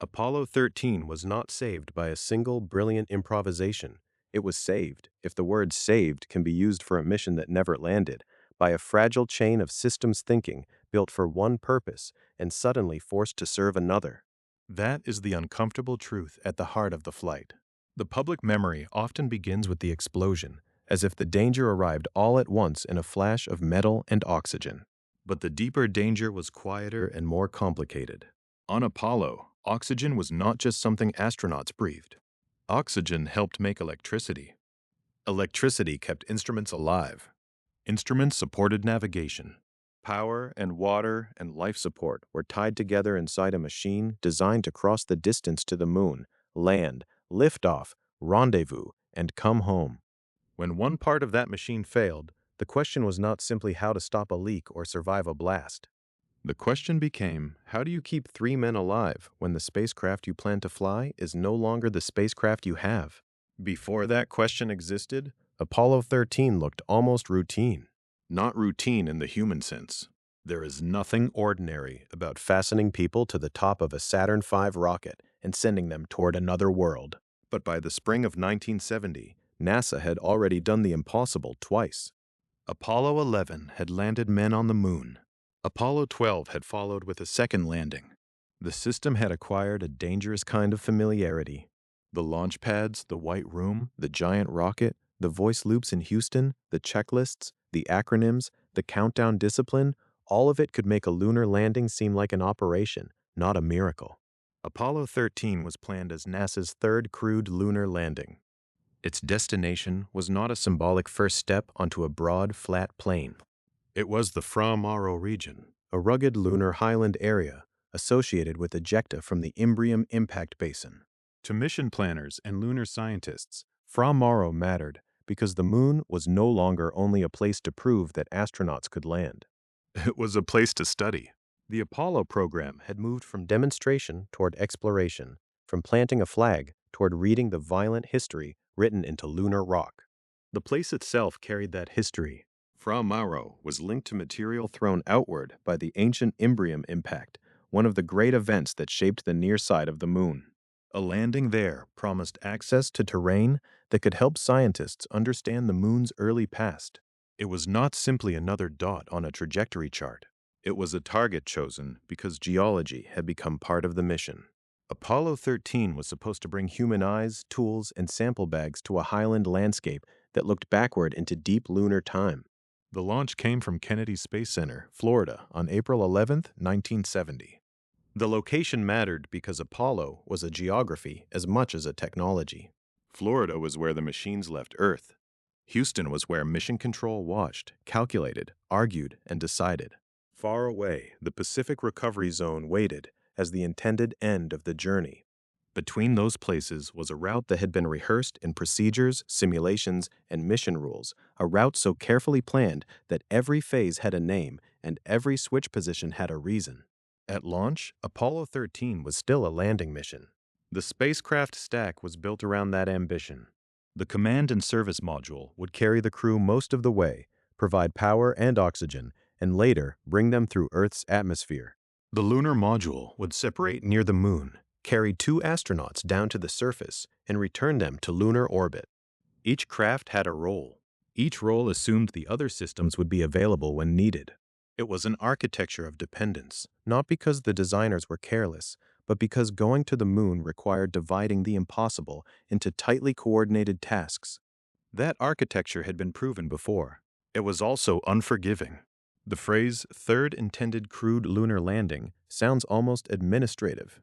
Apollo 13 was not saved by a single brilliant improvisation. It was saved, if the word saved can be used for a mission that never landed, by a fragile chain of systems thinking built for one purpose and suddenly forced to serve another. That is the uncomfortable truth at the heart of the flight. The public memory often begins with the explosion, as if the danger arrived all at once in a flash of metal and oxygen. But the deeper danger was quieter and more complicated. On Apollo, oxygen was not just something astronauts breathed. Oxygen helped make electricity. Electricity kept instruments alive. Instruments supported navigation. Power and water and life support were tied together inside a machine designed to cross the distance to the moon, land, lift off, rendezvous, and come home. When one part of that machine failed, the question was not simply how to stop a leak or survive a blast. The question became, how do you keep three men alive when the spacecraft you plan to fly is no longer the spacecraft you have? Before that question existed, Apollo 13 looked almost routine. Not routine in the human sense. There is nothing ordinary about fastening people to the top of a Saturn V rocket and sending them toward another world. But by the spring of 1970, NASA had already done the impossible twice. Apollo 11 had landed men on the moon. Apollo 12 had followed with a second landing. The system had acquired a dangerous kind of familiarity. The launch pads, the white room, the giant rocket, the voice loops in Houston, the checklists, the acronyms, the countdown discipline, all of it could make a lunar landing seem like an operation, not a miracle. Apollo 13 was planned as NASA's third crewed lunar landing. Its destination was not a symbolic first step onto a broad, flat plain. It was the Fra Mauro region, a rugged lunar highland area associated with ejecta from the Imbrium impact basin. To mission planners and lunar scientists, Fra Mauro mattered because the moon was no longer only a place to prove that astronauts could land. It was a place to study. The Apollo program had moved from demonstration toward exploration, from planting a flag toward reading the violent history written into lunar rock. The place itself carried that history. Fra Mauro was linked to material thrown outward by the ancient Imbrium impact, one of the great events that shaped the near side of the moon. A landing there promised access to terrain that could help scientists understand the moon's early past. It was not simply another dot on a trajectory chart. It was a target chosen because geology had become part of the mission. Apollo 13 was supposed to bring human eyes, tools, and sample bags to a highland landscape that looked backward into deep lunar time. The launch came from Kennedy Space Center, Florida, on April 11, 1970. The location mattered because Apollo was a geography as much as a technology. Florida was where the machines left Earth. Houston was where mission control watched, calculated, argued, and decided. Far away, the Pacific Recovery Zone waited as the intended end of the journey. Between those places was a route that had been rehearsed in procedures, simulations, and mission rules, a route so carefully planned that every phase had a name and every switch position had a reason. At launch, Apollo 13 was still a landing mission. The spacecraft stack was built around that ambition. The command and service module would carry the crew most of the way, provide power and oxygen, and later bring them through Earth's atmosphere. The lunar module would separate near the moon, carry two astronauts down to the surface, and return them to lunar orbit. Each craft had a role. Each role assumed the other systems would be available when needed. It was an architecture of dependence, not because the designers were careless, but because going to the moon required dividing the impossible into tightly coordinated tasks. That architecture had been proven before. It was also unforgiving. The phrase third intended crewed lunar landing sounds almost administrative.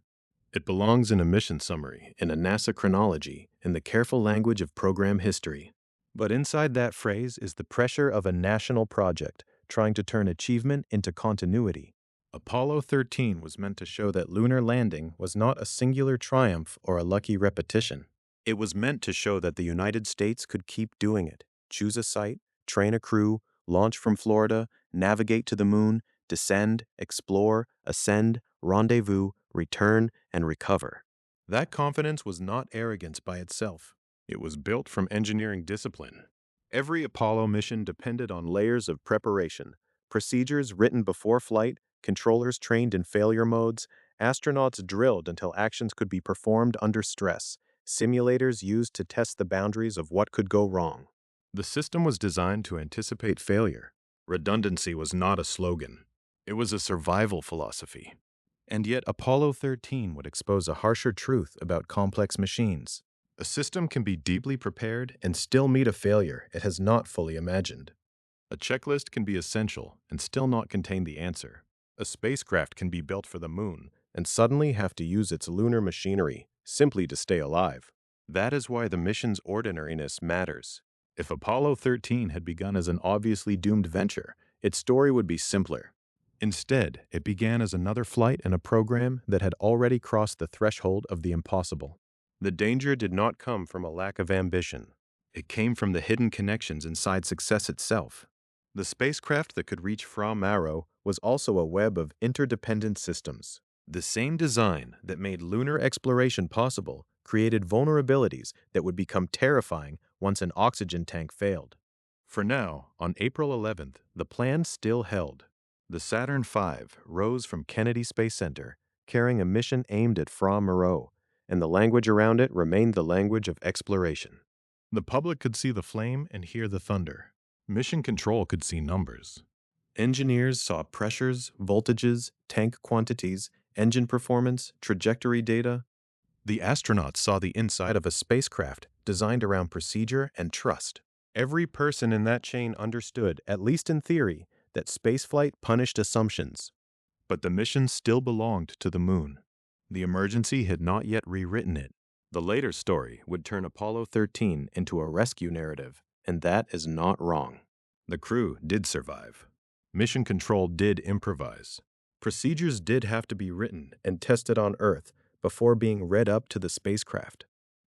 It belongs in a mission summary, in a NASA chronology, in the careful language of program history. But inside that phrase is the pressure of a national project, trying to turn achievement into continuity. Apollo 13 was meant to show that lunar landing was not a singular triumph or a lucky repetition. It was meant to show that the United States could keep doing it, choose a site, train a crew, launch from Florida, navigate to the moon, descend, explore, ascend, rendezvous, return, and recover. That confidence was not arrogance by itself. It was built from engineering discipline. Every Apollo mission depended on layers of preparation, procedures written before flight, controllers trained in failure modes, Astronauts drilled until actions could be performed under stress, simulators used to test the boundaries of what could go wrong. The system was designed to anticipate failure. Redundancy was not a slogan. It was a survival philosophy. And yet Apollo 13 would expose a harsher truth about complex machines. A system can be deeply prepared and still meet a failure it has not fully imagined. A checklist can be essential and still not contain the answer. A spacecraft can be built for the moon and suddenly have to use its lunar machinery simply to stay alive. That is why the mission's ordinariness matters. If Apollo 13 had begun as an obviously doomed venture, its story would be simpler. Instead, it began as another flight in a program that had already crossed the threshold of the impossible. The danger did not come from a lack of ambition. It came from the hidden connections inside success itself. The spacecraft that could reach Fra Mauro was also a web of interdependent systems. The same design that made lunar exploration possible created vulnerabilities that would become terrifying once an oxygen tank failed. For now, on April 11th, the plan still held. The Saturn V rose from Kennedy Space Center, carrying a mission aimed at Fra Mauro, and the language around it remained the language of exploration. The public could see the flame and hear the thunder. Mission Control could see numbers. Engineers saw pressures, voltages, tank quantities, engine performance, trajectory data. The astronauts saw the inside of a spacecraft designed around procedure and trust. Every person in that chain understood, at least in theory, that spaceflight punished assumptions. But the mission still belonged to the moon. The emergency had not yet rewritten it. The later story would turn Apollo 13 into a rescue narrative, and that is not wrong. The crew did survive. Mission Control did improvise. Procedures did have to be written and tested on Earth before being read up to the spacecraft.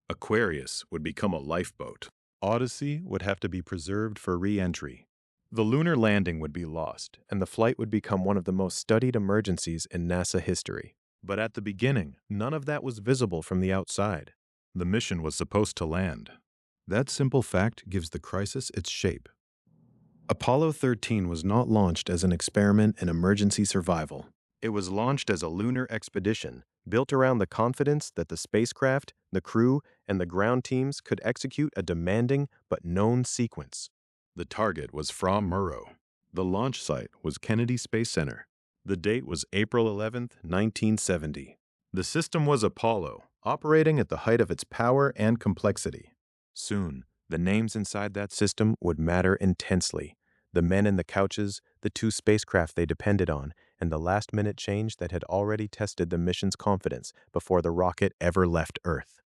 Aquarius would become a lifeboat. Odyssey would have to be preserved for re-entry. The lunar landing would be lost, and the flight would become one of the most studied emergencies in NASA history. But at the beginning, none of that was visible from the outside. The mission was supposed to land. That simple fact gives the crisis its shape. Apollo 13 was not launched as an experiment in emergency survival. It was launched as a lunar expedition, built around the confidence that the spacecraft, the crew, and the ground teams could execute a demanding but known sequence. The target was Fra Mauro. The launch site was Kennedy Space Center. The date was April 11, 1970. The system was Apollo, operating at the height of its power and complexity. Soon, the names inside that system would matter intensely. The men in the couches, the two spacecraft they depended on, and the last-minute change that had already tested the mission's confidence before the rocket ever left Earth.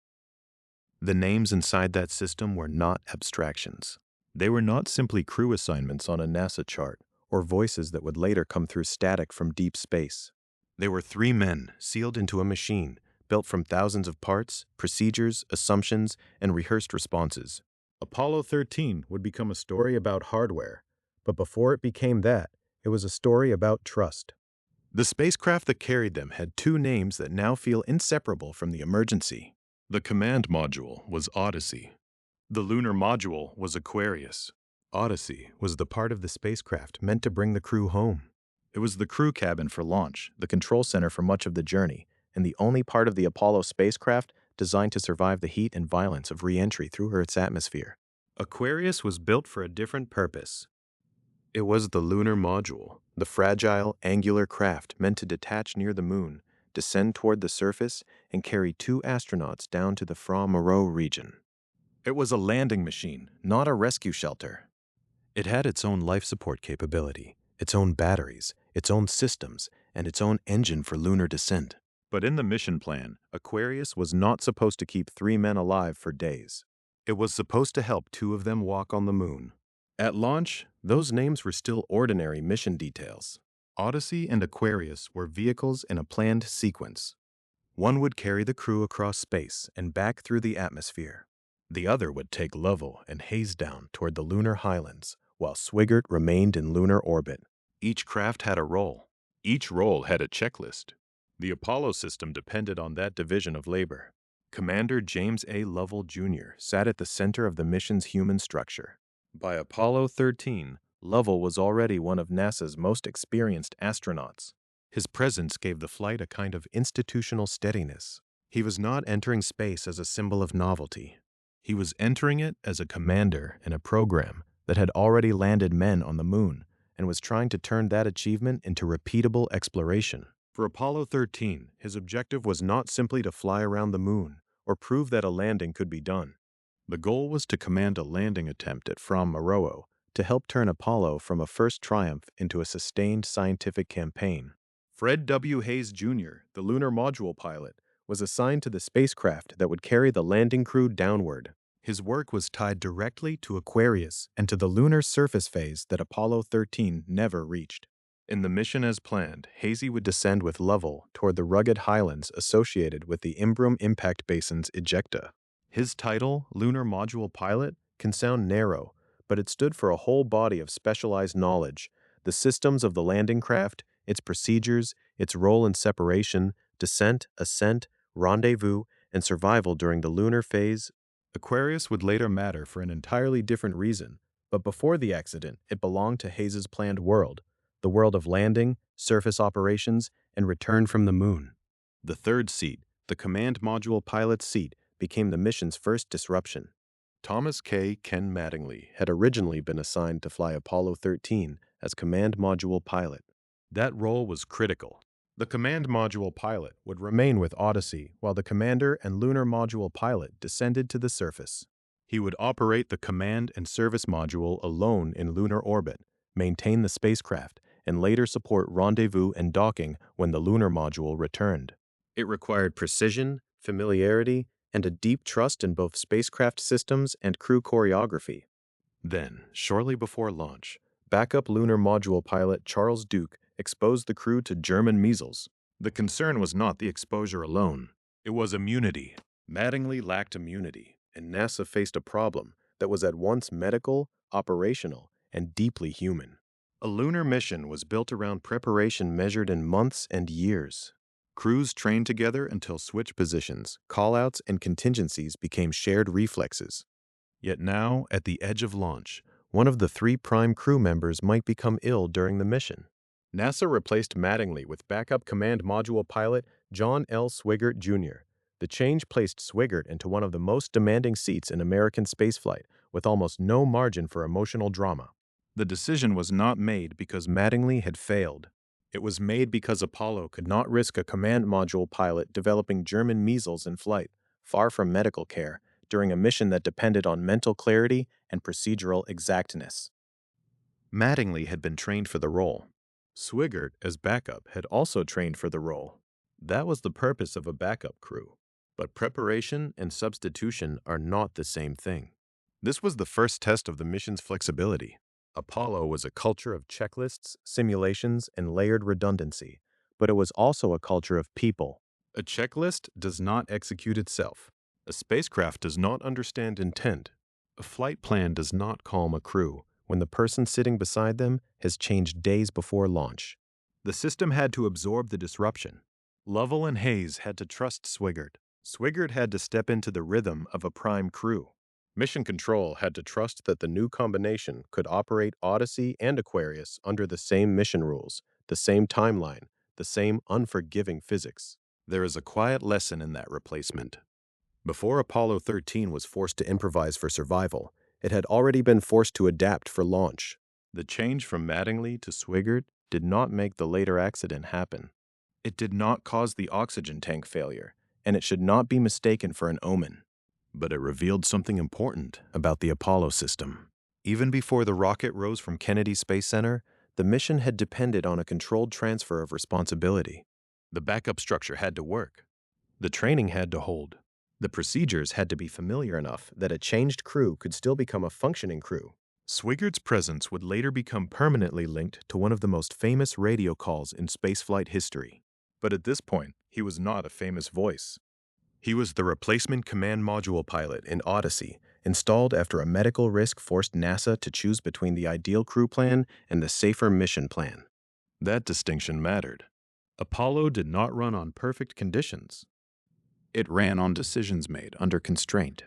The names inside that system were not abstractions. They were not simply crew assignments on a NASA chart, or voices that would later come through static from deep space. They were three men sealed into a machine, built from thousands of parts, procedures, assumptions, and rehearsed responses. Apollo 13 would become a story about hardware, but before it became that, it was a story about trust. The spacecraft that carried them had two names that now feel inseparable from the emergency. The command module was Odyssey. The lunar module was Aquarius. Odyssey was the part of the spacecraft meant to bring the crew home. It was the crew cabin for launch, the control center for much of the journey, and the only part of the Apollo spacecraft designed to survive the heat and violence of re-entry through Earth's atmosphere. Aquarius was built for a different purpose. It was the lunar module, the fragile, angular craft meant to detach near the moon, descend toward the surface, and carry two astronauts down to the Fra Mauro region. It was a landing machine, not a rescue shelter. It had its own life support capability, its own batteries, its own systems, and its own engine for lunar descent. But in the mission plan, Aquarius was not supposed to keep three men alive for days. It was supposed to help two of them walk on the moon. At launch, those names were still ordinary mission details. Odyssey and Aquarius were vehicles in a planned sequence. One would carry the crew across space and back through the atmosphere. The other would take Lovell and haze down toward the lunar highlands, while Swigert remained in lunar orbit. Each craft had a role. Each role had a checklist. The Apollo system depended on that division of labor. Commander James A. Lovell, Jr. sat at the center of the mission's human structure. By Apollo 13, Lovell was already one of NASA's most experienced astronauts. His presence gave the flight a kind of institutional steadiness. He was not entering space as a symbol of novelty. He was entering it as a commander in a program that had already landed men on the moon and was trying to turn that achievement into repeatable exploration. For Apollo 13, his objective was not simply to fly around the moon or prove that a landing could be done. The goal was to command a landing attempt at Fra Mauro to help turn Apollo from a first triumph into a sustained scientific campaign. Fred W. Hayes Jr., the lunar module pilot, was assigned to the spacecraft that would carry the landing crew downward. His work was tied directly to Aquarius and to the lunar surface phase that Apollo 13 never reached. In the mission as planned, Hayes would descend with Lovell toward the rugged highlands associated with the Imbrium impact basin's ejecta. His title, Lunar Module Pilot, can sound narrow, but it stood for a whole body of specialized knowledge: the systems of the landing craft, its procedures, its role in separation, descent, ascent, rendezvous, and survival during the lunar phase. Aquarius would later matter for an entirely different reason, but before the accident, it belonged to Hayes's planned world, the world of landing, surface operations, and return from the moon. The third seat, the command module pilot's seat, became the mission's first disruption. Thomas K. Ken Mattingly had originally been assigned to fly Apollo 13 as command module pilot. That role was critical. The command module pilot would remain with Odyssey while the commander and lunar module pilot descended to the surface. He would operate the command and service module alone in lunar orbit, maintain the spacecraft, and later support rendezvous and docking when the lunar module returned. It required precision, familiarity, and a deep trust in both spacecraft systems and crew choreography. Then, shortly before launch, backup lunar module pilot Charles Duke exposed the crew to German measles. The concern was not the exposure alone. It was immunity. Mattingly lacked immunity, and NASA faced a problem that was at once medical, operational, and deeply human. A lunar mission was built around preparation measured in months and years. Crews trained together until switch positions, callouts, and contingencies became shared reflexes. Yet now, at the edge of launch, one of the 3 prime crew members might become ill during the mission. NASA replaced Mattingly with backup command module pilot John L. Swigert, Jr. The change placed Swigert into one of the most demanding seats in American spaceflight, with almost no margin for emotional drama. The decision was not made because Mattingly had failed. It was made because Apollo could not risk a command module pilot developing German measles in flight, far from medical care, during a mission that depended on mental clarity and procedural exactness. Mattingly had been trained for the role. Swigert, as backup, had also trained for the role. That was the purpose of a backup crew. But preparation and substitution are not the same thing. This was the first test of the mission's flexibility. Apollo was a culture of checklists, simulations, and layered redundancy, but it was also a culture of people. A checklist does not execute itself. A spacecraft does not understand intent. A flight plan does not calm a crew when the person sitting beside them has changed days before launch. The system had to absorb the disruption. Lovell and Hayes had to trust Swigert. Swigert had to step into the rhythm of a prime crew. Mission Control had to trust that the new combination could operate Odyssey and Aquarius under the same mission rules, the same timeline, the same unforgiving physics. There is a quiet lesson in that replacement. Before Apollo 13 was forced to improvise for survival, it had already been forced to adapt for launch. The change from Mattingly to Swigert did not make the later accident happen. It did not cause the oxygen tank failure, and it should not be mistaken for an omen. But it revealed something important about the Apollo system. Even before the rocket rose from Kennedy Space Center, the mission had depended on a controlled transfer of responsibility. The backup structure had to work. The training had to hold. The procedures had to be familiar enough that a changed crew could still become a functioning crew. Swigert's presence would later become permanently linked to one of the most famous radio calls in spaceflight history. But at this point, he was not a famous voice. He was the replacement command module pilot in Odyssey, installed after a medical risk forced NASA to choose between the ideal crew plan and the safer mission plan. That distinction mattered. Apollo did not run on perfect conditions. It ran on decisions made under constraint.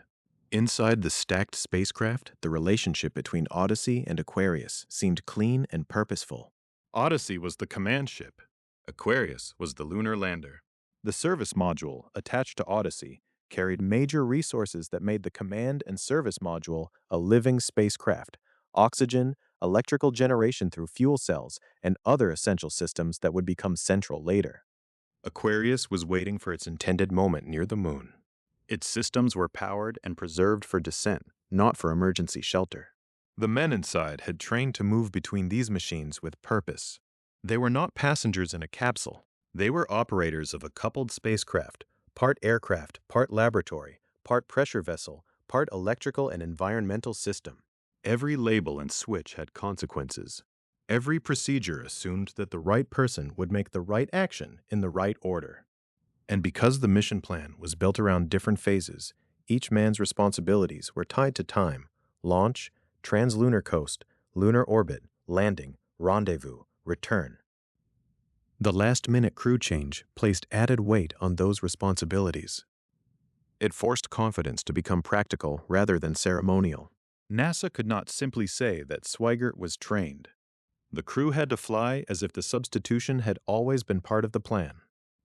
Inside the stacked spacecraft, the relationship between Odyssey and Aquarius seemed clean and purposeful. Odyssey was the command ship. Aquarius was the lunar lander. The service module, attached to Odyssey, carried major resources that made the command and service module a living spacecraft: oxygen, electrical generation through fuel cells, and other essential systems that would become central later. Aquarius was waiting for its intended moment near the moon. Its systems were powered and preserved for descent, not for emergency shelter. The men inside had trained to move between these machines with purpose. They were not passengers in a capsule. They were operators of a coupled spacecraft, part aircraft, part laboratory, part pressure vessel, part electrical and environmental system. Every label and switch had consequences. Every procedure assumed that the right person would make the right action in the right order. And because the mission plan was built around different phases, each man's responsibilities were tied to time: launch, translunar coast, lunar orbit, landing, rendezvous, return. The last-minute crew change placed added weight on those responsibilities. It forced confidence to become practical rather than ceremonial. NASA could not simply say that Swigert was trained. The crew had to fly as if the substitution had always been part of the plan.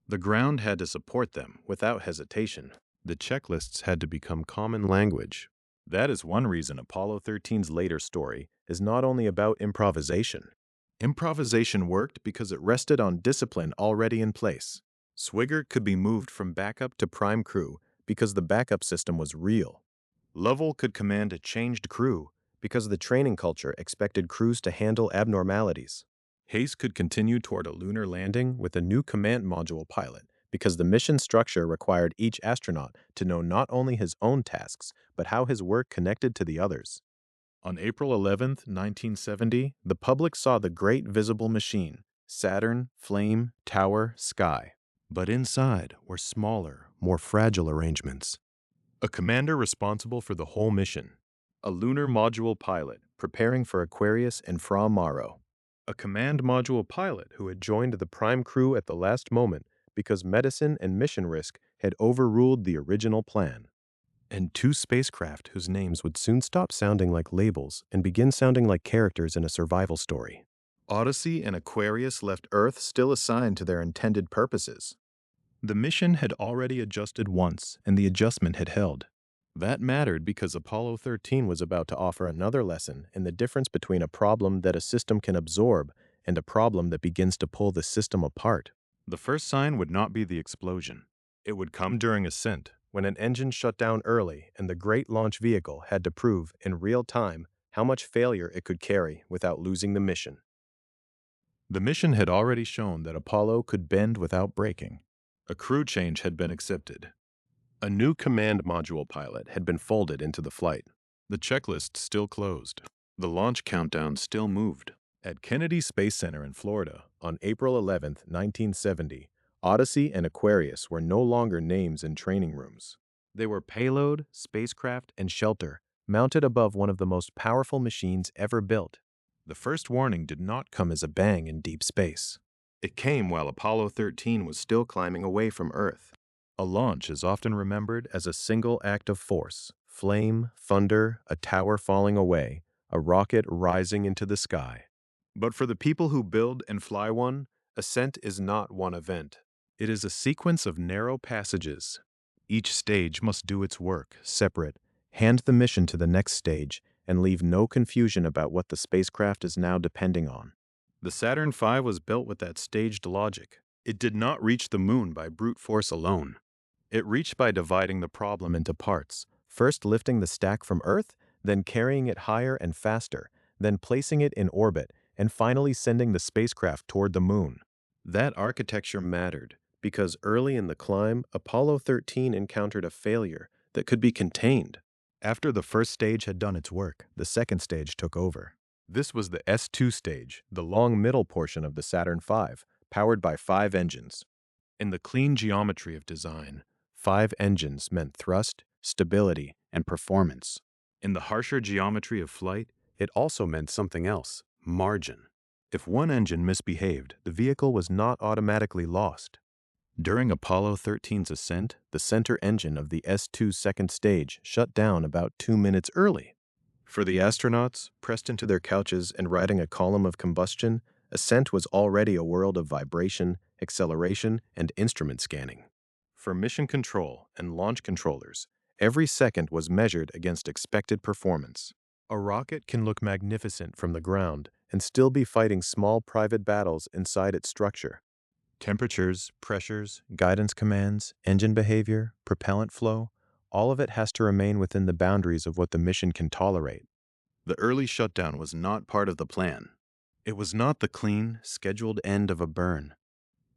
The ground had to support them without hesitation. The checklists had to become common language. That is one reason Apollo 13's later story is not only about improvisation. Improvisation worked because it rested on discipline already in place. Swigert could be moved from backup to prime crew because the backup system was real. Lovell could command a changed crew because the training culture expected crews to handle abnormalities. Hayes could continue toward a lunar landing with a new command module pilot because the mission structure required each astronaut to know not only his own tasks, but how his work connected to the others. On April 11, 1970, the public saw the great visible machine: Saturn, flame, tower, sky. But inside were smaller, more fragile arrangements. A commander responsible for the whole mission. A lunar module pilot preparing for Aquarius and Fra Mauro. A command module pilot who had joined the prime crew at the last moment because medicine and mission risk had overruled the original plan. And two spacecraft whose names would soon stop sounding like labels and begin sounding like characters in a survival story. Odyssey and Aquarius left Earth still assigned to their intended purposes. The mission had already adjusted once, and the adjustment had held. That mattered because Apollo 13 was about to offer another lesson in the difference between a problem that a system can absorb and a problem that begins to pull the system apart. The first sign would not be the explosion. It would come during ascent, when an engine shut down early and the great launch vehicle had to prove in real time how much failure it could carry without losing the mission. The mission had already shown that Apollo could bend without breaking. A crew change had been accepted. A new command module pilot had been folded into the flight. The checklist still closed. The launch countdown still moved. At Kennedy Space Center in Florida, on April 11, 1970, Odyssey and Aquarius were no longer names in training rooms. They were payload, spacecraft, and shelter, mounted above one of the most powerful machines ever built. The first warning did not come as a bang in deep space. It came while Apollo 13 was still climbing away from Earth. A launch is often remembered as a single act of force: flame, thunder, a tower falling away, a rocket rising into the sky. But for the people who build and fly one, ascent is not one event. It is a sequence of narrow passages. Each stage must do its work, separate, hand the mission to the next stage, and leave no confusion about what the spacecraft is now depending on. The Saturn V was built with that staged logic. It did not reach the moon by brute force alone. It reached by dividing the problem into parts, first lifting the stack from Earth, then carrying it higher and faster, then placing it in orbit, and finally sending the spacecraft toward the moon. That architecture mattered because early in the climb, Apollo 13 encountered a failure that could be contained. After the first stage had done its work, the second stage took over. This was the S2 stage, the long middle portion of the Saturn V, powered by 5 engines. In the clean geometry of design, 5 engines meant thrust, stability, and performance. In the harsher geometry of flight, it also meant something else: margin. If one engine misbehaved, the vehicle was not automatically lost. During Apollo 13's ascent, the center engine of the S2 second stage shut down about 2 minutes early. For the astronauts, pressed into their couches and riding a column of combustion, ascent was already a world of vibration, acceleration, and instrument scanning. For mission control and launch controllers, every second was measured against expected performance. A rocket can look magnificent from the ground and still be fighting small private battles inside its structure. Temperatures, pressures, guidance commands, engine behavior, propellant flow, all of it has to remain within the boundaries of what the mission can tolerate. The early shutdown was not part of the plan. It was not the clean, scheduled end of a burn.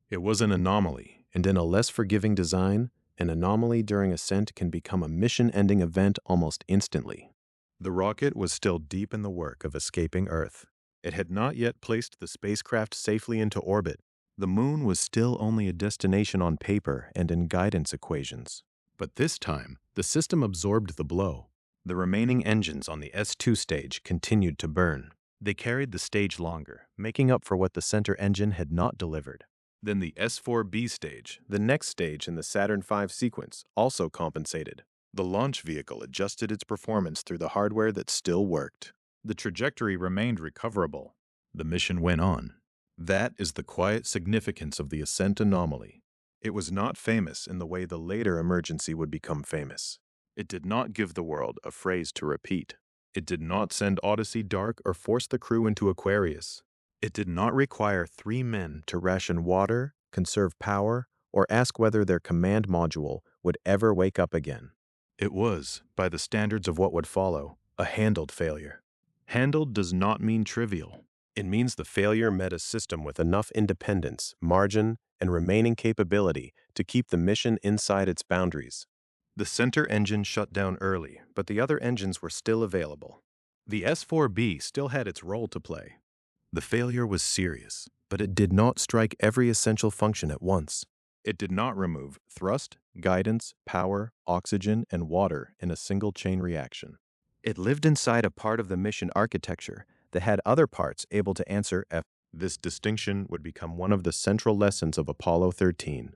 It was an anomaly, and in a less forgiving design, an anomaly during ascent can become a mission-ending event almost instantly. The rocket was still deep in the work of escaping Earth. It had not yet placed the spacecraft safely into orbit. The moon was still only a destination on paper and in guidance equations. But this time, the system absorbed the blow. The remaining engines on the S2 stage continued to burn. They carried the stage longer, making up for what the center engine had not delivered. Then the S4B stage, the next stage in the Saturn V sequence, also compensated. The launch vehicle adjusted its performance through the hardware that still worked. The trajectory remained recoverable. The mission went on. That is the quiet significance of the ascent anomaly. It was not famous in the way the later emergency would become famous. It did not give the world a phrase to repeat. It did not send Odyssey dark or force the crew into Aquarius. It did not require 3 men to ration water, conserve power, or ask whether their command module would ever wake up again. It was, by the standards of what would follow, a handled failure. Handled does not mean trivial. It means the failure met a system with enough independence, margin, and remaining capability to keep the mission inside its boundaries. The center engine shut down early, but the other engines were still available. The S4B still had its role to play. The failure was serious, but it did not strike every essential function at once. It did not remove thrust, guidance, power, oxygen, and water in a single chain reaction. It lived inside a part of the mission architecture that had other parts able to answer F. This distinction would become one of the central lessons of Apollo 13.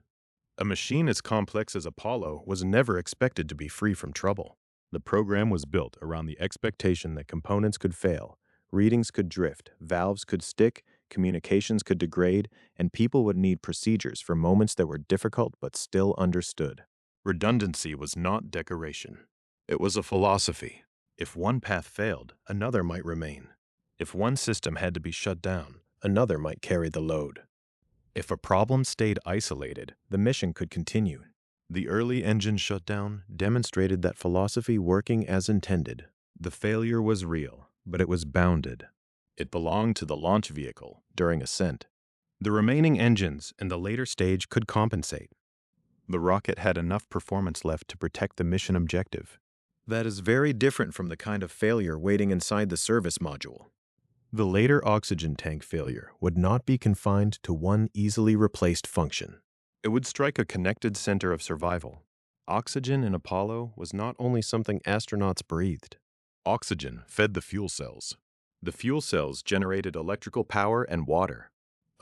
A machine as complex as Apollo was never expected to be free from trouble. The program was built around the expectation that components could fail, readings could drift, valves could stick, communications could degrade, and people would need procedures for moments that were difficult but still understood. Redundancy was not decoration. It was a philosophy. If one path failed, another might remain. If one system had to be shut down, another might carry the load. If a problem stayed isolated, the mission could continue. The early engine shutdown demonstrated that philosophy working as intended. The failure was real, but it was bounded. It belonged to the launch vehicle during ascent. The remaining engines in the later stage could compensate. The rocket had enough performance left to protect the mission objective. That is very different from the kind of failure waiting inside the service module. The later oxygen tank failure would not be confined to one easily replaced function. It would strike a connected center of survival. Oxygen in Apollo was not only something astronauts breathed. Oxygen fed the fuel cells. The fuel cells generated electrical power and water.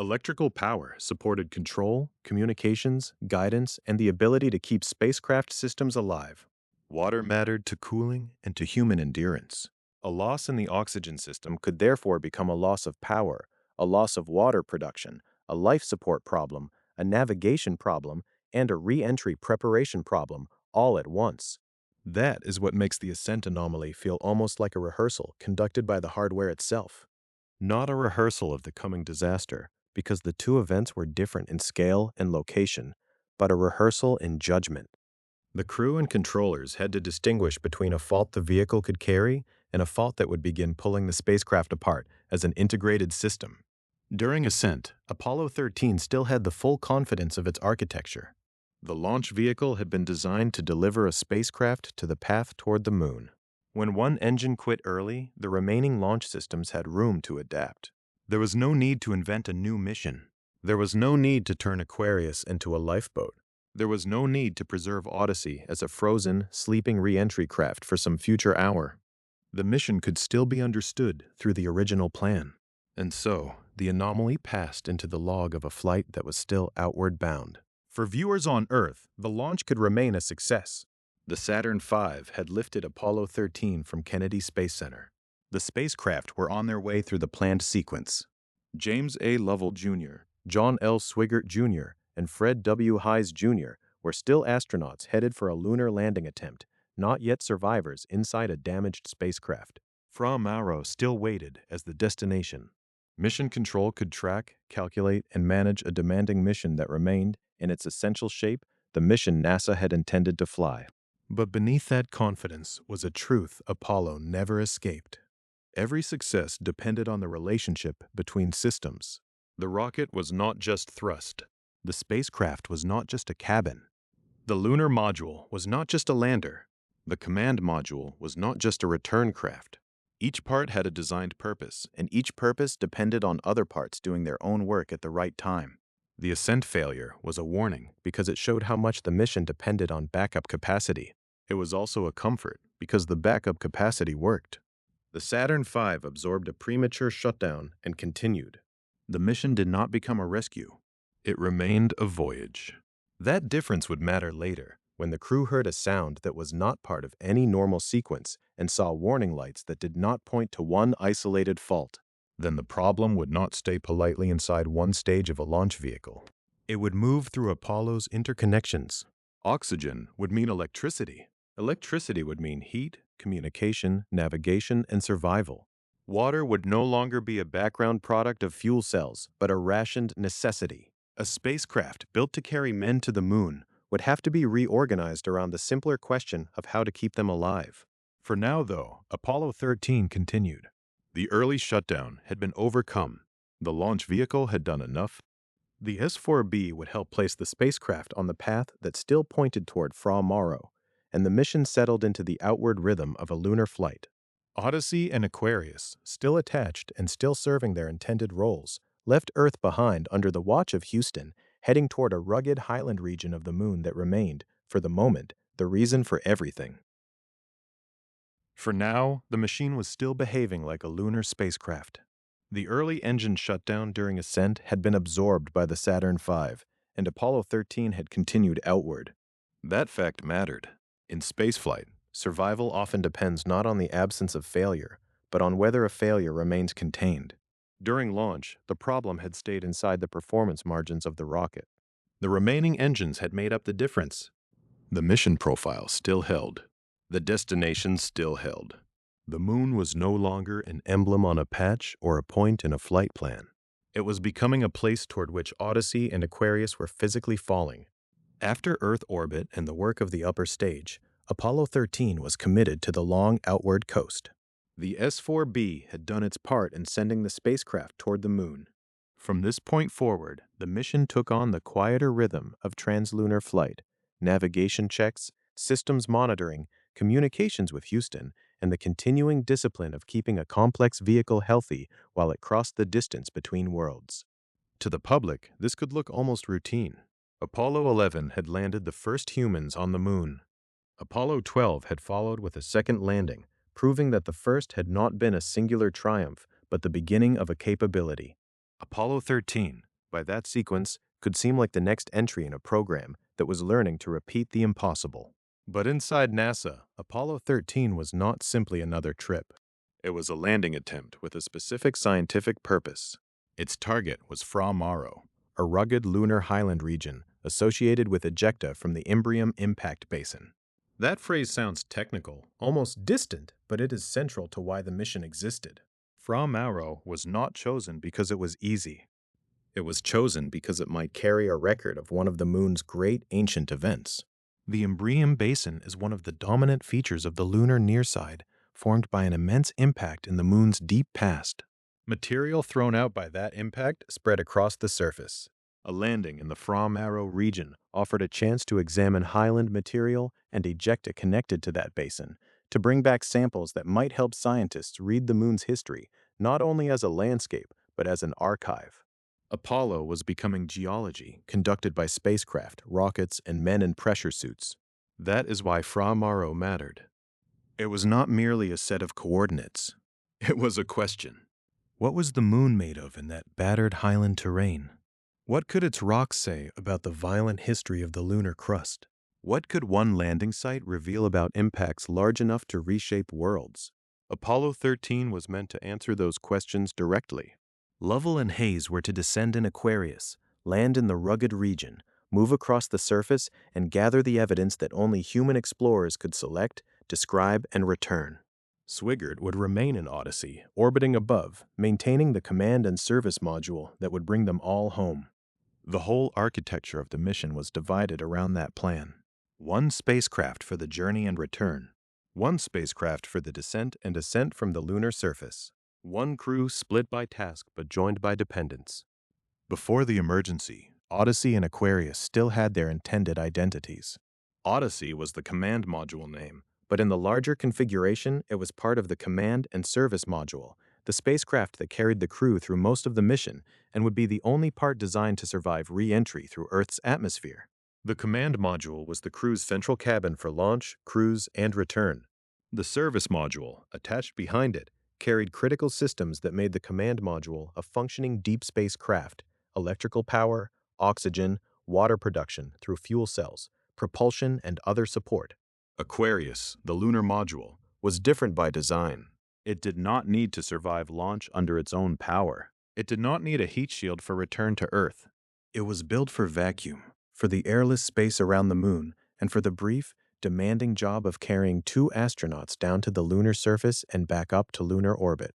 Electrical power supported control, communications, guidance, and the ability to keep spacecraft systems alive. Water mattered to cooling and to human endurance. A loss in the oxygen system could therefore become a loss of power, a loss of water production, a life support problem, a navigation problem, and a re-entry preparation problem all at once. That is what makes the ascent anomaly feel almost like a rehearsal conducted by the hardware itself. Not a rehearsal of the coming disaster, because the two events were different in scale and location, but a rehearsal in judgment. The crew and controllers had to distinguish between a fault the vehicle could carry and a fault that would begin pulling the spacecraft apart as an integrated system. During ascent, Apollo 13 still had the full confidence of its architecture. The launch vehicle had been designed to deliver a spacecraft to the path toward the moon. When one engine quit early, the remaining launch systems had room to adapt. There was no need to invent a new mission. There was no need to turn Aquarius into a lifeboat. There was no need to preserve Odyssey as a frozen, sleeping re-entry craft for some future hour. The mission could still be understood through the original plan. And so, the anomaly passed into the log of a flight that was still outward bound. For viewers on Earth, the launch could remain a success. The Saturn V had lifted Apollo 13 from Kennedy Space Center. The spacecraft were on their way through the planned sequence. James A. Lovell, Jr., John L. Swigert Jr. and Fred W. Hayes Jr. were still astronauts headed for a lunar landing attempt, not yet survivors inside a damaged spacecraft. Fra Mauro still waited as the destination. Mission Control could track, calculate, and manage a demanding mission that remained, in its essential shape, the mission NASA had intended to fly. But beneath that confidence was a truth Apollo never escaped. Every success depended on the relationship between systems. The rocket was not just thrust. The spacecraft was not just a cabin. The lunar module was not just a lander. The command module was not just a return craft. Each part had a designed purpose, and each purpose depended on other parts doing their own work at the right time. The ascent failure was a warning because it showed how much the mission depended on backup capacity. It was also a comfort because the backup capacity worked. The Saturn V absorbed a premature shutdown and continued. The mission did not become a rescue. It remained a voyage. That difference would matter later, when the crew heard a sound that was not part of any normal sequence and saw warning lights that did not point to one isolated fault. Then the problem would not stay politely inside one stage of a launch vehicle. It would move through Apollo's interconnections. Oxygen would mean electricity. Electricity would mean heat, communication, navigation, and survival. Water would no longer be a background product of fuel cells, but a rationed necessity. A spacecraft built to carry men to the moon would have to be reorganized around the simpler question of how to keep them alive. For now, though, Apollo 13 continued. The early shutdown had been overcome. The launch vehicle had done enough. The S-4B would help place the spacecraft on the path that still pointed toward Fra Mauro, and the mission settled into the outward rhythm of a lunar flight. Odyssey and Aquarius, still attached and still serving their intended roles, left Earth behind under the watch of Houston, heading toward a rugged highland region of the moon that remained, for the moment, the reason for everything. For now, the machine was still behaving like a lunar spacecraft. The early engine shutdown during ascent had been absorbed by the Saturn V, and Apollo 13 had continued outward. That fact mattered. In spaceflight, survival often depends not on the absence of failure, but on whether a failure remains contained. During launch, the problem had stayed inside the performance margins of the rocket. The remaining engines had made up the difference. The mission profile still held. The destination still held. The moon was no longer an emblem on a patch or a point in a flight plan. It was becoming a place toward which Odyssey and Aquarius were physically falling. After Earth orbit and the work of the upper stage, Apollo 13 was committed to the long outward coast. The S-4B had done its part in sending the spacecraft toward the moon. From this point forward, the mission took on the quieter rhythm of translunar flight, navigation checks, systems monitoring, communications with Houston, and the continuing discipline of keeping a complex vehicle healthy while it crossed the distance between worlds. To the public, this could look almost routine. Apollo 11 had landed the first humans on the moon. Apollo 12 had followed with a second landing, proving that the first had not been a singular triumph, but the beginning of a capability. Apollo 13, by that sequence, could seem like the next entry in a program that was learning to repeat the impossible. But inside NASA, Apollo 13 was not simply another trip. It was a landing attempt with a specific scientific purpose. Its target was Fra Mauro, a rugged lunar highland region associated with ejecta from the Imbrium impact basin. That phrase sounds technical, almost distant, but it is central to why the mission existed. Fra Mauro was not chosen because it was easy. It was chosen because it might carry a record of one of the moon's great ancient events. The Imbrium Basin is one of the dominant features of the lunar nearside, formed by an immense impact in the moon's deep past. Material thrown out by that impact spread across the surface. A landing in the Fra Mauro region offered a chance to examine highland material and ejecta connected to that basin, to bring back samples that might help scientists read the moon's history, not only as a landscape, but as an archive. Apollo was becoming geology, conducted by spacecraft, rockets, and men in pressure suits. That is why Fra Mauro mattered. It was not merely a set of coordinates. It was a question. What was the moon made of in that battered highland terrain? What could its rocks say about the violent history of the lunar crust? What could one landing site reveal about impacts large enough to reshape worlds? Apollo 13 was meant to answer those questions directly. Lovell and Hayes were to descend in Aquarius, land in the rugged region, move across the surface, and gather the evidence that only human explorers could select, describe, and return. Swigert would remain in Odyssey, orbiting above, maintaining the command and service module that would bring them all home. The whole architecture of the mission was divided around that plan. One spacecraft for the journey and return. One spacecraft for the descent and ascent from the lunar surface. One crew split by task but joined by dependence. Before the emergency, Odyssey and Aquarius still had their intended identities. Odyssey was the command module name, but in the larger configuration, it was part of the command and service module, the spacecraft that carried the crew through most of the mission and would be the only part designed to survive re-entry through Earth's atmosphere. The command module was the crew's central cabin for launch, cruise, and return. The service module, attached behind it, carried critical systems that made the command module a functioning deep space craft: electrical power, oxygen, water production through fuel cells, propulsion, and other support. Aquarius, the lunar module, was different by design. It did not need to survive launch under its own power. It did not need a heat shield for return to Earth. It was built for vacuum, for the airless space around the moon, and for the brief, demanding job of carrying 2 astronauts down to the lunar surface and back up to lunar orbit.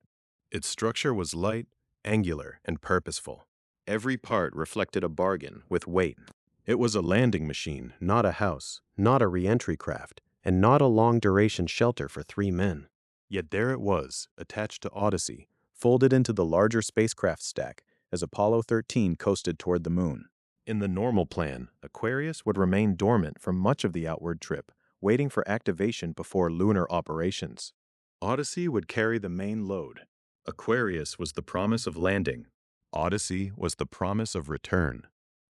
Its structure was light, angular, and purposeful. Every part reflected a bargain with weight. It was a landing machine, not a house, not a re-entry craft, and not a long-duration shelter for 3 men. Yet there it was, attached to Odyssey, folded into the larger spacecraft stack as Apollo 13 coasted toward the moon. In the normal plan, Aquarius would remain dormant for much of the outward trip, waiting for activation before lunar operations. Odyssey would carry the main load. Aquarius was the promise of landing. Odyssey was the promise of return.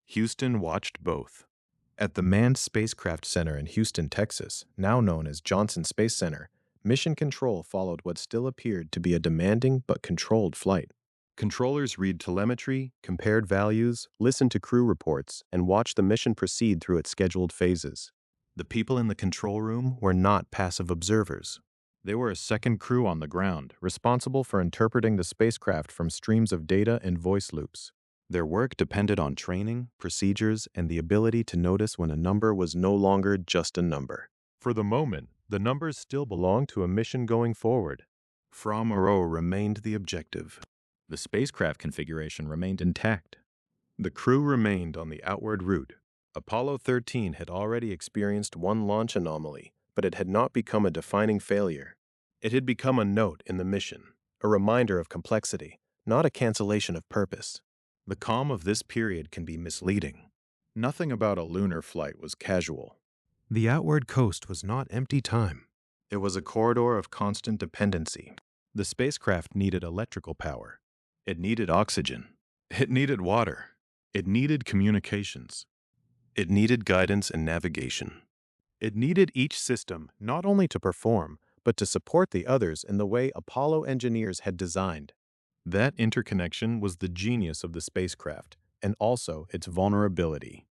Houston watched both. At the Manned Spacecraft Center in Houston, Texas, now known as Johnson Space Center, Mission Control followed what still appeared to be a demanding but controlled flight. Controllers read telemetry, compared values, listened to crew reports, and watched the mission proceed through its scheduled phases. The people in the control room were not passive observers. They were a second crew on the ground, responsible for interpreting the spacecraft from streams of data and voice loops. Their work depended on training, procedures, and the ability to notice when a number was no longer just a number. For the moment, the numbers still belonged to a mission going forward. Fra Mauro remained the objective. The spacecraft configuration remained intact. The crew remained on the outward route. Apollo 13 had already experienced one launch anomaly, but it had not become a defining failure. It had become a note in the mission, a reminder of complexity, not a cancellation of purpose. The calm of this period can be misleading. Nothing about a lunar flight was casual. The outward coast was not empty time. It was a corridor of constant dependency. The spacecraft needed electrical power. It needed oxygen. It needed water. It needed communications. It needed guidance and navigation. It needed each system not only to perform, but to support the others in the way Apollo engineers had designed. That interconnection was the genius of the spacecraft, and also its vulnerability.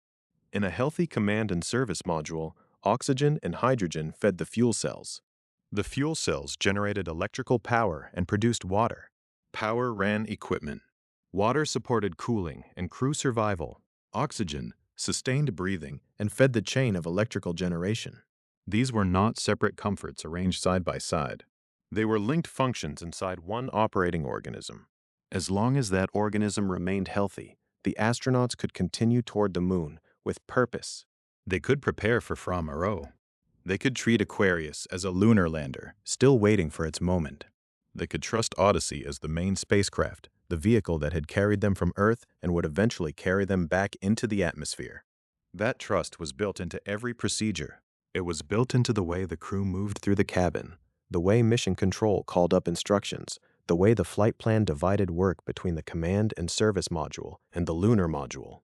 In a healthy command and service module, oxygen and hydrogen fed the fuel cells. The fuel cells generated electrical power and produced water. Power ran equipment. Water supported cooling and crew survival. Oxygen sustained breathing and fed the chain of electrical generation. These were not separate comforts arranged side by side. They were linked functions inside one operating organism. As long as that organism remained healthy, the astronauts could continue toward the moon with purpose. They could prepare for Fra Mauro. They could treat Aquarius as a lunar lander, still waiting for its moment. They could trust Odyssey as the main spacecraft, the vehicle that had carried them from Earth and would eventually carry them back into the atmosphere. That trust was built into every procedure. It was built into the way the crew moved through the cabin, the way Mission Control called up instructions, the way the flight plan divided work between the command and service module and the lunar module.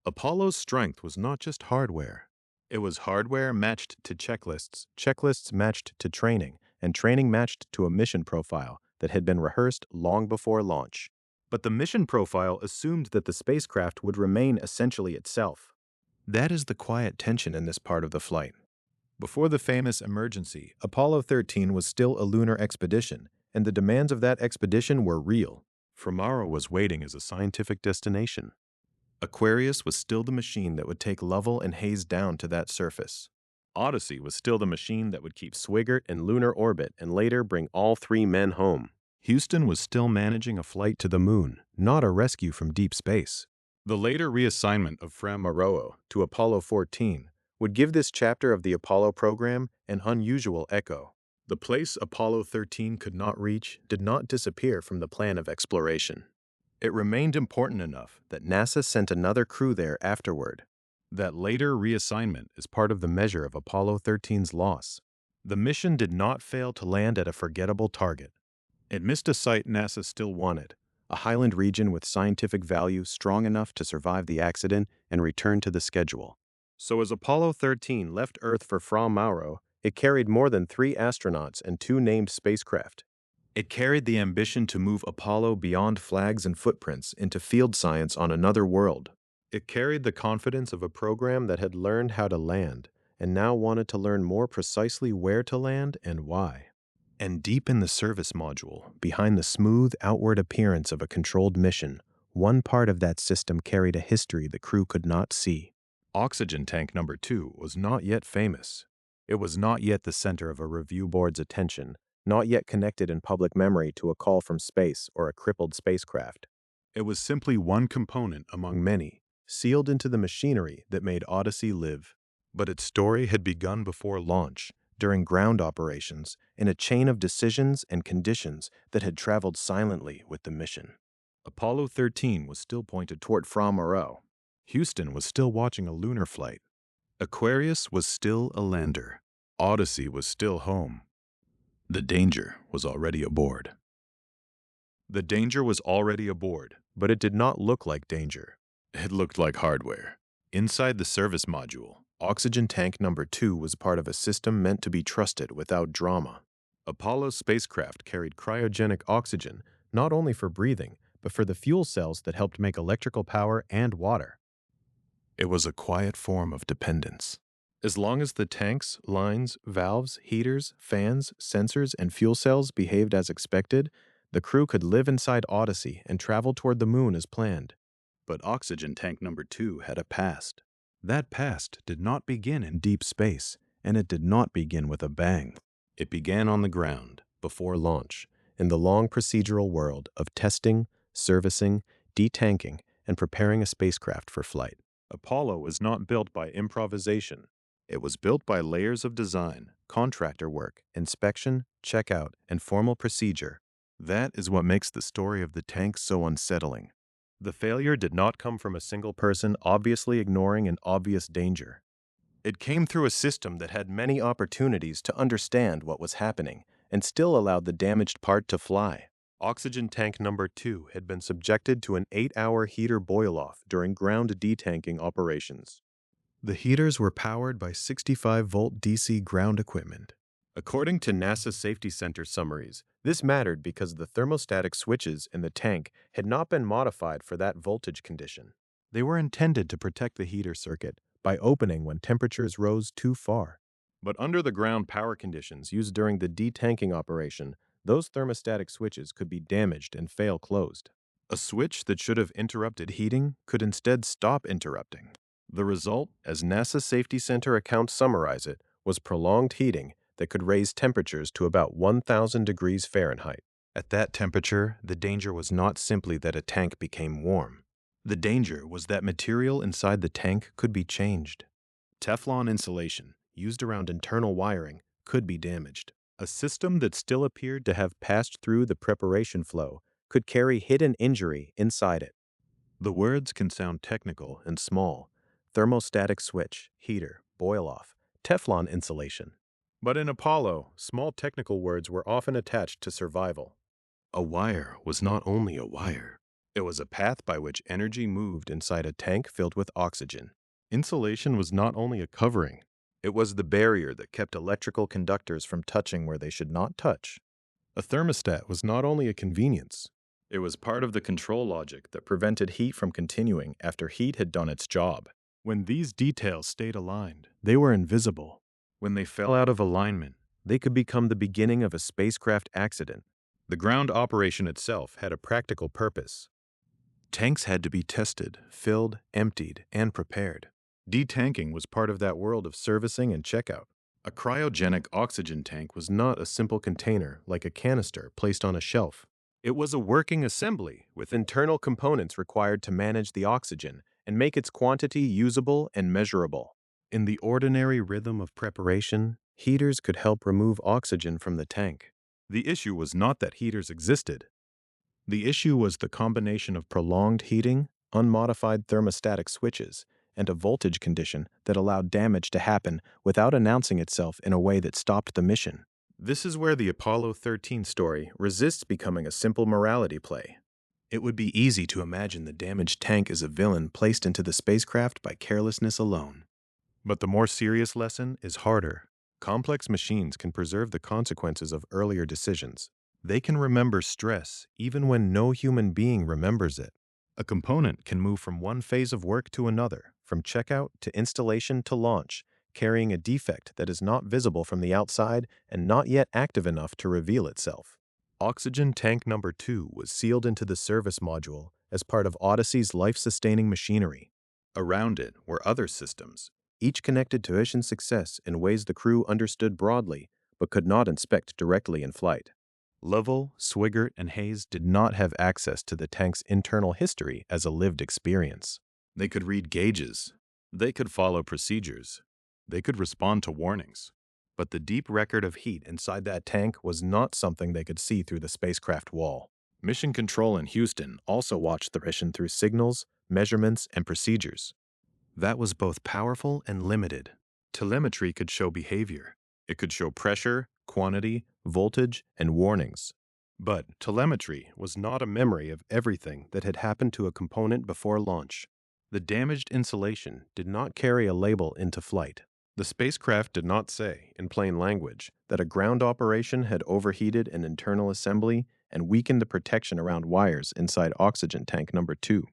Apollo's strength was not just hardware. It was hardware matched to checklists, checklists matched to training, and training matched to a mission profile that had been rehearsed long before launch. But the mission profile assumed that the spacecraft would remain essentially itself. That is the quiet tension in this part of the flight. Before the famous emergency, Apollo 13 was still a lunar expedition, and the demands of that expedition were real. Fra Mauro was waiting as a scientific destination. Aquarius was still the machine that would take Lovell and Hayes down to that surface. Odyssey was still the machine that would keep Swigert in lunar orbit and later bring all three men home. Houston was still managing a flight to the moon, not a rescue from deep space. The later reassignment of Fra Mauro to Apollo 14 would give this chapter of the Apollo program an unusual echo. The place Apollo 13 could not reach did not disappear from the plan of exploration. It remained important enough that NASA sent another crew there afterward. That later reassignment is part of the measure of Apollo 13's loss. The mission did not fail to land at a forgettable target. It missed a site NASA still wanted, a highland region with scientific value strong enough to survive the accident and return to the schedule. So as Apollo 13 left Earth for Fra Mauro, it carried more than 3 astronauts and 2 named spacecraft. It carried the ambition to move Apollo beyond flags and footprints into field science on another world. It carried the confidence of a program that had learned how to land and now wanted to learn more precisely where to land and why. And deep in the service module, behind the smooth outward appearance of a controlled mission, one part of that system carried a history the crew could not see. Oxygen tank number 2 was not yet famous. It was not yet the center of a review board's attention, not yet connected in public memory to a call from space or a crippled spacecraft. It was simply one component among many, sealed into the machinery that made Odyssey live. But its story had begun before launch, during ground operations, in a chain of decisions and conditions that had traveled silently with the mission. Apollo 13 was still pointed toward Fra Mauro. Houston was still watching a lunar flight. Aquarius was still a lander. Odyssey was still home. The danger was already aboard. The danger was already aboard, but it did not look like danger. It looked like hardware. Inside the service module, oxygen tank number 2 was part of a system meant to be trusted without drama. Apollo's spacecraft carried cryogenic oxygen, not only for breathing, but for the fuel cells that helped make electrical power and water. It was a quiet form of dependence. As long as the tanks, lines, valves, heaters, fans, sensors, and fuel cells behaved as expected, the crew could live inside Odyssey and travel toward the moon as planned. But oxygen tank number 2 had a past. That past did not begin in deep space, and it did not begin with a bang. It began on the ground, before launch, in the long procedural world of testing, servicing, detanking, and preparing a spacecraft for flight. Apollo was not built by improvisation. It was built by layers of design, contractor work, inspection, checkout, and formal procedure. That is what makes the story of the tank so unsettling. The failure did not come from a single person obviously ignoring an obvious danger. It came through a system that had many opportunities to understand what was happening and still allowed the damaged part to fly. Oxygen tank number 2 had been subjected to an 8-hour heater boil-off during ground detanking operations. The heaters were powered by 65-volt DC ground equipment. According to NASA Safety Center summaries, this mattered because the thermostatic switches in the tank had not been modified for that voltage condition. They were intended to protect the heater circuit by opening when temperatures rose too far. But under the ground power conditions used during the detanking operation, those thermostatic switches could be damaged and fail closed. A switch that should have interrupted heating could instead stop interrupting. The result, as NASA Safety Center accounts summarize it, was prolonged heating that could raise temperatures to about 1,000 degrees Fahrenheit. At that temperature, the danger was not simply that a tank became warm. The danger was that material inside the tank could be changed. Teflon insulation, used around internal wiring, could be damaged. A system that still appeared to have passed through the preparation flow could carry hidden injury inside it. The words can sound technical and small: thermostatic switch, heater, boil-off, Teflon insulation. But in Apollo, small technical words were often attached to survival. A wire was not only a wire. It was a path by which energy moved inside a tank filled with oxygen. Insulation was not only a covering. It was the barrier that kept electrical conductors from touching where they should not touch. A thermostat was not only a convenience. It was part of the control logic that prevented heat from continuing after heat had done its job. When these details stayed aligned, they were invisible. When they fell out of alignment, they could become the beginning of a spacecraft accident. The ground operation itself had a practical purpose. Tanks had to be tested, filled, emptied, and prepared. Detanking was part of that world of servicing and checkout. A cryogenic oxygen tank was not a simple container like a canister placed on a shelf. It was a working assembly with internal components required to manage the oxygen and make its quantity usable and measurable. In the ordinary rhythm of preparation, heaters could help remove oxygen from the tank. The issue was not that heaters existed. The issue was the combination of prolonged heating, unmodified thermostatic switches, and a voltage condition that allowed damage to happen without announcing itself in a way that stopped the mission. This is where the Apollo 13 story resists becoming a simple morality play. It would be easy to imagine the damaged tank as a villain placed into the spacecraft by carelessness alone. But the more serious lesson is harder. Complex machines can preserve the consequences of earlier decisions. They can remember stress even when no human being remembers it. A component can move from one phase of work to another, from checkout to installation to launch, carrying a defect that is not visible from the outside and not yet active enough to reveal itself. Oxygen tank number 2 was sealed into the service module as part of Odyssey's life-sustaining machinery. Around it were other systems, each connected to mission success in ways the crew understood broadly but could not inspect directly in flight. Lovell, Swigert, and Hayes did not have access to the tank's internal history as a lived experience. They could read gauges. They could follow procedures. They could respond to warnings. But the deep record of heat inside that tank was not something they could see through the spacecraft wall. Mission Control in Houston also watched the mission through signals, measurements, and procedures. That was both powerful and limited. Telemetry could show behavior. It could show pressure, quantity, voltage, and warnings. But telemetry was not a memory of everything that had happened to a component before launch. The damaged insulation did not carry a label into flight. The spacecraft did not say, in plain language, that a ground operation had overheated an internal assembly and weakened the protection around wires inside oxygen tank number 2.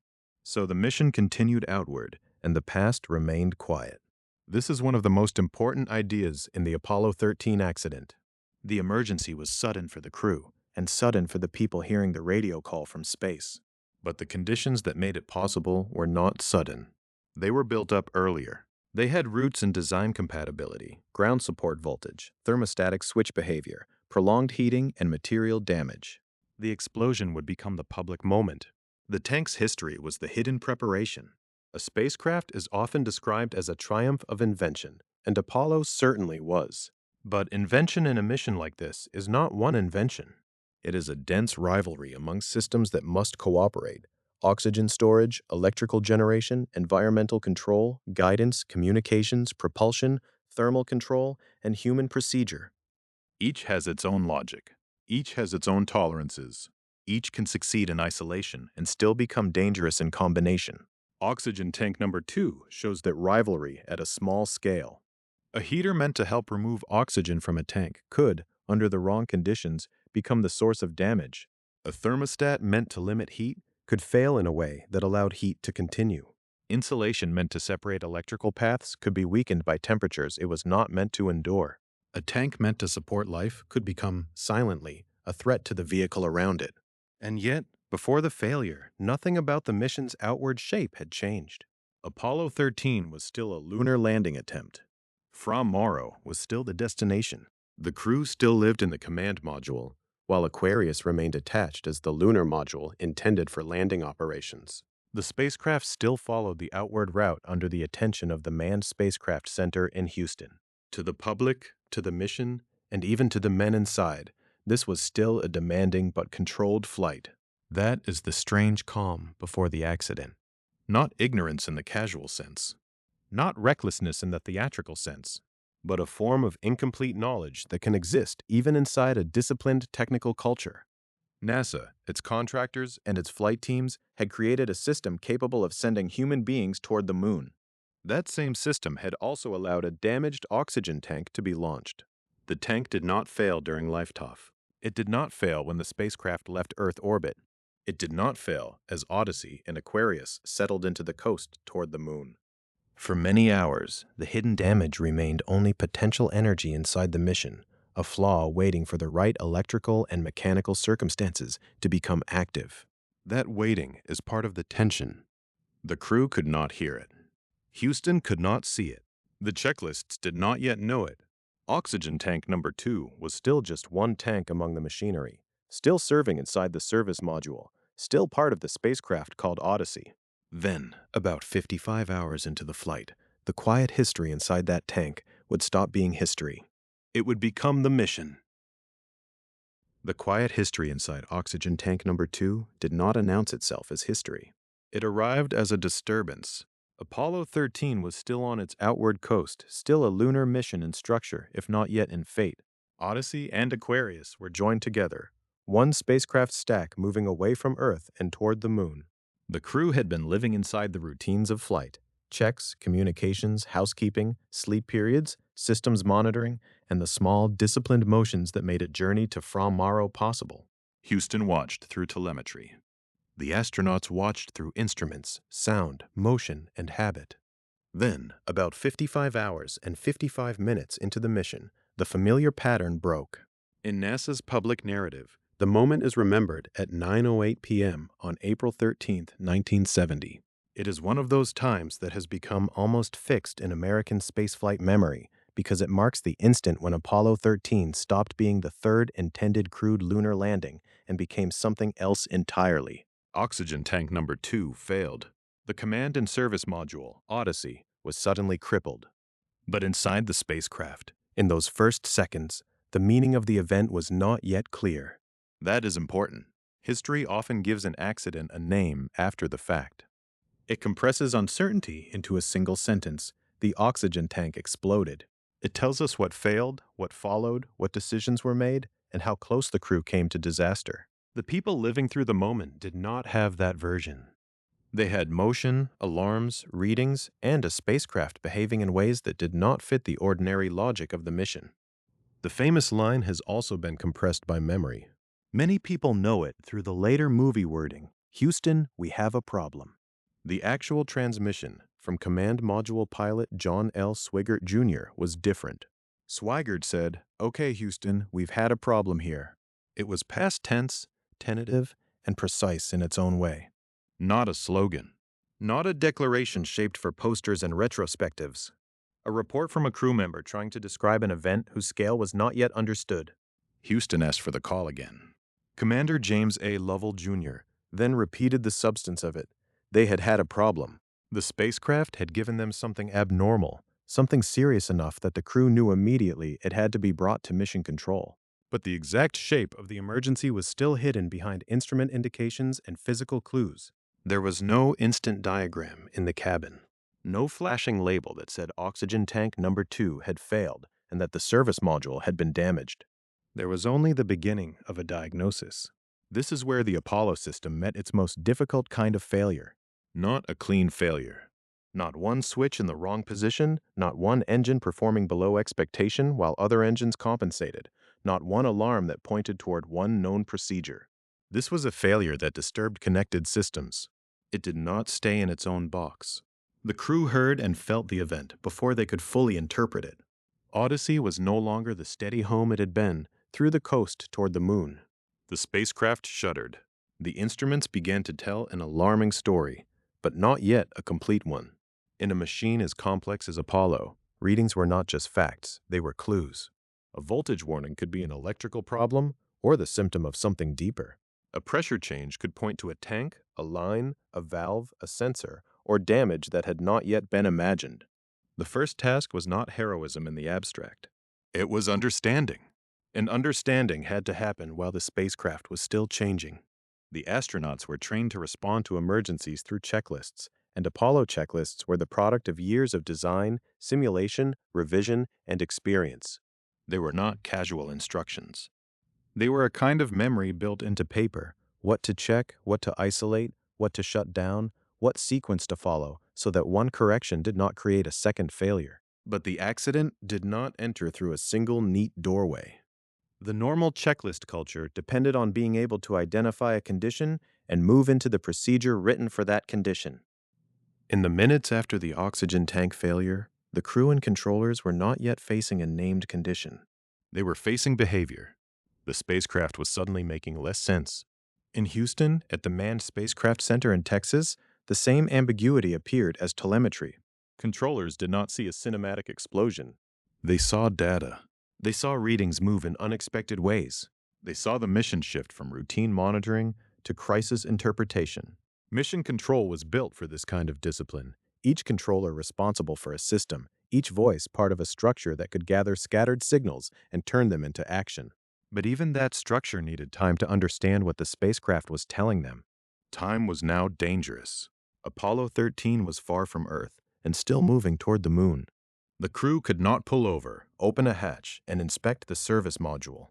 So the mission continued outward, and the past remained quiet. This is one of the most important ideas in the Apollo 13 accident. The emergency was sudden for the crew, and sudden for the people hearing the radio call from space. But the conditions that made it possible were not sudden. They were built up earlier. They had roots in design compatibility, ground support voltage, thermostatic switch behavior, prolonged heating, and material damage. The explosion would become the public moment. The tank's history was the hidden preparation. A spacecraft is often described as a triumph of invention, and Apollo certainly was. But invention in a mission like this is not one invention. It is a dense rivalry among systems that must cooperate. Oxygen storage, electrical generation, environmental control, guidance, communications, propulsion, thermal control, and human procedure. Each has its own logic. Each has its own tolerances. Each can succeed in isolation and still become dangerous in combination. Oxygen tank number 2 shows that rivalry at a small scale. A heater meant to help remove oxygen from a tank could, under the wrong conditions, become the source of damage. A thermostat meant to limit heat could fail in a way that allowed heat to continue. Insulation meant to separate electrical paths could be weakened by temperatures it was not meant to endure. A tank meant to support life could become, silently, a threat to the vehicle around it. And yet, before the failure, nothing about the mission's outward shape had changed. Apollo 13 was still a lunar landing attempt. Fra Mauro was still the destination. The crew still lived in the command module, while Aquarius remained attached as the lunar module intended for landing operations. The spacecraft still followed the outward route under the attention of the Manned Spacecraft Center in Houston. To the public, to the mission, and even to the men inside, this was still a demanding but controlled flight. That is the strange calm before the accident. Not ignorance in the casual sense. Not recklessness in the theatrical sense, but a form of incomplete knowledge that can exist even inside a disciplined technical culture. NASA, its contractors, and its flight teams had created a system capable of sending human beings toward the moon. That same system had also allowed a damaged oxygen tank to be launched. The tank did not fail during liftoff. It did not fail when the spacecraft left Earth orbit. It did not fail as Odyssey and Aquarius settled into the coast toward the moon. For many hours, the hidden damage remained only potential energy inside the mission, a flaw waiting for the right electrical and mechanical circumstances to become active. That waiting is part of the tension. The crew could not hear it. Houston could not see it. The checklists did not yet know it. Oxygen tank number 2 was still just one tank among the machinery, still serving inside the service module, still part of the spacecraft called Odyssey. Then, about 55 hours into the flight, the quiet history inside that tank would stop being history. It would become the mission. The quiet history inside oxygen tank number 2 did not announce itself as history. It arrived as a disturbance. Apollo 13 was still on its outward coast, still a lunar mission in structure, if not yet in fate. Odyssey and Aquarius were joined together, one spacecraft stack moving away from Earth and toward the moon. The crew had been living inside the routines of flight: checks, communications, housekeeping, sleep periods, systems monitoring, and the small, disciplined motions that made a journey to Fra Mauro possible. Houston watched through telemetry. The astronauts watched through instruments, sound, motion, and habit. Then, about 55 hours and 55 minutes into the mission, the familiar pattern broke. In NASA's public narrative, the moment is remembered at 9:08 p.m. on April 13, 1970. It is one of those times that has become almost fixed in American spaceflight memory because it marks the instant when Apollo 13 stopped being the third intended crewed lunar landing and became something else entirely. Oxygen tank number 2 failed. The command and service module, Odyssey, was suddenly crippled. But inside the spacecraft, in those first seconds, the meaning of the event was not yet clear. That is important. History often gives an accident a name after the fact. It compresses uncertainty into a single sentence. The oxygen tank exploded. It tells us what failed, what followed, what decisions were made, and how close the crew came to disaster. The people living through the moment did not have that version. They had motion, alarms, readings, and a spacecraft behaving in ways that did not fit the ordinary logic of the mission. The famous line has also been compressed by memory. Many people know it through the later movie wording, "Houston, we have a problem." The actual transmission from Command Module pilot John L. Swigert Jr. was different. Swigert said, "Okay, Houston, we've had a problem here." It was past tense, tentative, and precise in its own way. Not a slogan. Not a declaration shaped for posters and retrospectives. A report from a crew member trying to describe an event whose scale was not yet understood. Houston asked for the call again. Commander James A. Lovell Jr. then repeated the substance of it. They had had a problem. The spacecraft had given them something abnormal, something serious enough that the crew knew immediately it had to be brought to mission control. But the exact shape of the emergency was still hidden behind instrument indications and physical clues. There was no instant diagram in the cabin. No flashing label that said oxygen tank number 2 had failed and that the service module had been damaged. There was only the beginning of a diagnosis. This is where the Apollo system met its most difficult kind of failure. Not a clean failure. Not one switch in the wrong position, not one engine performing below expectation while other engines compensated, not one alarm that pointed toward one known procedure. This was a failure that disturbed connected systems. It did not stay in its own box. The crew heard and felt the event before they could fully interpret it. Odyssey was no longer the steady home it had been, through the coast toward the moon. The spacecraft shuddered. The instruments began to tell an alarming story, but not yet a complete one. In a machine as complex as Apollo, readings were not just facts, they were clues. A voltage warning could be an electrical problem or the symptom of something deeper. A pressure change could point to a tank, a line, a valve, a sensor, or damage that had not yet been imagined. The first task was not heroism in the abstract. It was understanding. And understanding had to happen while the spacecraft was still changing. The astronauts were trained to respond to emergencies through checklists, and Apollo checklists were the product of years of design, simulation, revision, and experience. They were not casual instructions. They were a kind of memory built into paper: what to check, what to isolate, what to shut down, what sequence to follow, so that one correction did not create a second failure. But the accident did not enter through a single neat doorway. The normal checklist culture depended on being able to identify a condition and move into the procedure written for that condition. In the minutes after the oxygen tank failure, the crew and controllers were not yet facing a named condition. They were facing behavior. The spacecraft was suddenly making less sense. In Houston, at the Manned Spacecraft Center in Texas, the same ambiguity appeared as telemetry. Controllers did not see a cinematic explosion. They saw data. They saw readings move in unexpected ways. They saw the mission shift from routine monitoring to crisis interpretation. Mission control was built for this kind of discipline. Each controller responsible for a system, each voice part of a structure that could gather scattered signals and turn them into action. But even that structure needed time to understand what the spacecraft was telling them. Time was now dangerous. Apollo 13 was far from Earth and still moving toward the moon. The crew could not pull over, open a hatch, and inspect the service module.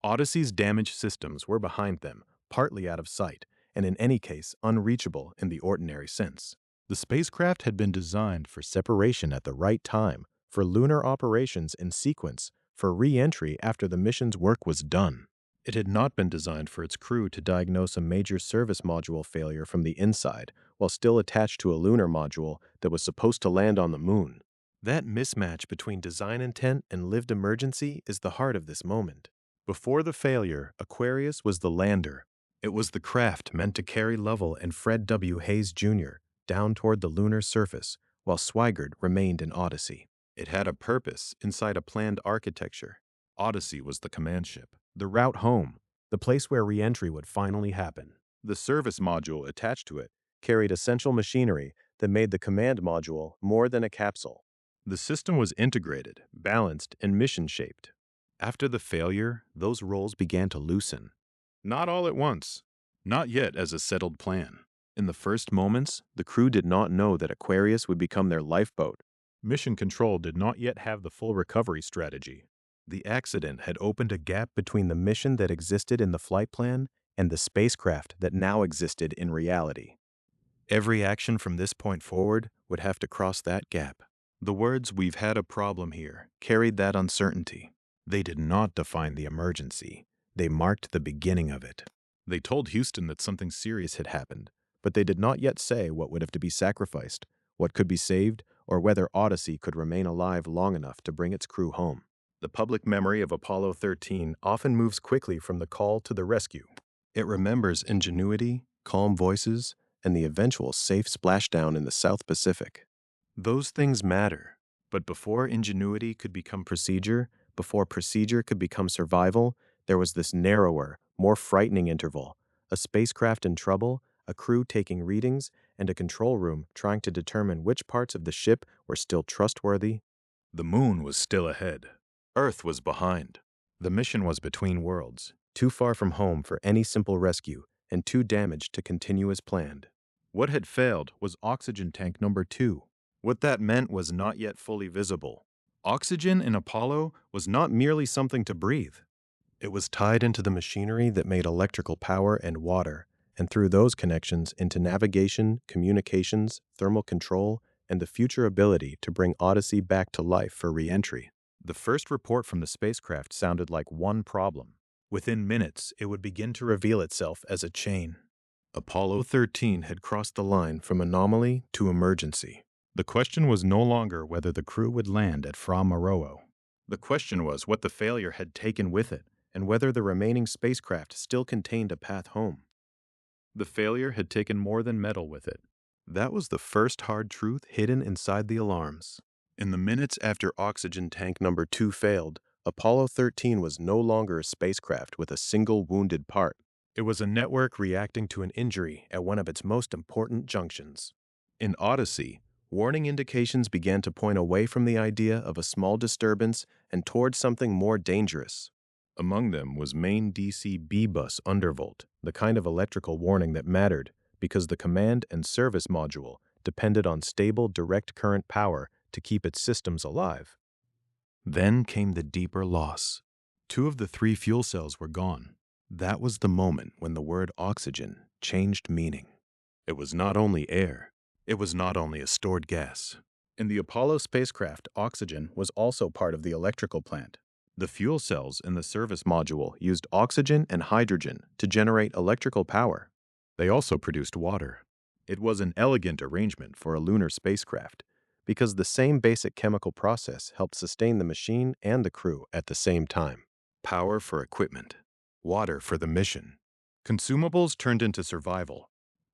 Odyssey's damaged systems were behind them, partly out of sight, and in any case unreachable in the ordinary sense. The spacecraft had been designed for separation at the right time, for lunar operations in sequence, for re-entry after the mission's work was done. It had not been designed for its crew to diagnose a major service module failure from the inside, while still attached to a lunar module that was supposed to land on the moon. That mismatch between design intent and lived emergency is the heart of this moment. Before the failure, Aquarius was the lander. It was the craft meant to carry Lovell and Fred W. Hayes Jr. down toward the lunar surface, while Swigert remained in Odyssey. It had a purpose inside a planned architecture. Odyssey was the command ship, the route home, the place where re-entry would finally happen. The service module attached to it carried essential machinery that made the command module more than a capsule. The system was integrated, balanced, and mission-shaped. After the failure, those roles began to loosen. Not all at once, not yet as a settled plan. In the first moments, the crew did not know that Aquarius would become their lifeboat. Mission Control did not yet have the full recovery strategy. The accident had opened a gap between the mission that existed in the flight plan and the spacecraft that now existed in reality. Every action from this point forward would have to cross that gap. The words "we've had a problem here" carried that uncertainty. They did not define the emergency. They marked the beginning of it. They told Houston that something serious had happened, but they did not yet say what would have to be sacrificed, what could be saved, or whether Odyssey could remain alive long enough to bring its crew home. The public memory of Apollo 13 often moves quickly from the call to the rescue. It remembers ingenuity, calm voices, and the eventual safe splashdown in the South Pacific. Those things matter, but before ingenuity could become procedure, before procedure could become survival, there was this narrower, more frightening interval: a spacecraft in trouble, a crew taking readings, and a control room trying to determine which parts of the ship were still trustworthy. The moon was still ahead. Earth was behind. The mission was between worlds, too far from home for any simple rescue, and too damaged to continue as planned. What had failed was oxygen tank number 2. What that meant was not yet fully visible. Oxygen in Apollo was not merely something to breathe. It was tied into the machinery that made electrical power and water, and through those connections into navigation, communications, thermal control, and the future ability to bring Odyssey back to life for re-entry. The first report from the spacecraft sounded like one problem. Within minutes, it would begin to reveal itself as a chain. Apollo 13 had crossed the line from anomaly to emergency. The question was no longer whether the crew would land at Fra Mauro. The question was what the failure had taken with it, and whether the remaining spacecraft still contained a path home. The failure had taken more than metal with it. That was the first hard truth hidden inside the alarms. In the minutes after oxygen tank number 2 failed, Apollo 13 was no longer a spacecraft with a single wounded part. It was a network reacting to an injury at one of its most important junctions. In Odyssey, warning indications began to point away from the idea of a small disturbance and toward something more dangerous. Among them was main DC B-bus undervolt, the kind of electrical warning that mattered because the command and service module depended on stable direct current power to keep its systems alive. Then came the deeper loss. 2 of the 3 fuel cells were gone. That was the moment when the word oxygen changed meaning. It was not only air. It was not only a stored gas. In the Apollo spacecraft, oxygen was also part of the electrical plant. The fuel cells in the service module used oxygen and hydrogen to generate electrical power. They also produced water. It was an elegant arrangement for a lunar spacecraft, because the same basic chemical process helped sustain the machine and the crew at the same time. Power for equipment, water for the mission. Consumables turned into survival.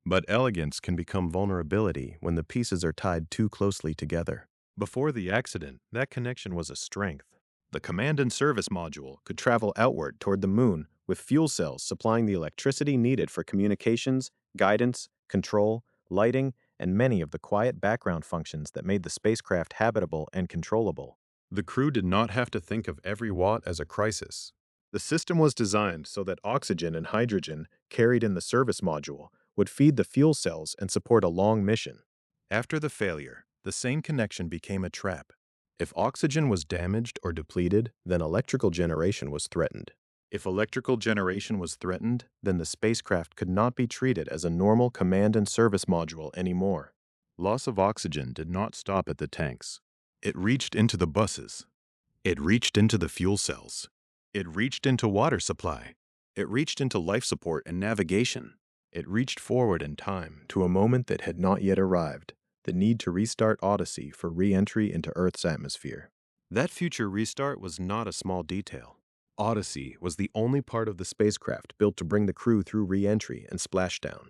But elegance can become vulnerability when the pieces are tied too closely together. Before the accident, that connection was a strength. The command and service module could travel outward toward the moon with fuel cells supplying the electricity needed for communications, guidance, control, lighting, and many of the quiet background functions that made the spacecraft habitable and controllable. The crew did not have to think of every watt as a crisis. The system was designed so that oxygen and hydrogen carried in the service module would feed the fuel cells and support a long mission. After the failure, the same connection became a trap. If oxygen was damaged or depleted, then electrical generation was threatened. If electrical generation was threatened, then the spacecraft could not be treated as a normal command and service module anymore. Loss of oxygen did not stop at the tanks. It reached into the buses. It reached into the fuel cells. It reached into water supply. It reached into life support and navigation. It reached forward in time to a moment that had not yet arrived, the need to restart Odyssey for re-entry into Earth's atmosphere. That future restart was not a small detail. Odyssey was the only part of the spacecraft built to bring the crew through re-entry and splashdown.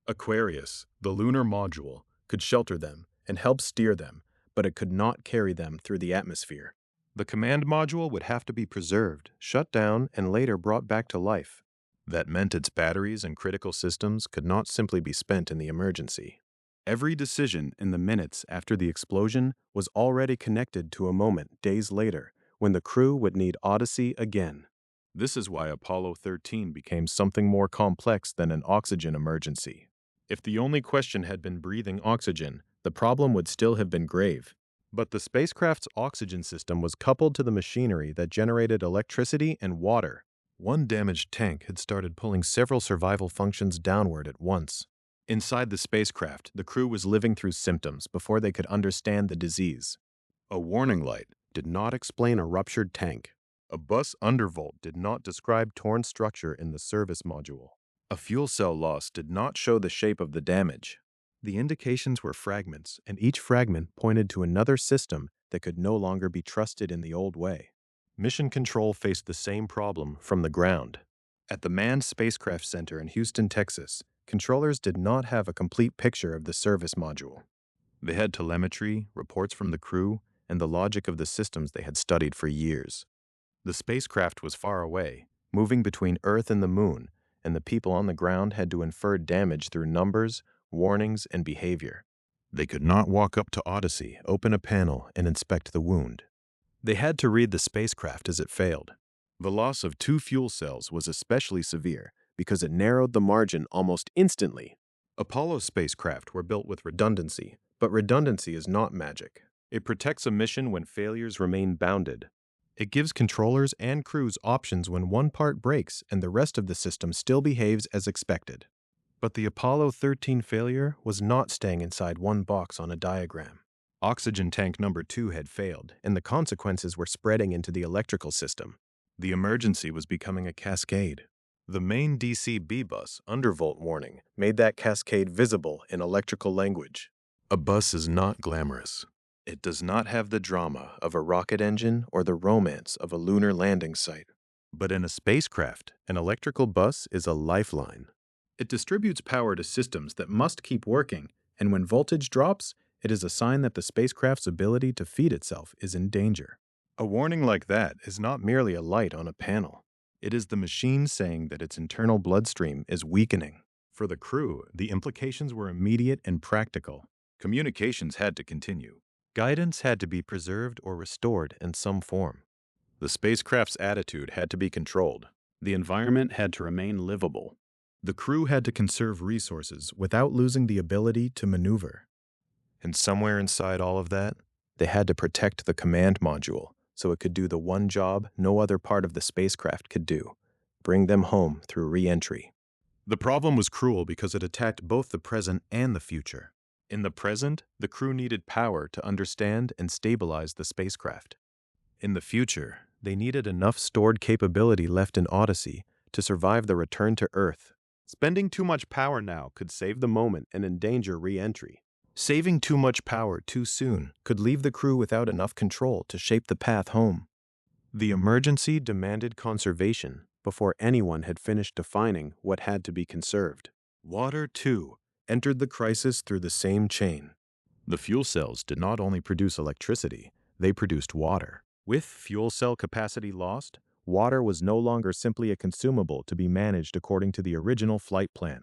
Aquarius, the lunar module, could shelter them and help steer them, but it could not carry them through the atmosphere. The command module would have to be preserved, shut down, and later brought back to life. That meant its batteries and critical systems could not simply be spent in the emergency. Every decision in the minutes after the explosion was already connected to a moment days later when the crew would need Odyssey again. This is why Apollo 13 became something more complex than an oxygen emergency. If the only question had been breathing oxygen, the problem would still have been grave. But the spacecraft's oxygen system was coupled to the machinery that generated electricity and water. One damaged tank had started pulling several survival functions downward at once. Inside the spacecraft, the crew was living through symptoms before they could understand the disease. A warning light did not explain a ruptured tank. A bus undervolt did not describe torn structure in the service module. A fuel cell loss did not show the shape of the damage. The indications were fragments, and each fragment pointed to another system that could no longer be trusted in the old way. Mission Control faced the same problem from the ground. At the Manned Spacecraft Center in Houston, Texas, controllers did not have a complete picture of the service module. They had telemetry, reports from the crew, and the logic of the systems they had studied for years. The spacecraft was far away, moving between Earth and the Moon, and the people on the ground had to infer damage through numbers, warnings, and behavior. They could not walk up to Odyssey, open a panel, and inspect the wound. They had to read the spacecraft as it failed. The loss of 2 fuel cells was especially severe because it narrowed the margin almost instantly. Apollo spacecraft were built with redundancy, but redundancy is not magic. It protects a mission when failures remain bounded. It gives controllers and crews options when one part breaks and the rest of the system still behaves as expected. But the Apollo 13 failure was not staying inside one box on a diagram. Oxygen tank number 2 had failed, and the consequences were spreading into the electrical system. The emergency was becoming a cascade. The main DC-B bus undervolt warning made that cascade visible in electrical language. A bus is not glamorous. It does not have the drama of a rocket engine or the romance of a lunar landing site. But in a spacecraft, an electrical bus is a lifeline. It distributes power to systems that must keep working, and when voltage drops, it is a sign that the spacecraft's ability to feed itself is in danger. A warning like that is not merely a light on a panel. It is the machine saying that its internal bloodstream is weakening. For the crew, the implications were immediate and practical. Communications had to continue. Guidance had to be preserved or restored in some form. The spacecraft's attitude had to be controlled. The environment had to remain livable. The crew had to conserve resources without losing the ability to maneuver. And somewhere inside all of that, they had to protect the command module so it could do the one job no other part of the spacecraft could do: bring them home through re-entry. The problem was cruel because it attacked both the present and the future. In the present, the crew needed power to understand and stabilize the spacecraft. In the future, they needed enough stored capability left in Odyssey to survive the return to Earth. Spending too much power now could save the moment and endanger re-entry. Saving too much power too soon could leave the crew without enough control to shape the path home. The emergency demanded conservation before anyone had finished defining what had to be conserved. Water, too, entered the crisis through the same chain. The fuel cells did not only produce electricity, they produced water. With fuel cell capacity lost, water was no longer simply a consumable to be managed according to the original flight plan.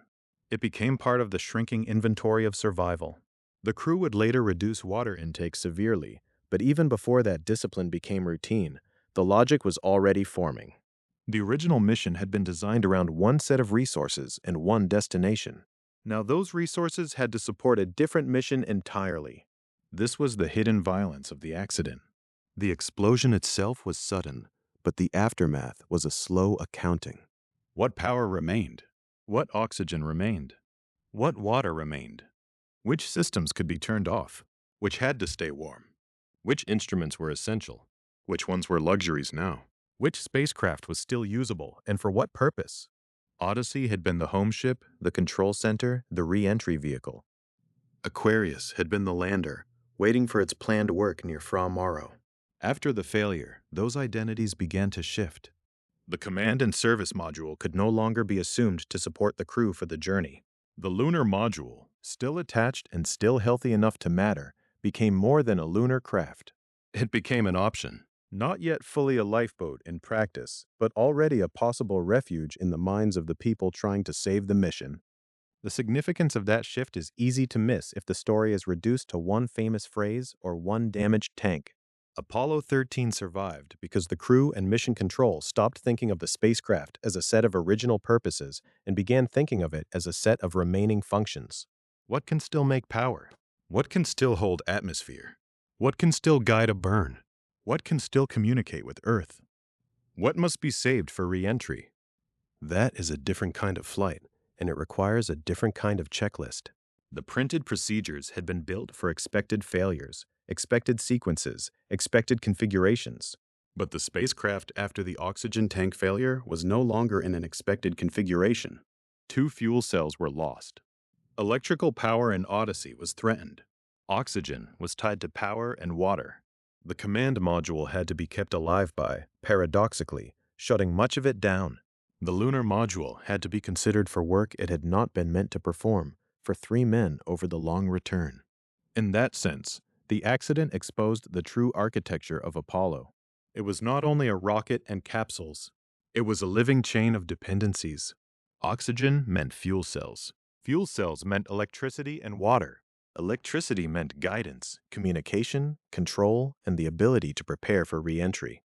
It became part of the shrinking inventory of survival. The crew would later reduce water intake severely, but even before that discipline became routine, the logic was already forming. The original mission had been designed around one set of resources and one destination. Now those resources had to support a different mission entirely. This was the hidden violence of the accident. The explosion itself was sudden, but the aftermath was a slow accounting. What power remained? What oxygen remained? What water remained? Which systems could be turned off? Which had to stay warm? Which instruments were essential? Which ones were luxuries now? Which spacecraft was still usable, and for what purpose? Odyssey had been the home ship, the control center, the re-entry vehicle. Aquarius had been the lander, waiting for its planned work near Fra Mauro. After the failure, those identities began to shift. The command and service module could no longer be assumed to support the crew for the journey. The lunar module, still attached and still healthy enough to matter, became more than a lunar craft. It became an option. Not yet fully a lifeboat in practice, but already a possible refuge in the minds of the people trying to save the mission. The significance of that shift is easy to miss if the story is reduced to one famous phrase or one damaged tank. Apollo 13 survived because the crew and mission control stopped thinking of the spacecraft as a set of original purposes and began thinking of it as a set of remaining functions. What can still make power? What can still hold atmosphere? What can still guide a burn? What can still communicate with Earth? What must be saved for re-entry? That is a different kind of flight, and it requires a different kind of checklist. The printed procedures had been built for expected failures, expected sequences, expected configurations. But the spacecraft after the oxygen tank failure was no longer in an expected configuration. 2 fuel cells were lost. Electrical power in Odyssey was threatened. Oxygen was tied to power and water. The command module had to be kept alive by, paradoxically, shutting much of it down. The lunar module had to be considered for work it had not been meant to perform, for 3 men over the long return. In that sense, the accident exposed the true architecture of Apollo. It was not only a rocket and capsules. It was a living chain of dependencies. Oxygen meant fuel cells. Fuel cells meant electricity and water. Electricity meant guidance, communication, control, and the ability to prepare for re-entry.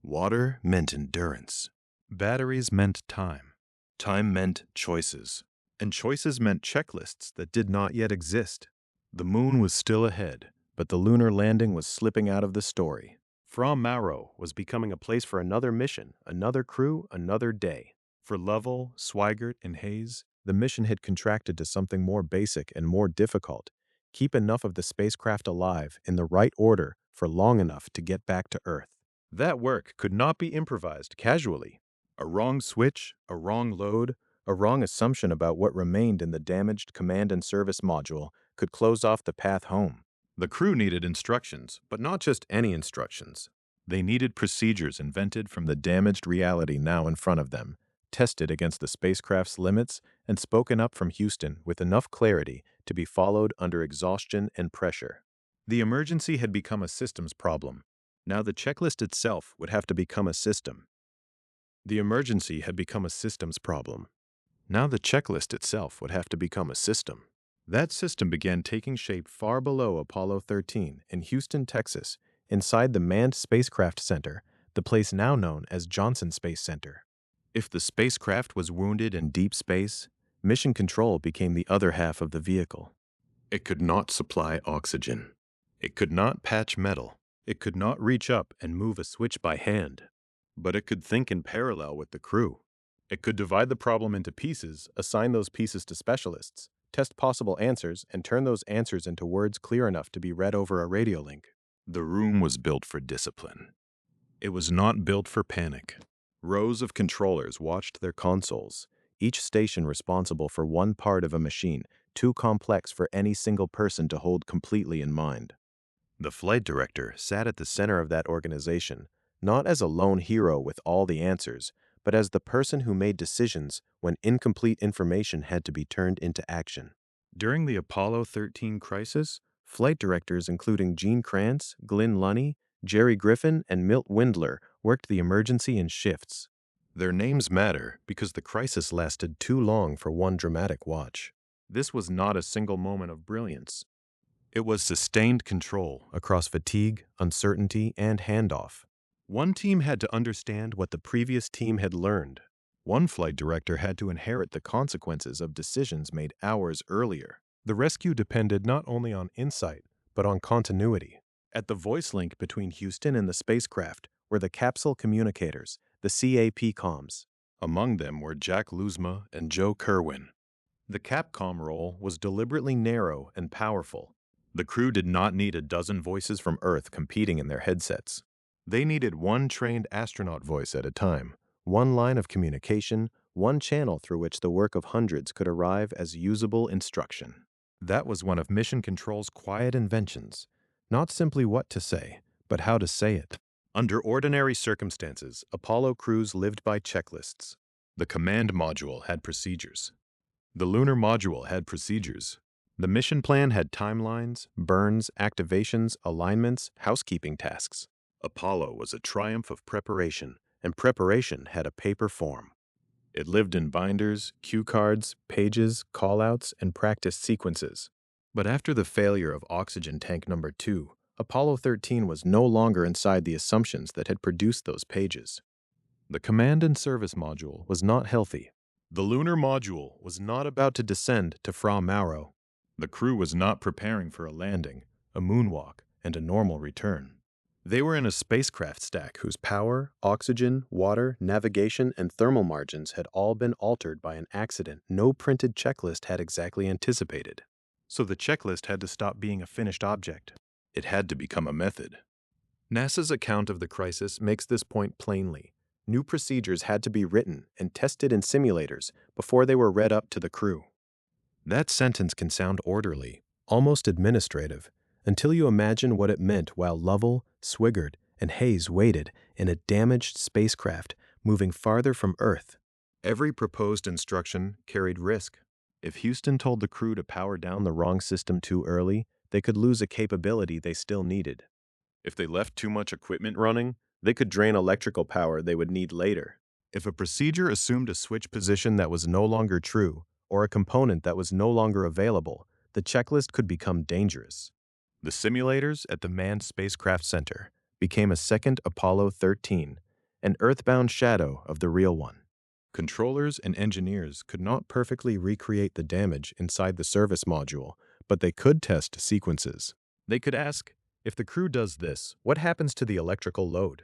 Water meant endurance. Batteries meant time. Time meant choices. And choices meant checklists that did not yet exist. The moon was still ahead, but the lunar landing was slipping out of the story. Fra Mauro was becoming a place for another mission, another crew, another day. For Lovell, Swigert, and Hayes, the mission had contracted to something more basic and more difficult. Keep enough of the spacecraft alive in the right order for long enough to get back to Earth. That work could not be improvised casually. A wrong switch, a wrong load, a wrong assumption about what remained in the damaged command and service module could close off the path home. The crew needed instructions, but not just any instructions. They needed procedures invented from the damaged reality now in front of them, tested against the spacecraft's limits, and spoken up from Houston with enough clarity to be followed under exhaustion and pressure. The emergency had become a systems problem. Now the checklist itself would have to become a system. The emergency had become a systems problem. Now the checklist itself would have to become a system. That system began taking shape far below Apollo 13 in Houston, Texas, inside the Manned Spacecraft Center, the place now known as Johnson Space Center. If the spacecraft was wounded in deep space, mission control became the other half of the vehicle. It could not supply oxygen. It could not patch metal. It could not reach up and move a switch by hand. But it could think in parallel with the crew. It could divide the problem into pieces, assign those pieces to specialists, test possible answers, and turn those answers into words clear enough to be read over a radio link. The room was built for discipline. It was not built for panic. Rows of controllers watched their consoles, each station responsible for one part of a machine, too complex for any single person to hold completely in mind. The flight director sat at the center of that organization, not as a lone hero with all the answers, but as the person who made decisions when incomplete information had to be turned into action. During the Apollo 13 crisis, flight directors including Gene Kranz, Glyn Lunny, Jerry Griffin, and Milt Windler worked the emergency in shifts. Their names matter because the crisis lasted too long for one dramatic watch. This was not a single moment of brilliance. It was sustained control across fatigue, uncertainty, and handoff. One team had to understand what the previous team had learned. One flight director had to inherit the consequences of decisions made hours earlier. The rescue depended not only on insight, but on continuity. At the voice link between Houston and the spacecraft were the capsule communicators, the CAP comms. Among them were Jack Luzma and Joe Kerwin. The Capcom role was deliberately narrow and powerful. The crew did not need a dozen voices from Earth competing in their headsets. They needed one trained astronaut voice at a time, one line of communication, one channel through which the work of hundreds could arrive as usable instruction. That was one of Mission Control's quiet inventions. Not simply what to say, but how to say it. Under ordinary circumstances, Apollo crews lived by checklists. The command module had procedures. The lunar module had procedures. The mission plan had timelines, burns, activations, alignments, housekeeping tasks. Apollo was a triumph of preparation, and preparation had a paper form. It lived in binders, cue cards, pages, callouts, and practice sequences. But after the failure of oxygen tank number 2, Apollo 13 was no longer inside the assumptions that had produced those pages. The command and service module was not healthy. The lunar module was not about to descend to Fra Mauro. The crew was not preparing for a landing, a moonwalk, and a normal return. They were in a spacecraft stack whose power, oxygen, water, navigation, and thermal margins had all been altered by an accident no printed checklist had exactly anticipated. So the checklist had to stop being a finished object. It had to become a method. NASA's account of the crisis makes this point plainly. New procedures had to be written and tested in simulators before they were read up to the crew. That sentence can sound orderly, almost administrative, until you imagine what it meant while Lovell, Swigert, and Hayes waited in a damaged spacecraft moving farther from Earth. Every proposed instruction carried risk. If Houston told the crew to power down the wrong system too early, they could lose a capability they still needed. If they left too much equipment running, they could drain electrical power they would need later. If a procedure assumed a switch position that was no longer true, or a component that was no longer available, the checklist could become dangerous. The simulators at the Manned Spacecraft Center became a second Apollo 13, an earthbound shadow of the real one. Controllers and engineers could not perfectly recreate the damage inside the service module, but they could test sequences. They could ask, if the crew does this, what happens to the electrical load?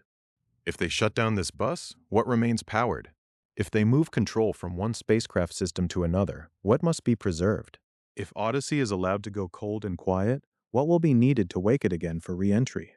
If they shut down this bus, what remains powered? If they move control from one spacecraft system to another, what must be preserved? If Odyssey is allowed to go cold and quiet, what will be needed to wake it again for re-entry?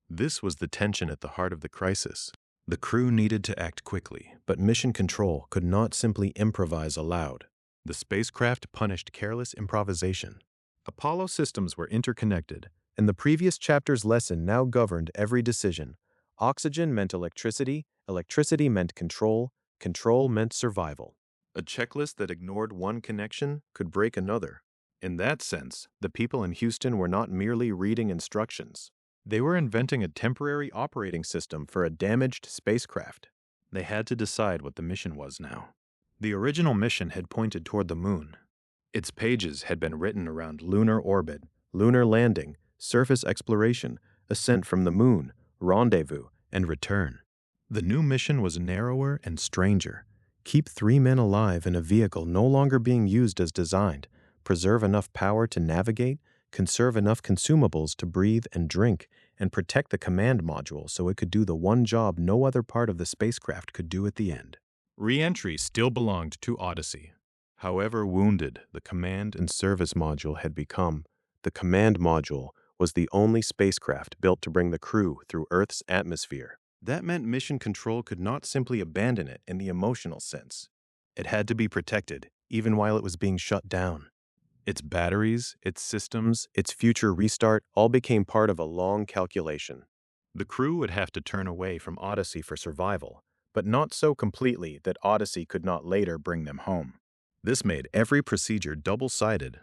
This was the tension at the heart of the crisis. The crew needed to act quickly, but Mission Control could not simply improvise aloud. The spacecraft punished careless improvisation. Apollo systems were interconnected, and the previous chapter's lesson now governed every decision. Oxygen meant electricity, electricity meant control, control meant survival. A checklist that ignored one connection could break another. In that sense, the people in Houston were not merely reading instructions. They were inventing a temporary operating system for a damaged spacecraft. They had to decide what the mission was now. The original mission had pointed toward the moon. Its pages had been written around lunar orbit, lunar landing, surface exploration, ascent from the moon, rendezvous, and return. The new mission was narrower and stranger. Keep 3 men alive in a vehicle no longer being used as designed, preserve enough power to navigate, conserve enough consumables to breathe and drink, and protect the command module so it could do the one job no other part of the spacecraft could do at the end. Re-entry still belonged to Odyssey. However wounded the command and service module had become, the command module was the only spacecraft built to bring the crew through Earth's atmosphere. That meant Mission Control could not simply abandon it in the emotional sense. It had to be protected, even while it was being shut down. Its batteries, its systems, its future restart all became part of a long calculation. The crew would have to turn away from Odyssey for survival, but not so completely that Odyssey could not later bring them home. This made every procedure double-sided.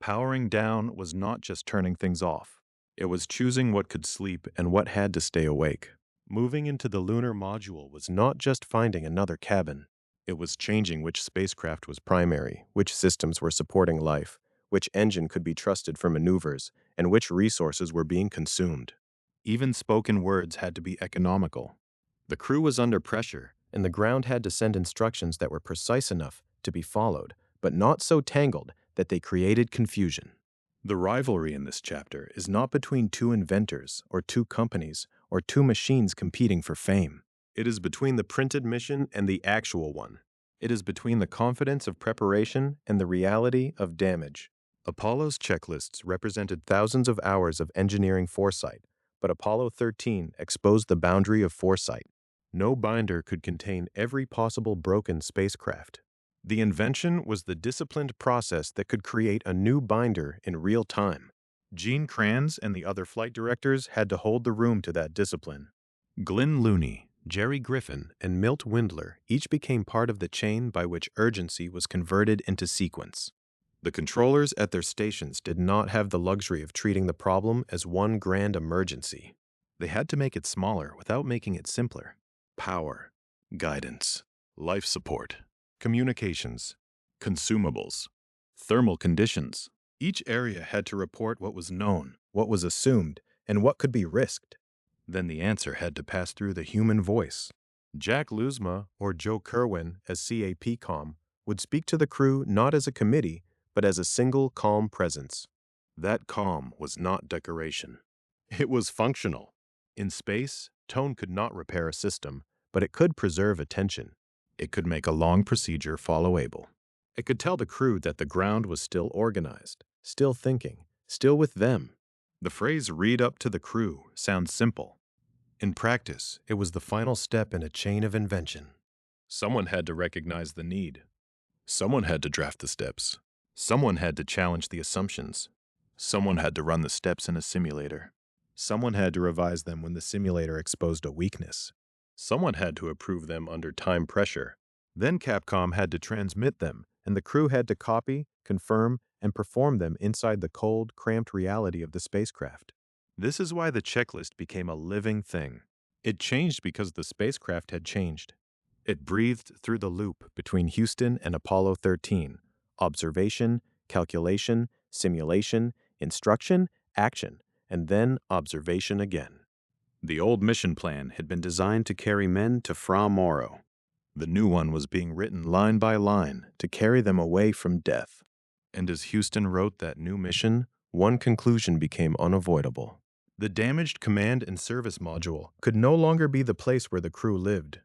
Powering down was not just turning things off. It was choosing what could sleep and what had to stay awake. Moving into the lunar module was not just finding another cabin. It was changing which spacecraft was primary, which systems were supporting life, which engine could be trusted for maneuvers, and which resources were being consumed. Even spoken words had to be economical. The crew was under pressure, and the ground had to send instructions that were precise enough to be followed, but not so tangled that they created confusion. The rivalry in this chapter is not between two inventors, or two companies, or two machines competing for fame. It is between the printed mission and the actual one. It is between the confidence of preparation and the reality of damage. Apollo's checklists represented thousands of hours of engineering foresight, but Apollo 13 exposed the boundary of foresight. No binder could contain every possible broken spacecraft. The invention was the disciplined process that could create a new binder in real time. Gene Kranz and the other flight directors had to hold the room to that discipline. Glyn Looney, Jerry Griffin, and Milt Windler each became part of the chain by which urgency was converted into sequence. The controllers at their stations did not have the luxury of treating the problem as one grand emergency. They had to make it smaller without making it simpler. Power, guidance, life support, communications, consumables, thermal conditions. Each area had to report what was known, what was assumed, and what could be risked. Then the answer had to pass through the human voice. Jack Luzma, or Joe Kerwin as CAPCOM, would speak to the crew not as a committee, but as a single calm presence. That calm was not decoration. It was functional. In space, tone could not repair a system, but it could preserve attention. It could make a long procedure followable. It could tell the crew that the ground was still organized, still thinking, still with them. The phrase "read up to the crew" sounds simple. In practice, it was the final step in a chain of invention. Someone had to recognize the need. Someone had to draft the steps. Someone had to challenge the assumptions. Someone had to run the steps in a simulator. Someone had to revise them when the simulator exposed a weakness. Someone had to approve them under time pressure. Then Capcom had to transmit them, and the crew had to copy, confirm, and perform them inside the cold, cramped reality of the spacecraft. This is why the checklist became a living thing. It changed because the spacecraft had changed. It breathed through the loop between Houston and Apollo 13. Observation, calculation, simulation, instruction, action, and then observation again. The old mission plan had been designed to carry men to Fra Mauro. The new one was being written line by line to carry them away from death. And as Houston wrote that new mission, one conclusion became unavoidable. The damaged command and service module could no longer be the place where the crew lived.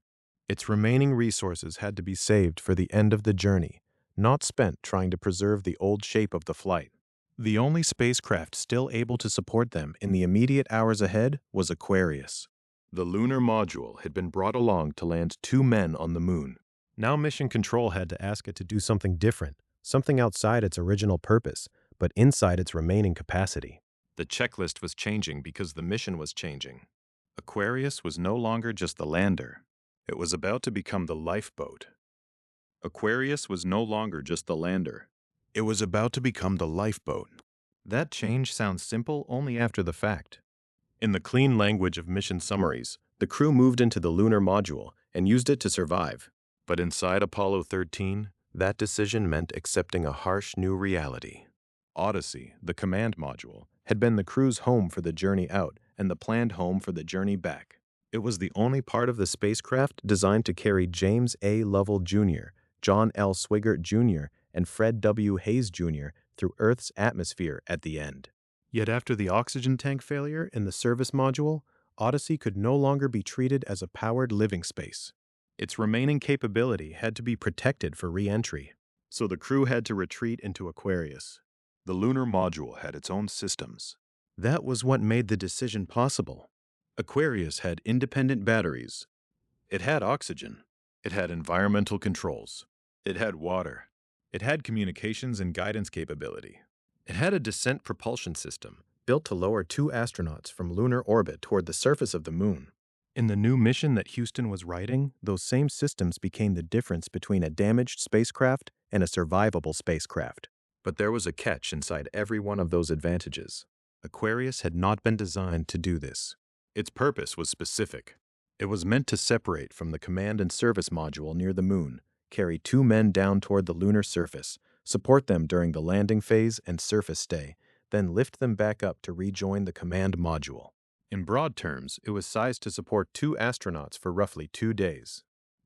Its remaining resources had to be saved for the end of the journey, not spent trying to preserve the old shape of the flight. The only spacecraft still able to support them in the immediate hours ahead was Aquarius. The lunar module had been brought along to land 2 men on the moon. Now Mission Control had to ask it to do something different, something outside its original purpose, but inside its remaining capacity. The checklist was changing because the mission was changing. Aquarius was no longer just the lander. It was about to become the lifeboat. Aquarius was no longer just the lander. It was about to become the lifeboat. That change sounds simple only after the fact. In the clean language of mission summaries, the crew moved into the lunar module and used it to survive. But inside Apollo 13, that decision meant accepting a harsh new reality. Odyssey, the command module, had been the crew's home for the journey out and the planned home for the journey back. It was the only part of the spacecraft designed to carry James A. Lovell Jr., John L. Swigert Jr., and Fred W. Hayes Jr. through Earth's atmosphere at the end. Yet after the oxygen tank failure in the service module, Odyssey could no longer be treated as a powered living space. Its remaining capability had to be protected for re-entry. So the crew had to retreat into Aquarius. The lunar module had its own systems. That was what made the decision possible. Aquarius had independent batteries. It had oxygen. It had environmental controls. It had water. It had communications and guidance capability. It had a descent propulsion system built to lower 2 astronauts from lunar orbit toward the surface of the moon. In the new mission that Houston was writing, those same systems became the difference between a damaged spacecraft and a survivable spacecraft. But there was a catch inside every one of those advantages. Aquarius had not been designed to do this. Its purpose was specific. It was meant to separate from the command and service module near the moon, carry 2 men down toward the lunar surface, support them during the landing phase and surface stay, then lift them back up to rejoin the command module. In broad terms, it was sized to support 2 astronauts for roughly 2 days.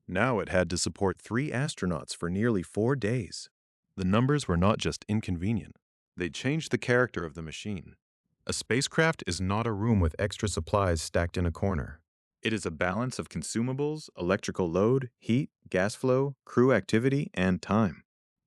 Now it had to support 3 astronauts for nearly 4 days. The numbers were not just inconvenient. They changed the character of the machine. A spacecraft is not a room with extra supplies stacked in a corner. It is a balance of consumables, electrical load, heat, gas flow, crew activity, and time.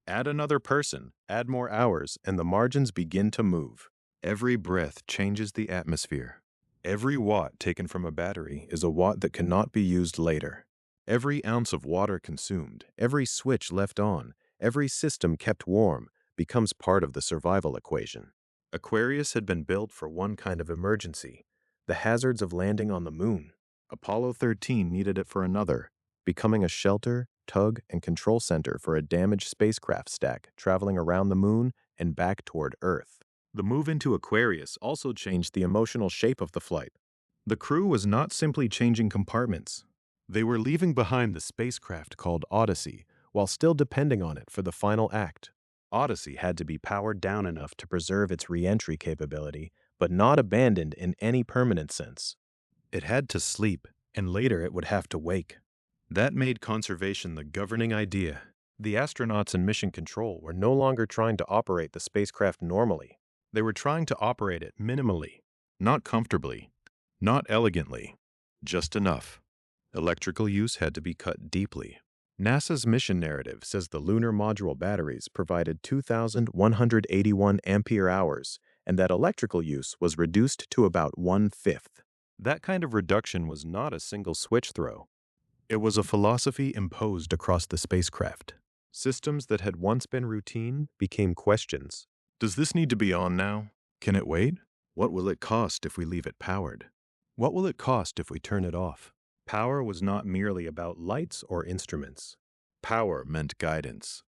Add another person, add more hours, and the margins begin to move. Every breath changes the atmosphere. Every watt taken from a battery is a watt that cannot be used later. Every ounce of water consumed, every switch left on, every system kept warm becomes part of the survival equation. Aquarius had been built for one kind of emergency, the hazards of landing on the moon. Apollo 13 needed it for another, becoming a shelter, tug, and control center for a damaged spacecraft stack traveling around the moon and back toward Earth. The move into Aquarius also changed the emotional shape of the flight. The crew was not simply changing compartments. They were leaving behind the spacecraft called Odyssey, while still depending on it for the final act. Odyssey had to be powered down enough to preserve its re-entry capability, but not abandoned in any permanent sense. It had to sleep, and later it would have to wake. That made conservation the governing idea. The astronauts in mission control were no longer trying to operate the spacecraft normally. They were trying to operate it minimally, not comfortably, not elegantly, just enough. Electrical use had to be cut deeply. NASA's mission narrative says the lunar module batteries provided 2,181 ampere-hours, and that electrical use was reduced to about 1/5. That kind of reduction was not a single switch throw. It was a philosophy imposed across the spacecraft. Systems that had once been routine became questions. Does this need to be on now? Can it wait? What will it cost if we leave it powered? What will it cost if we turn it off? Power was not merely about lights or instruments. Power meant guidance.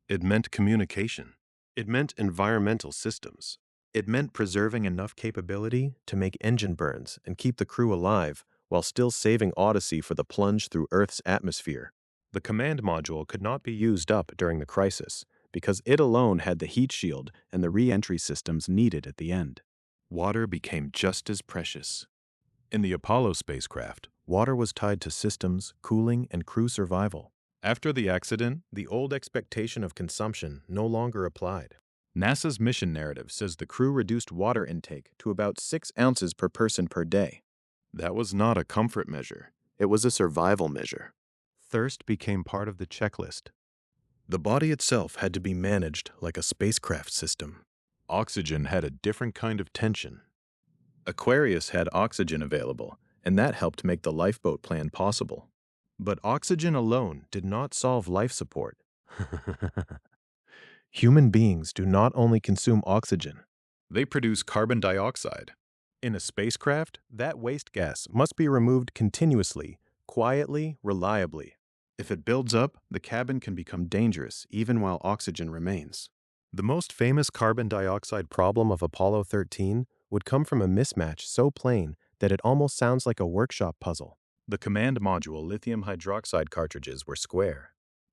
It meant communication. It meant environmental systems. It meant preserving enough capability to make engine burns and keep the crew alive while still saving Odyssey for the plunge through Earth's atmosphere. The command module could not be used up during the crisis because it alone had the heat shield and the re-entry systems needed at the end. Water became just as precious. In the Apollo spacecraft, water was tied to systems, cooling, and crew survival. After the accident, the old expectation of consumption no longer applied. NASA's mission narrative says the crew reduced water intake to about 6 ounces per person per day. That was not a comfort measure. It was a survival measure. Thirst became part of the checklist. The body itself had to be managed like a spacecraft system. Oxygen had a different kind of tension. Aquarius had oxygen available, and that helped make the lifeboat plan possible. But oxygen alone did not solve life support. Human beings do not only consume oxygen, they produce carbon dioxide. In a spacecraft, that waste gas must be removed continuously, quietly, reliably. If it builds up, the cabin can become dangerous even while oxygen remains. The most famous carbon dioxide problem of Apollo 13 would come from a mismatch so plain that it almost sounds like a workshop puzzle. The command module lithium hydroxide cartridges were square.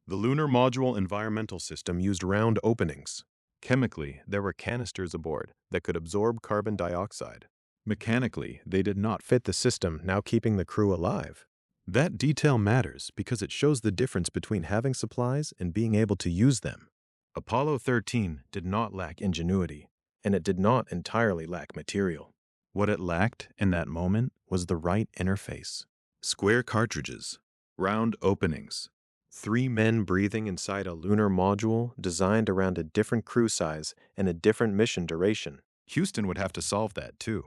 The lunar module environmental system used round openings. Chemically, there were canisters aboard that could absorb carbon dioxide. Mechanically, they did not fit the system now keeping the crew alive. That detail matters because it shows the difference between having supplies and being able to use them. Apollo 13 did not lack ingenuity, and it did not entirely lack material. What it lacked in that moment was the right interface. Square cartridges, round openings, 3 men breathing inside a lunar module designed around a different crew size and a different mission duration. Houston would have to solve that too.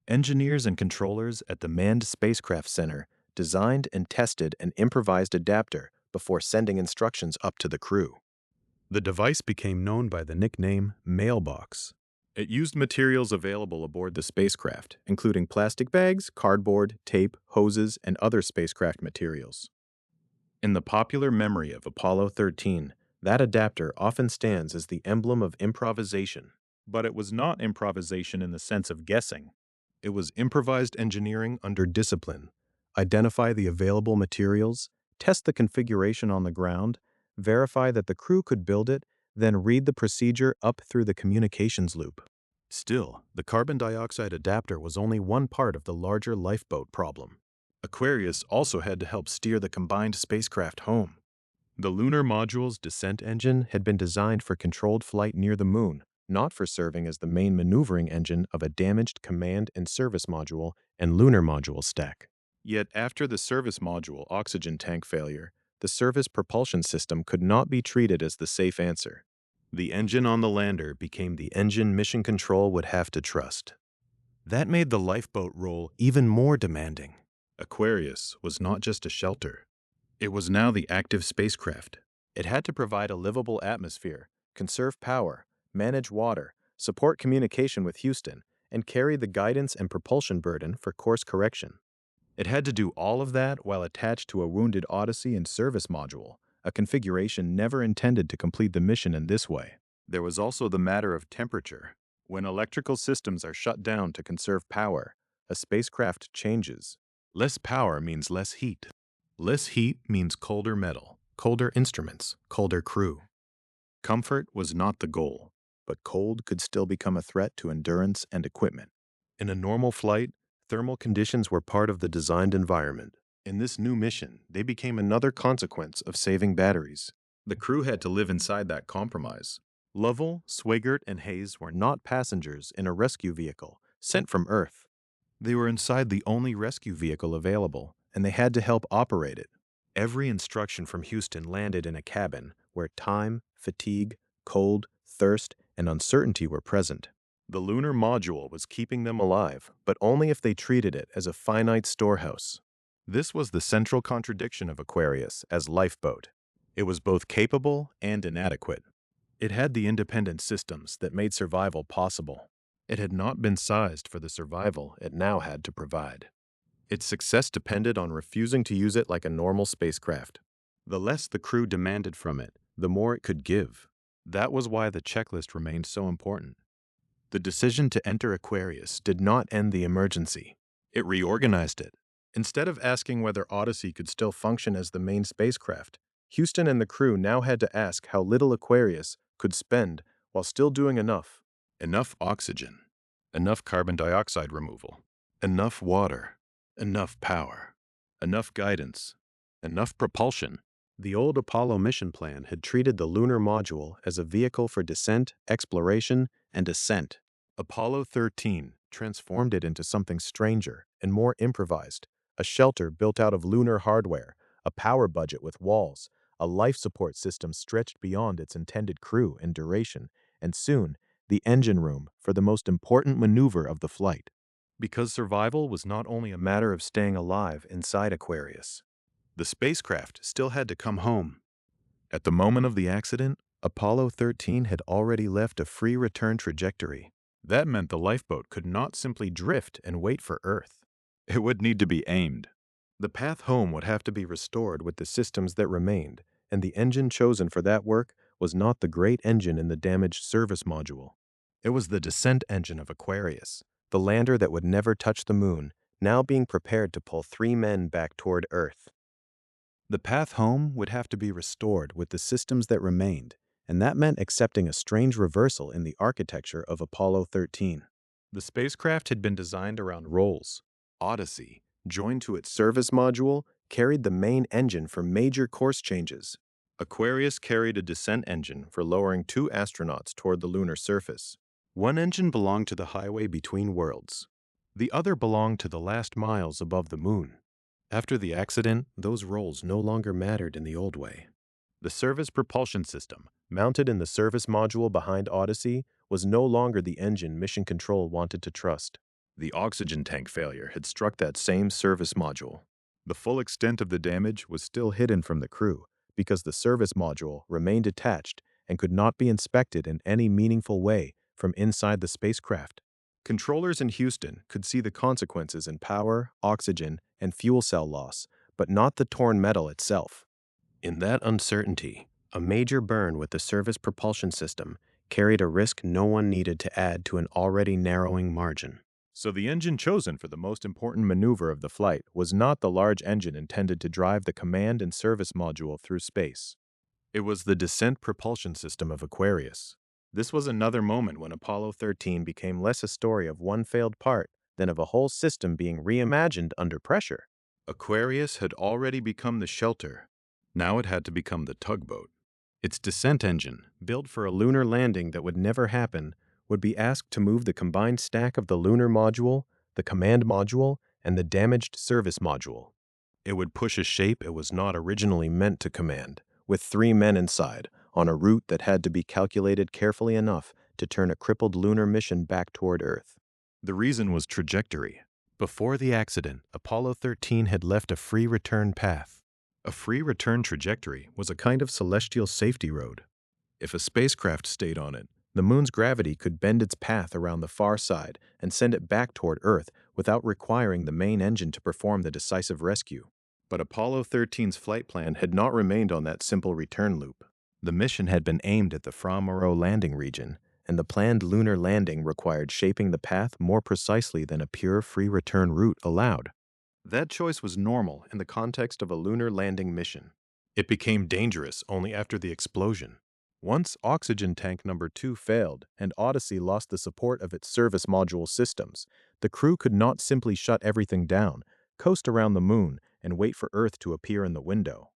Engineers and controllers at the Manned Spacecraft Center designed and tested an improvised adapter before sending instructions up to the crew. The device became known by the nickname mailbox. It used materials available aboard the spacecraft, including plastic bags, cardboard, tape, hoses, and other spacecraft materials. In the popular memory of Apollo 13, that adapter often stands as the emblem of improvisation. But it was not improvisation in the sense of guessing. It was improvised engineering under discipline. Identify the available materials, test the configuration on the ground, verify that the crew could build it, then read the procedure up through the communications loop. Still, the carbon dioxide adapter was only one part of the larger lifeboat problem. Aquarius also had to help steer the combined spacecraft home. The lunar module's descent engine had been designed for controlled flight near the moon, not for serving as the main maneuvering engine of a damaged command and service module and lunar module stack. Yet after the service module oxygen tank failure, the service propulsion system could not be treated as the safe answer. The engine on the lander became the engine mission control would have to trust. That made the lifeboat role even more demanding. Aquarius was not just a shelter. It was now the active spacecraft. It had to provide a livable atmosphere, conserve power, manage water, support communication with Houston, and carry the guidance and propulsion burden for course correction. It had to do all of that while attached to a wounded Odyssey and service module, a configuration never intended to complete the mission in this way. There was also the matter of temperature. When electrical systems are shut down to conserve power, a spacecraft changes. Less power means less heat. Less heat means colder metal, colder instruments, colder crew. Comfort was not the goal, but cold could still become a threat to endurance and equipment. In a normal flight, thermal conditions were part of the designed environment. In this new mission, they became another consequence of saving batteries. The crew had to live inside that compromise. Lovell, Swigert, and Hayes were not passengers in a rescue vehicle sent from Earth. They were inside the only rescue vehicle available, and they had to help operate it. Every instruction from Houston landed in a cabin where time, fatigue, cold, thirst, and uncertainty were present. The lunar module was keeping them alive, but only if they treated it as a finite storehouse. This was the central contradiction of Aquarius as lifeboat. It was both capable and inadequate. It had the independent systems that made survival possible. It had not been sized for the survival it now had to provide. Its success depended on refusing to use it like a normal spacecraft. The less the crew demanded from it, the more it could give. That was why the checklist remained so important. The decision to enter Aquarius did not end the emergency. It reorganized it. Instead of asking whether Odyssey could still function as the main spacecraft, Houston and the crew now had to ask how little Aquarius could spend while still doing enough. Enough oxygen, enough carbon dioxide removal, enough water, enough power, enough guidance, enough propulsion. The old Apollo mission plan had treated the lunar module as a vehicle for descent, exploration, and ascent. Apollo 13 transformed it into something stranger and more improvised, a shelter built out of lunar hardware, a power budget with walls, a life support system stretched beyond its intended crew and duration, and soon, the engine room for the most important maneuver of the flight. Because survival was not only a matter of staying alive inside Aquarius. The spacecraft still had to come home. At the moment of the accident, Apollo 13 had already left a free return trajectory. That meant the lifeboat could not simply drift and wait for Earth. It would need to be aimed. The path home would have to be restored with the systems that remained, and the engine chosen for that work was not the great engine in the damaged service module. It was the descent engine of Aquarius, the lander that would never touch the moon, now being prepared to pull 3 men back toward Earth. The path home would have to be restored with the systems that remained, and that meant accepting a strange reversal in the architecture of Apollo 13. The spacecraft had been designed around roles. Odyssey, joined to its service module, carried the main engine for major course changes. Aquarius carried a descent engine for lowering 2 astronauts toward the lunar surface. One engine belonged to the highway between worlds. The other belonged to the last miles above the moon. After the accident, those roles no longer mattered in the old way. The service propulsion system, mounted in the service module behind Odyssey, was no longer the engine Mission Control wanted to trust. The oxygen tank failure had struck that same service module. The full extent of the damage was still hidden from the crew because the service module remained attached and could not be inspected in any meaningful way from inside the spacecraft. Controllers in Houston could see the consequences in power, oxygen, and fuel cell loss, but not the torn metal itself. In that uncertainty, a major burn with the service propulsion system carried a risk no one needed to add to an already narrowing margin. So the engine chosen for the most important maneuver of the flight was not the large engine intended to drive the command and service module through space. It was the descent propulsion system of Aquarius. This was another moment when Apollo 13 became less a story of one failed part than of a whole system being reimagined under pressure. Aquarius had already become the shelter. Now it had to become the tugboat. Its descent engine, built for a lunar landing that would never happen, would be asked to move the combined stack of the lunar module, the command module, and the damaged service module. It would push a shape it was not originally meant to command, with 3 men inside, on a route that had to be calculated carefully enough to turn a crippled lunar mission back toward Earth. The reason was trajectory. Before the accident, Apollo 13 had left a free return path. A free return trajectory was a kind of celestial safety road. If a spacecraft stayed on it, the moon's gravity could bend its path around the far side and send it back toward Earth without requiring the main engine to perform the decisive rescue. But Apollo 13's flight plan had not remained on that simple return loop. The mission had been aimed at the Fra Mauro landing region, and the planned lunar landing required shaping the path more precisely than a pure free return route allowed. That choice was normal in the context of a lunar landing mission. It became dangerous only after the explosion. Once oxygen tank number 2 failed and Odyssey lost the support of its service module systems, the crew could not simply shut everything down, coast around the moon, and wait for Earth to appear in the window.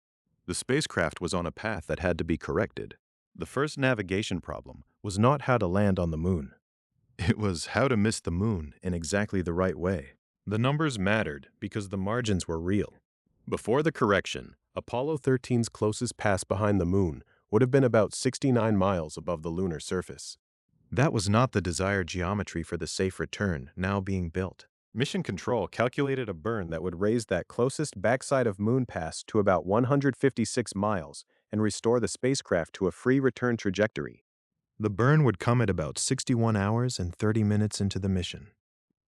The spacecraft was on a path that had to be corrected. The first navigation problem was not how to land on the moon. It was how to miss the moon in exactly the right way. The numbers mattered because the margins were real. Before the correction, Apollo 13's closest pass behind the moon would have been about 69 miles above the lunar surface. That was not the desired geometry for the safe return now being built. Mission Control calculated a burn that would raise that closest backside of moon pass to about 156 miles and restore the spacecraft to a free return trajectory. The burn would come at about 61 hours and 30 minutes into the mission.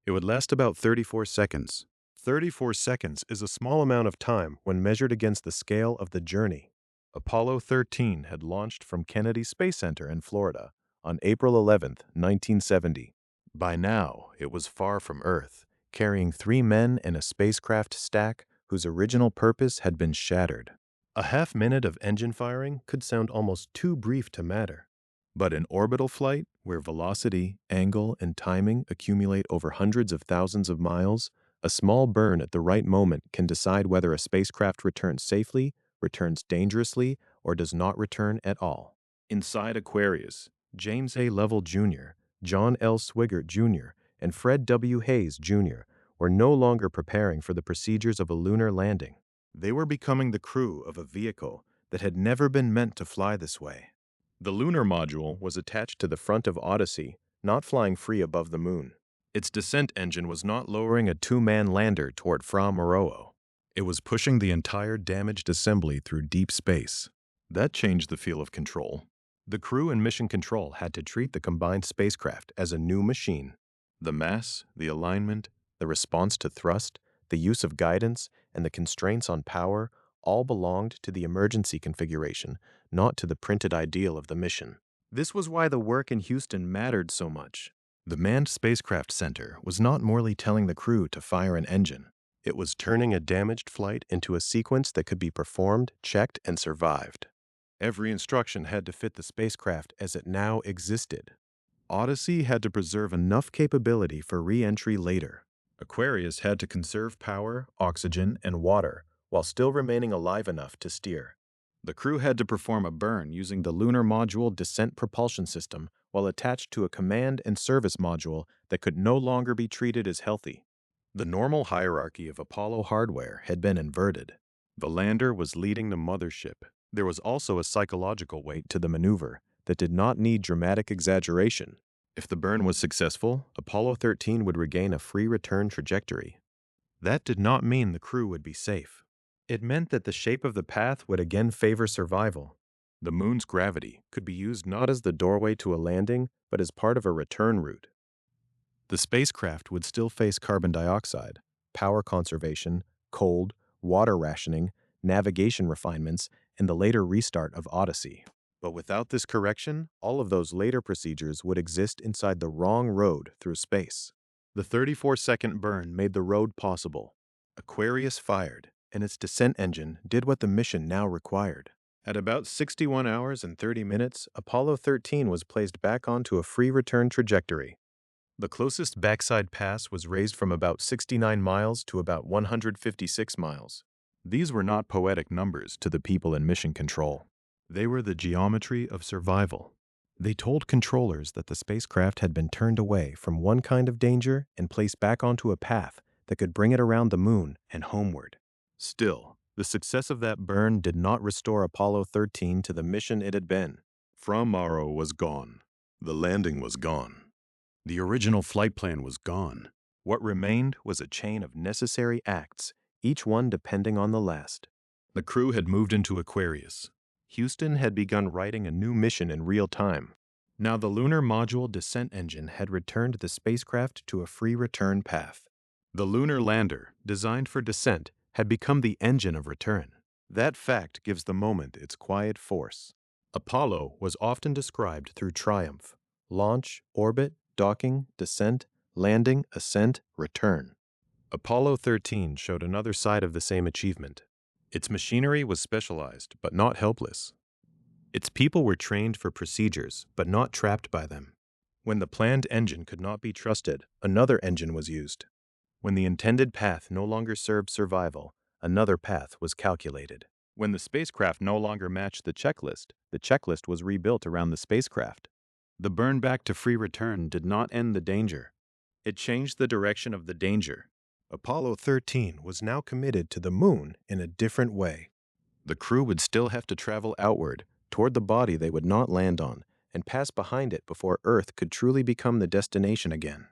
It would last about 34 seconds. 34 seconds is a small amount of time when measured against the scale of the journey. Apollo 13 had launched from Kennedy Space Center in Florida on April 11, 1970. By now, it was far from Earth, carrying 3 men in a spacecraft stack whose original purpose had been shattered. A half-minute of engine firing could sound almost too brief to matter. But in orbital flight, where velocity, angle, and timing accumulate over hundreds of thousands of miles, a small burn at the right moment can decide whether a spacecraft returns safely, returns dangerously, or does not return at all. Inside Aquarius, James A. Lovell Jr., John L. Swigert Jr., and Fred W. Hayes Jr. were no longer preparing for the procedures of a lunar landing. They were becoming the crew of a vehicle that had never been meant to fly this way. The lunar module was attached to the front of Odyssey, not flying free above the moon. Its descent engine was not lowering a 2-man lander toward Fra Mauro. It was pushing the entire damaged assembly through deep space. That changed the feel of control. The crew and mission control had to treat the combined spacecraft as a new machine. The mass, the alignment, the response to thrust, the use of guidance, and the constraints on power all belonged to the emergency configuration, not to the printed ideal of the mission. This was why the work in Houston mattered so much. The Manned Spacecraft Center was not merely telling the crew to fire an engine. It was turning a damaged flight into a sequence that could be performed, checked, and survived. Every instruction had to fit the spacecraft as it now existed. Odyssey had to preserve enough capability for re-entry later. Aquarius had to conserve power, oxygen, and water while still remaining alive enough to steer. The crew had to perform a burn using the lunar module descent propulsion system while attached to a command and service module that could no longer be treated as healthy. The normal hierarchy of Apollo hardware had been inverted. The lander was leading the mothership. There was also a psychological weight to the maneuver that did not need dramatic exaggeration. If the burn was successful, Apollo 13 would regain a free return trajectory. That did not mean the crew would be safe. It meant that the shape of the path would again favor survival. The moon's gravity could be used not as the doorway to a landing, but as part of a return route. The spacecraft would still face carbon dioxide, power conservation, cold, water rationing, navigation refinements, and the later restart of Odyssey. But without this correction, all of those later procedures would exist inside the wrong road through space. The 34-second burn made the road possible. Aquarius fired, and its descent engine did what the mission now required. At about 61 hours and 30 minutes, Apollo 13 was placed back onto a free return trajectory. The closest backside pass was raised from about 69 miles to about 156 miles. These were not poetic numbers to the people in mission control. They were the geometry of survival. They told controllers that the spacecraft had been turned away from one kind of danger and placed back onto a path that could bring it around the moon and homeward. Still, the success of that burn did not restore Apollo 13 to the mission it had been. Fra Mauro was gone. The landing was gone. The original flight plan was gone. What remained was a chain of necessary acts, each one depending on the last. The crew had moved into Aquarius. Houston had begun writing a new mission in real time. Now the lunar module descent engine had returned the spacecraft to a free return path. The lunar lander, designed for descent, had become the engine of return. That fact gives the moment its quiet force. Apollo was often described through triumph: launch, orbit, docking, descent, landing, ascent, return. Apollo 13 showed another side of the same achievement. Its machinery was specialized, but not helpless. Its people were trained for procedures, but not trapped by them. When the planned engine could not be trusted, another engine was used. When the intended path no longer served survival, another path was calculated. When the spacecraft no longer matched the checklist was rebuilt around the spacecraft. The burn back to free return did not end the danger. It changed the direction of the danger. Apollo 13 was now committed to the moon in a different way. The crew would still have to travel outward, toward the body they would not land on, and pass behind it before Earth could truly become the destination again.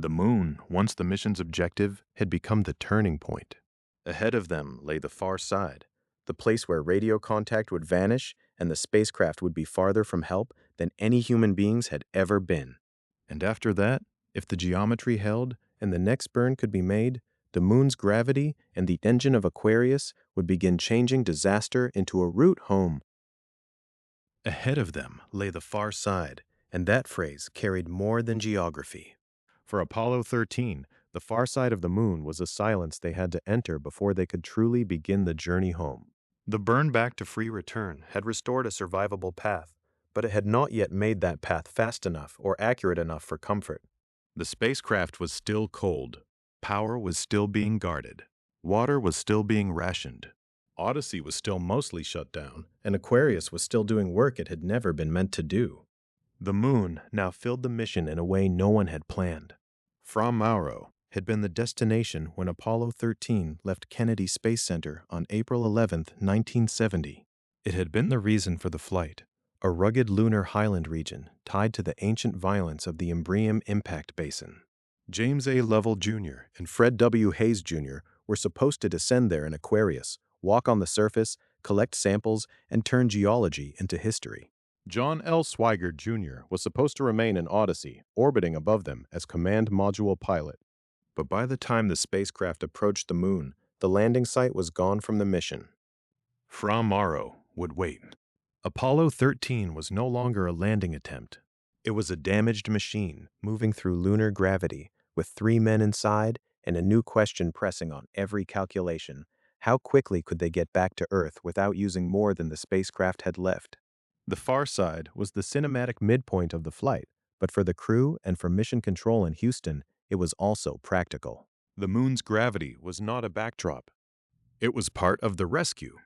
The moon, once the mission's objective, had become the turning point. Ahead of them lay the far side, the place where radio contact would vanish and the spacecraft would be farther from help than any human beings had ever been. And after that, if the geometry held and the next burn could be made, the moon's gravity and the engine of Aquarius would begin changing disaster into a route home. Ahead of them lay the far side, and that phrase carried more than geography. For Apollo 13, the far side of the moon was a silence they had to enter before they could truly begin the journey home. The burn back to free return had restored a survivable path, but it had not yet made that path fast enough or accurate enough for comfort. The spacecraft was still cold. Power was still being guarded. Water was still being rationed. Odyssey was still mostly shut down, and Aquarius was still doing work it had never been meant to do. The moon now filled the mission in a way no one had planned. Fra Mauro had been the destination when Apollo 13 left Kennedy Space Center on April 11, 1970. It had been the reason for the flight, a rugged lunar highland region tied to the ancient violence of the Imbrium impact basin. James A. Lovell Jr. and Fred W. Hayes Jr. were supposed to descend there in Aquarius, walk on the surface, collect samples, and turn geology into history. John L. Swigert Jr. was supposed to remain in Odyssey, orbiting above them as command module pilot. But by the time the spacecraft approached the moon, the landing site was gone from the mission. Fra Mauro would wait. Apollo 13 was no longer a landing attempt. It was a damaged machine moving through lunar gravity, with 3 men inside and a new question pressing on every calculation: how quickly could they get back to Earth without using more than the spacecraft had left? The far side was the cinematic midpoint of the flight, but for the crew and for mission control in Houston, it was also practical. The moon's gravity was not a backdrop. It was part of the rescue.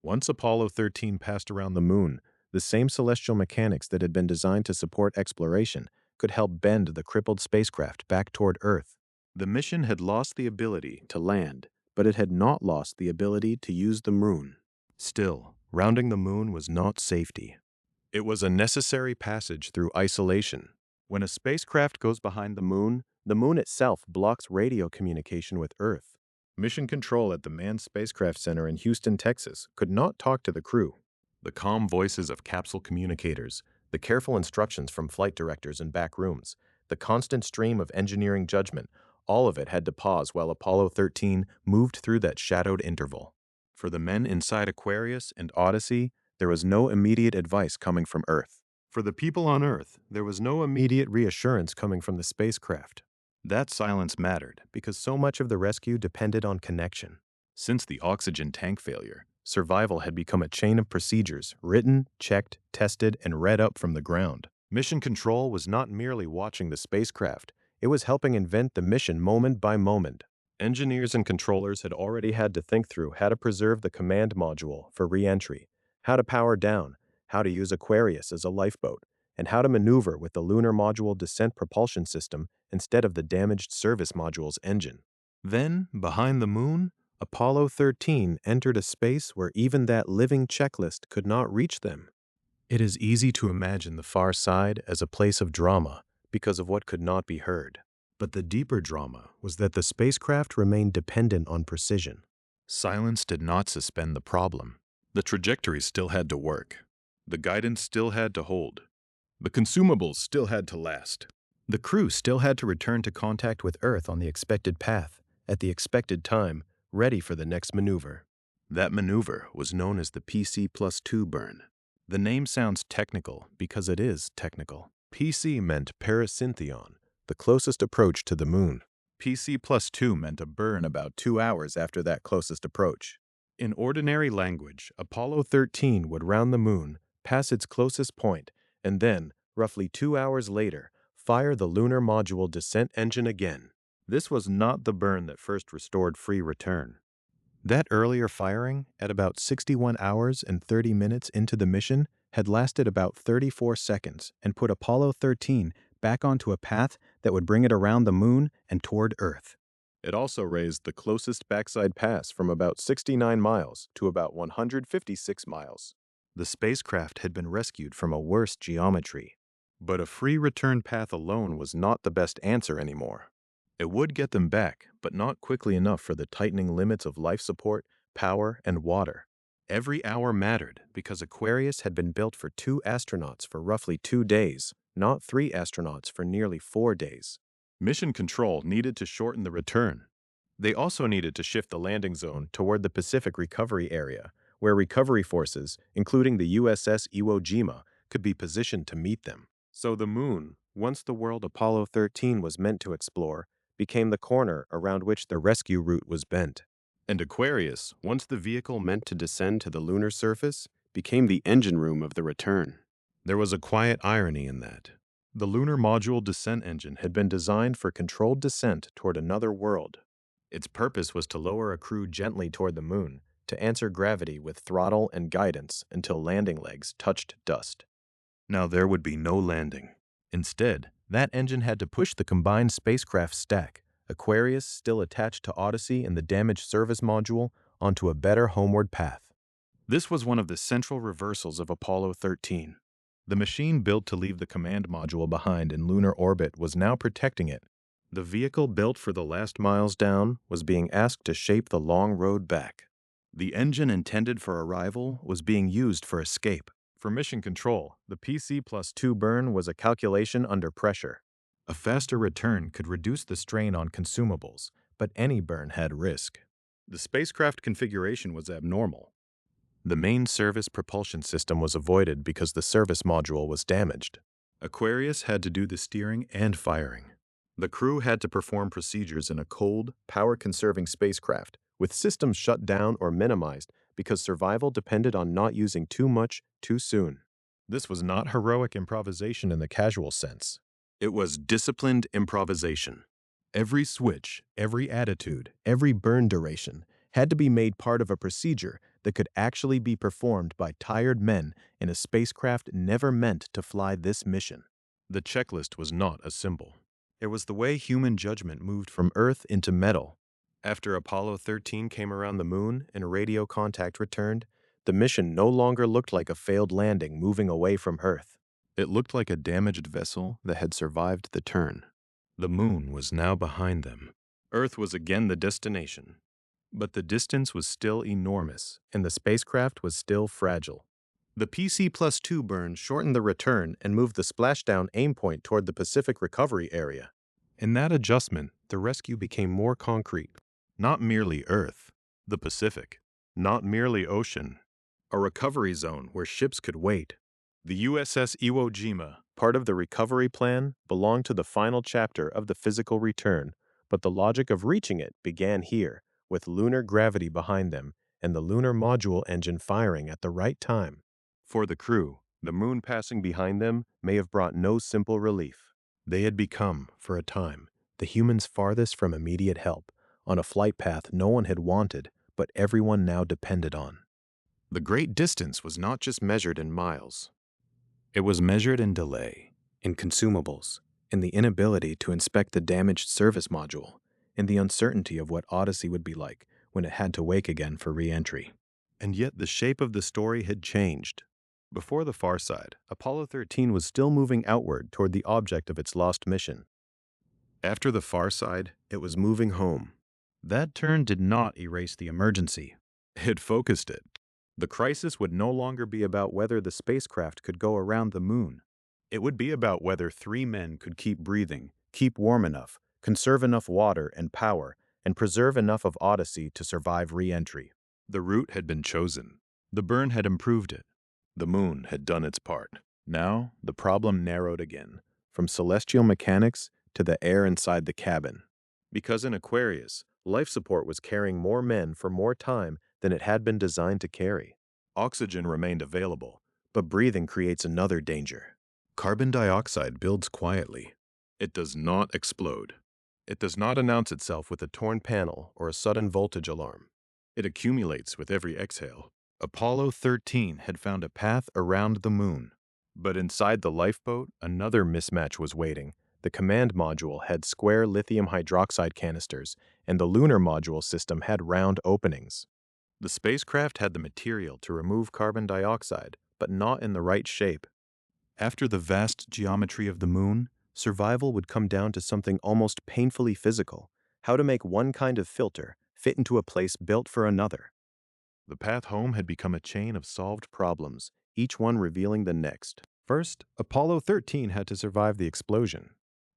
Once Apollo 13 passed around the moon, the same celestial mechanics that had been designed to support exploration could help bend the crippled spacecraft back toward Earth. The mission had lost the ability to land, but it had not lost the ability to use the moon. Still, rounding the moon was not safety. It was a necessary passage through isolation. When a spacecraft goes behind the moon itself blocks radio communication with Earth. Mission control at the Manned Spacecraft Center in Houston, Texas, could not talk to the crew. The calm voices of capsule communicators, the careful instructions from flight directors in back rooms, the constant stream of engineering judgment, all of it had to pause while Apollo 13 moved through that shadowed interval. For the men inside Aquarius and Odyssey, there was no immediate advice coming from Earth. For the people on Earth, there was no immediate reassurance coming from the spacecraft. That silence mattered because so much of the rescue depended on connection. Since the oxygen tank failure, survival had become a chain of procedures written, checked, tested, and read up from the ground. Mission Control was not merely watching the spacecraft, it was helping invent the mission moment by moment. Engineers and controllers had already had to think through how to preserve the command module for re-entry, how to power down, how to use Aquarius as a lifeboat, and how to maneuver with the lunar module descent propulsion system instead of the damaged service module's engine. Then, behind the moon, Apollo 13 entered a space where even that living checklist could not reach them. It is easy to imagine the far side as a place of drama because of what could not be heard. But the deeper drama was that the spacecraft remained dependent on precision. Silence did not suspend the problem. The trajectory still had to work. The guidance still had to hold. The consumables still had to last. The crew still had to return to contact with Earth on the expected path, at the expected time, ready for the next maneuver. That maneuver was known as the PC+2 burn. The name sounds technical because it is technical. PC meant perisyntheon, the closest approach to the moon. PC+2 meant a burn about 2 hours after that closest approach. In ordinary language, Apollo 13 would round the moon, pass its closest point, and then, roughly 2 hours later, fire the lunar module descent engine again. This was not the burn that first restored free return. That earlier firing, at about 61 hours and 30 minutes into the mission, had lasted about 34 seconds and put Apollo 13 back onto a path that would bring it around the moon and toward Earth. It also raised the closest backside pass from about 69 miles to about 156 miles. The spacecraft had been rescued from a worse geometry. But a free return path alone was not the best answer anymore. It would get them back, but not quickly enough for the tightening limits of life support, power, and water. Every hour mattered because Aquarius had been built for 2 astronauts for roughly 2 days, not 3 astronauts for nearly 4 days. Mission Control needed to shorten the return. They also needed to shift the landing zone toward the Pacific Recovery Area, where recovery forces, including the USS Iwo Jima, could be positioned to meet them. So the moon, once the world Apollo 13 was meant to explore, became the corner around which the rescue route was bent. And Aquarius, once the vehicle meant to descend to the lunar surface, became the engine room of the return. There was a quiet irony in that. The lunar module descent engine had been designed for controlled descent toward another world. Its purpose was to lower a crew gently toward the moon, to answer gravity with throttle and guidance until landing legs touched dust. Now there would be no landing. Instead, that engine had to push the combined spacecraft stack, Aquarius still attached to Odyssey and the damaged service module, onto a better homeward path. This was one of the central reversals of Apollo 13. The machine built to leave the command module behind in lunar orbit was now protecting it. The vehicle built for the last miles down was being asked to shape the long road back. The engine intended for arrival was being used for escape. For Mission Control, the PC+2 burn was a calculation under pressure. A faster return could reduce the strain on consumables, but any burn had risk. The spacecraft configuration was abnormal. The main service propulsion system was avoided because the service module was damaged. Aquarius had to do the steering and firing. The crew had to perform procedures in a cold, power-conserving spacecraft, with systems shut down or minimized because survival depended on not using too much too soon. This was not heroic improvisation in the casual sense. It was disciplined improvisation. Every switch, every attitude, every burn duration had to be made part of a procedure that could actually be performed by tired men in a spacecraft never meant to fly this mission. The checklist was not a symbol. It was the way human judgment moved from Earth into metal. After Apollo 13 came around the moon and radio contact returned, the mission no longer looked like a failed landing moving away from Earth. It looked like a damaged vessel that had survived the turn. The moon was now behind them. Earth was again the destination. But the distance was still enormous, and the spacecraft was still fragile. The PC+2 burn shortened the return and moved the splashdown aim point toward the Pacific recovery area. In that adjustment, the rescue became more concrete. Not merely Earth, the Pacific. Not merely ocean, a recovery zone where ships could wait. The USS Iwo Jima, part of the recovery plan, belonged to the final chapter of the physical return, but the logic of reaching it began here, with lunar gravity behind them and the lunar module engine firing at the right time. For the crew, the moon passing behind them may have brought no simple relief. They had become, for a time, the humans farthest from immediate help, on a flight path no one had wanted, but everyone now depended on. The great distance was not just measured in miles. It was measured in delay, in consumables, in the inability to inspect the damaged service module, in the uncertainty of what Odyssey would be like when it had to wake again for re-entry. And yet the shape of the story had changed. Before the far side, Apollo 13 was still moving outward toward the object of its lost mission. After the far side, it was moving home. That turn did not erase the emergency. It focused it. The crisis would no longer be about whether the spacecraft could go around the moon. It would be about whether 3 men could keep breathing, keep warm enough, conserve enough water and power, and preserve enough of Odyssey to survive re-entry. The route had been chosen. The burn had improved it. The moon had done its part. Now, the problem narrowed again, from celestial mechanics to the air inside the cabin. Because in Aquarius, life support was carrying more men for more time than it had been designed to carry. Oxygen remained available, but breathing creates another danger. Carbon dioxide builds quietly. It does not explode. It does not announce itself with a torn panel or a sudden voltage alarm. It accumulates with every exhale. Apollo 13 had found a path around the moon. But inside the lifeboat, another mismatch was waiting. The command module had square lithium hydroxide canisters, and the lunar module system had round openings. The spacecraft had the material to remove carbon dioxide, but not in the right shape. After the vast geometry of the moon, survival would come down to something almost painfully physical: how to make one kind of filter fit into a place built for another. The path home had become a chain of solved problems, each one revealing the next. First, Apollo 13 had to survive the explosion.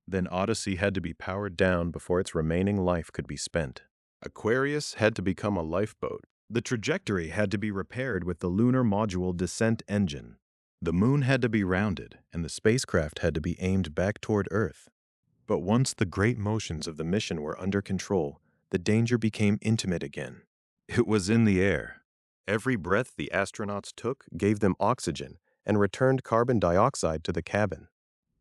Then Odyssey had to be powered down before its remaining life could be spent. Aquarius had to become a lifeboat. The trajectory had to be repaired with the lunar module descent engine. The moon had to be rounded, and the spacecraft had to be aimed back toward Earth. But once the great motions of the mission were under control, the danger became intimate again. It was in the air. Every breath the astronauts took gave them oxygen and returned carbon dioxide to the cabin.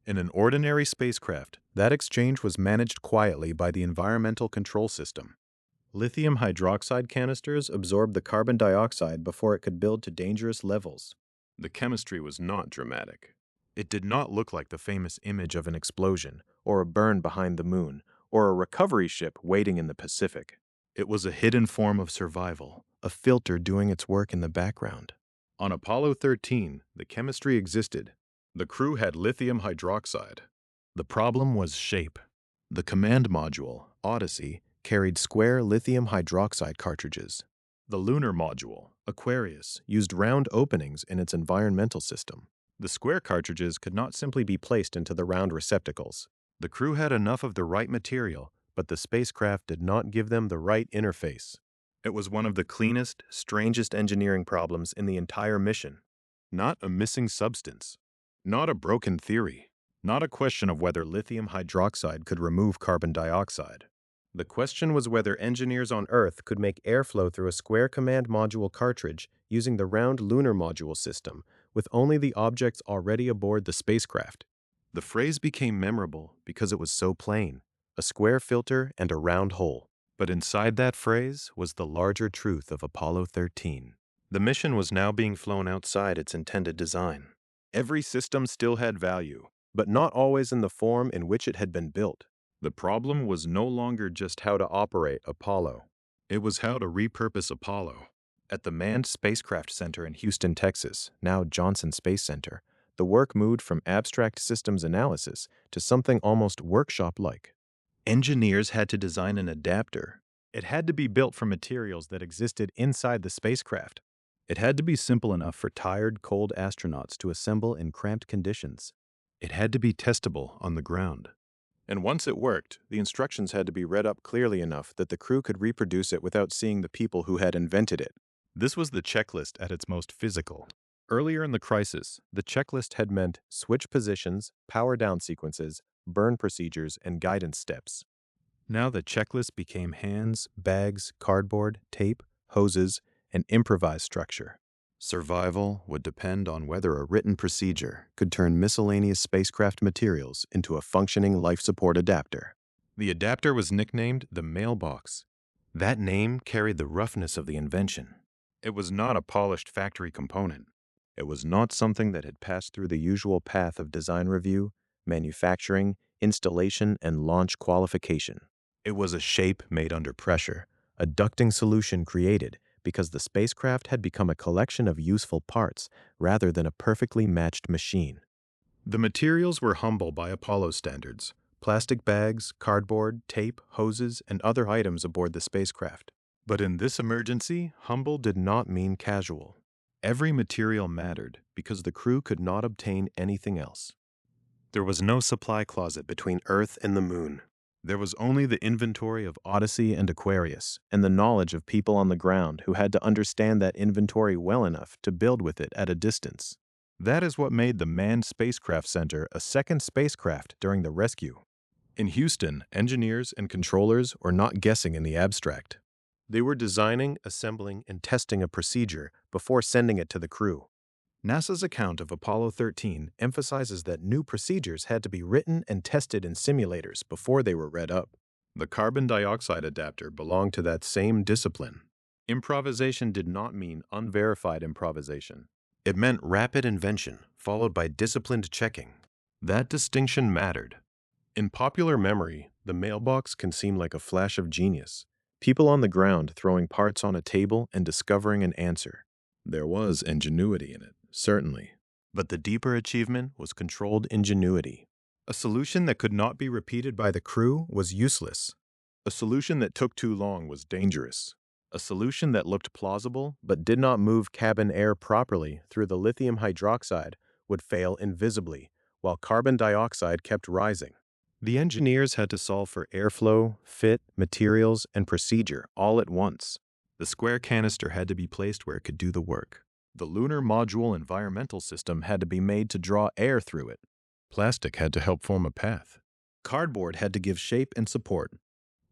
In an ordinary spacecraft, that exchange was managed quietly by the environmental control system. Lithium hydroxide canisters absorbed the carbon dioxide before it could build to dangerous levels. The chemistry was not dramatic. It did not look like the famous image of an explosion, or a burn behind the moon, or a recovery ship waiting in the Pacific. It was a hidden form of survival, a filter doing its work in the background. On Apollo 13, the chemistry existed. The crew had lithium hydroxide. The problem was shape. The command module, Odyssey, carried square lithium hydroxide cartridges. The lunar module, Aquarius, used round openings in its environmental system. The square cartridges could not simply be placed into the round receptacles. The crew had enough of the right material, but the spacecraft did not give them the right interface. It was one of the cleanest, strangest engineering problems in the entire mission. Not a missing substance. Not a broken theory. Not a question of whether lithium hydroxide could remove carbon dioxide. The question was whether engineers on Earth could make airflow through a square command module cartridge using the round lunar module system, with only the objects already aboard the spacecraft. The phrase became memorable because it was so plain: a square filter and a round hole. But inside that phrase was the larger truth of Apollo 13. The mission was now being flown outside its intended design. Every system still had value, but not always in the form in which it had been built. The problem was no longer just how to operate Apollo. It was how to repurpose Apollo. At the Manned Spacecraft Center in Houston, Texas, now Johnson Space Center, the work moved from abstract systems analysis to something almost workshop-like. Engineers had to design an adapter. It had to be built from materials that existed inside the spacecraft. It had to be simple enough for tired, cold astronauts to assemble in cramped conditions. It had to be testable on the ground. And once it worked, the instructions had to be read up clearly enough that the crew could reproduce it without seeing the people who had invented it. This was the checklist at its most physical. Earlier in the crisis, the checklist had meant switch positions, power down sequences, burn procedures, and guidance steps. Now the checklist became hands, bags, cardboard, tape, hoses, and improvised structure. Survival would depend on whether a written procedure could turn miscellaneous spacecraft materials into a functioning life support adapter. The adapter was nicknamed the mailbox. That name carried the roughness of the invention. It was not a polished factory component. It was not something that had passed through the usual path of design review, manufacturing, installation, and launch qualification. It was a shape made under pressure, a ducting solution created because the spacecraft had become a collection of useful parts rather than a perfectly matched machine. The materials were humble by Apollo standards: plastic bags, cardboard, tape, hoses, and other items aboard the spacecraft. But in this emergency, humble did not mean casual. Every material mattered because the crew could not obtain anything else. There was no supply closet between Earth and the Moon. There was only the inventory of Odyssey and Aquarius, and the knowledge of people on the ground who had to understand that inventory well enough to build with it at a distance. That is what made the Manned Spacecraft Center a second spacecraft during the rescue. In Houston, engineers and controllers were not guessing in the abstract. They were designing, assembling, and testing a procedure before sending it to the crew. NASA's account of Apollo 13 emphasizes that new procedures had to be written and tested in simulators before they were read up. The carbon dioxide adapter belonged to that same discipline. Improvisation did not mean unverified improvisation. It meant rapid invention, followed by disciplined checking. That distinction mattered. In popular memory, the mailbox can seem like a flash of genius. People on the ground throwing parts on a table and discovering an answer. There was ingenuity in it, certainly. But the deeper achievement was controlled ingenuity. A solution that could not be repeated by the crew was useless. A solution that took too long was dangerous. A solution that looked plausible but did not move cabin air properly through the lithium hydroxide would fail invisibly, while carbon dioxide kept rising. The engineers had to solve for airflow, fit, materials, and procedure all at once. The square canister had to be placed where it could do the work. The lunar module environmental system had to be made to draw air through it. Plastic had to help form a path. Cardboard had to give shape and support.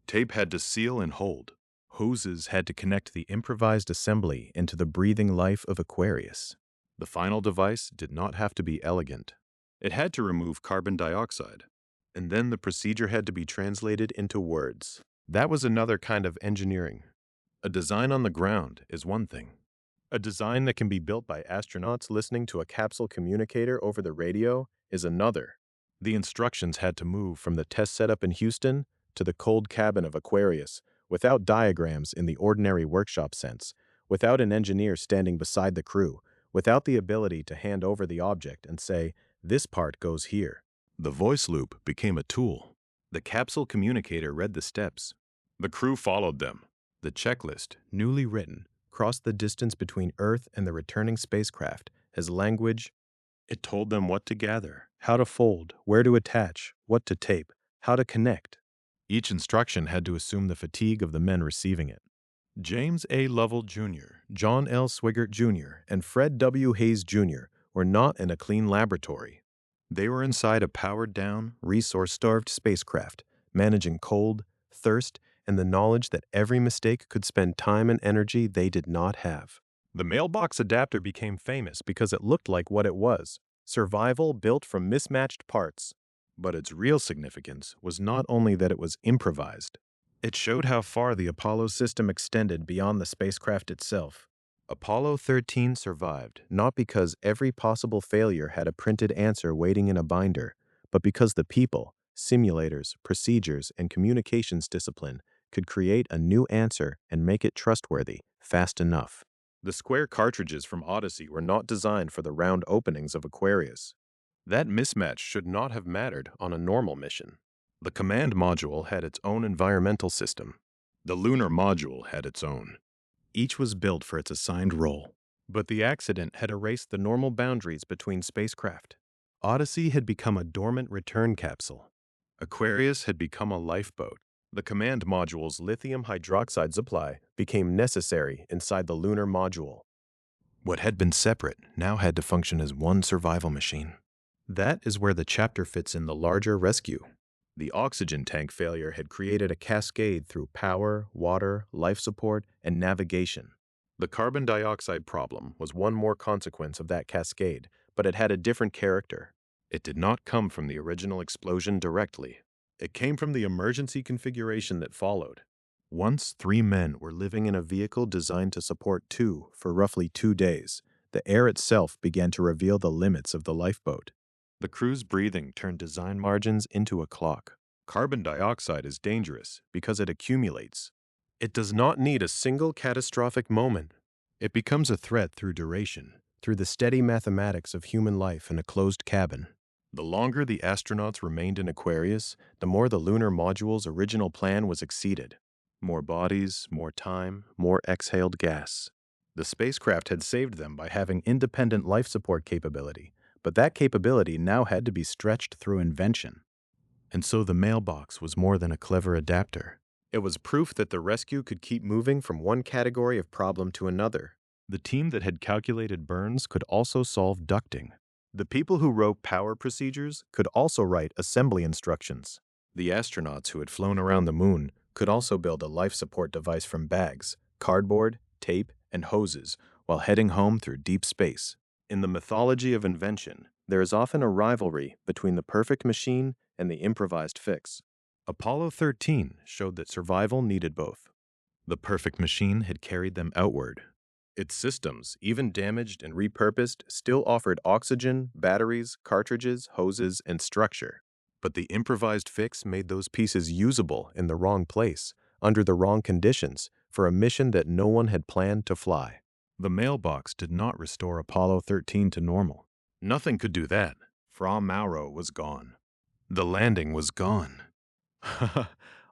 Tape had to seal and hold. Hoses had to connect the improvised assembly into the breathing life of Aquarius. The final device did not have to be elegant. It had to remove carbon dioxide. And then the procedure had to be translated into words. That was another kind of engineering. A design on the ground is one thing. A design that can be built by astronauts listening to a capsule communicator over the radio is another. The instructions had to move from the test setup in Houston to the cold cabin of Aquarius without diagrams in the ordinary workshop sense, without an engineer standing beside the crew, without the ability to hand over the object and say, "This part goes here." The voice loop became a tool. The capsule communicator read the steps. The crew followed them. The checklist, newly written, crossed the distance between Earth and the returning spacecraft as language. It told them what to gather, how to fold, where to attach, what to tape, how to connect. Each instruction had to assume the fatigue of the men receiving it. James A. Lovell Jr., John L. Swigert Jr., and Fred W. Hayes Jr. were not in a clean laboratory. They were inside a powered-down, resource-starved spacecraft, managing cold, thirst, and the knowledge that every mistake could spend time and energy they did not have. The mailbox adapter became famous because it looked like what it was: survival built from mismatched parts. But its real significance was not only that it was improvised. It showed how far the Apollo system extended beyond the spacecraft itself. Apollo 13 survived not because every possible failure had a printed answer waiting in a binder, but because the people, simulators, procedures, and communications discipline could create a new answer and make it trustworthy fast enough. The square cartridges from Odyssey were not designed for the round openings of Aquarius. That mismatch should not have mattered on a normal mission. The command module had its own environmental system. The lunar module had its own. Each was built for its assigned role. But the accident had erased the normal boundaries between spacecraft. Odyssey had become a dormant return capsule. Aquarius had become a lifeboat. The command module's lithium hydroxide supply became necessary inside the lunar module. What had been separate now had to function as one survival machine. That is where the chapter fits in the larger rescue. The oxygen tank failure had created a cascade through power, water, life support, and navigation. The carbon dioxide problem was one more consequence of that cascade, but it had a different character. It did not come from the original explosion directly. It came from the emergency configuration that followed. Once 3 men were living in a vehicle designed to support 2 for roughly 2 days, the air itself began to reveal the limits of the lifeboat. The crew's breathing turned design margins into a clock. Carbon dioxide is dangerous because it accumulates. It does not need a single catastrophic moment. It becomes a threat through duration, through the steady mathematics of human life in a closed cabin. The longer the astronauts remained in Aquarius, the more the lunar module's original plan was exceeded. More bodies, more time, more exhaled gas. The spacecraft had saved them by having independent life support capability, but that capability now had to be stretched through invention. And so the mailbox was more than a clever adapter. It was proof that the rescue could keep moving from one category of problem to another. The team that had calculated burns could also solve ducting. The people who wrote power procedures could also write assembly instructions. The astronauts who had flown around the moon could also build a life support device from bags, cardboard, tape, and hoses while heading home through deep space. In the mythology of invention, there is often a rivalry between the perfect machine and the improvised fix. Apollo 13 showed that survival needed both. The perfect machine had carried them outward. Its systems, even damaged and repurposed, still offered oxygen, batteries, cartridges, hoses, and structure. But the improvised fix made those pieces usable in the wrong place, under the wrong conditions, for a mission that no one had planned to fly. The mailbox did not restore Apollo 13 to normal. Nothing could do that. Fra Mauro was gone. The landing was gone.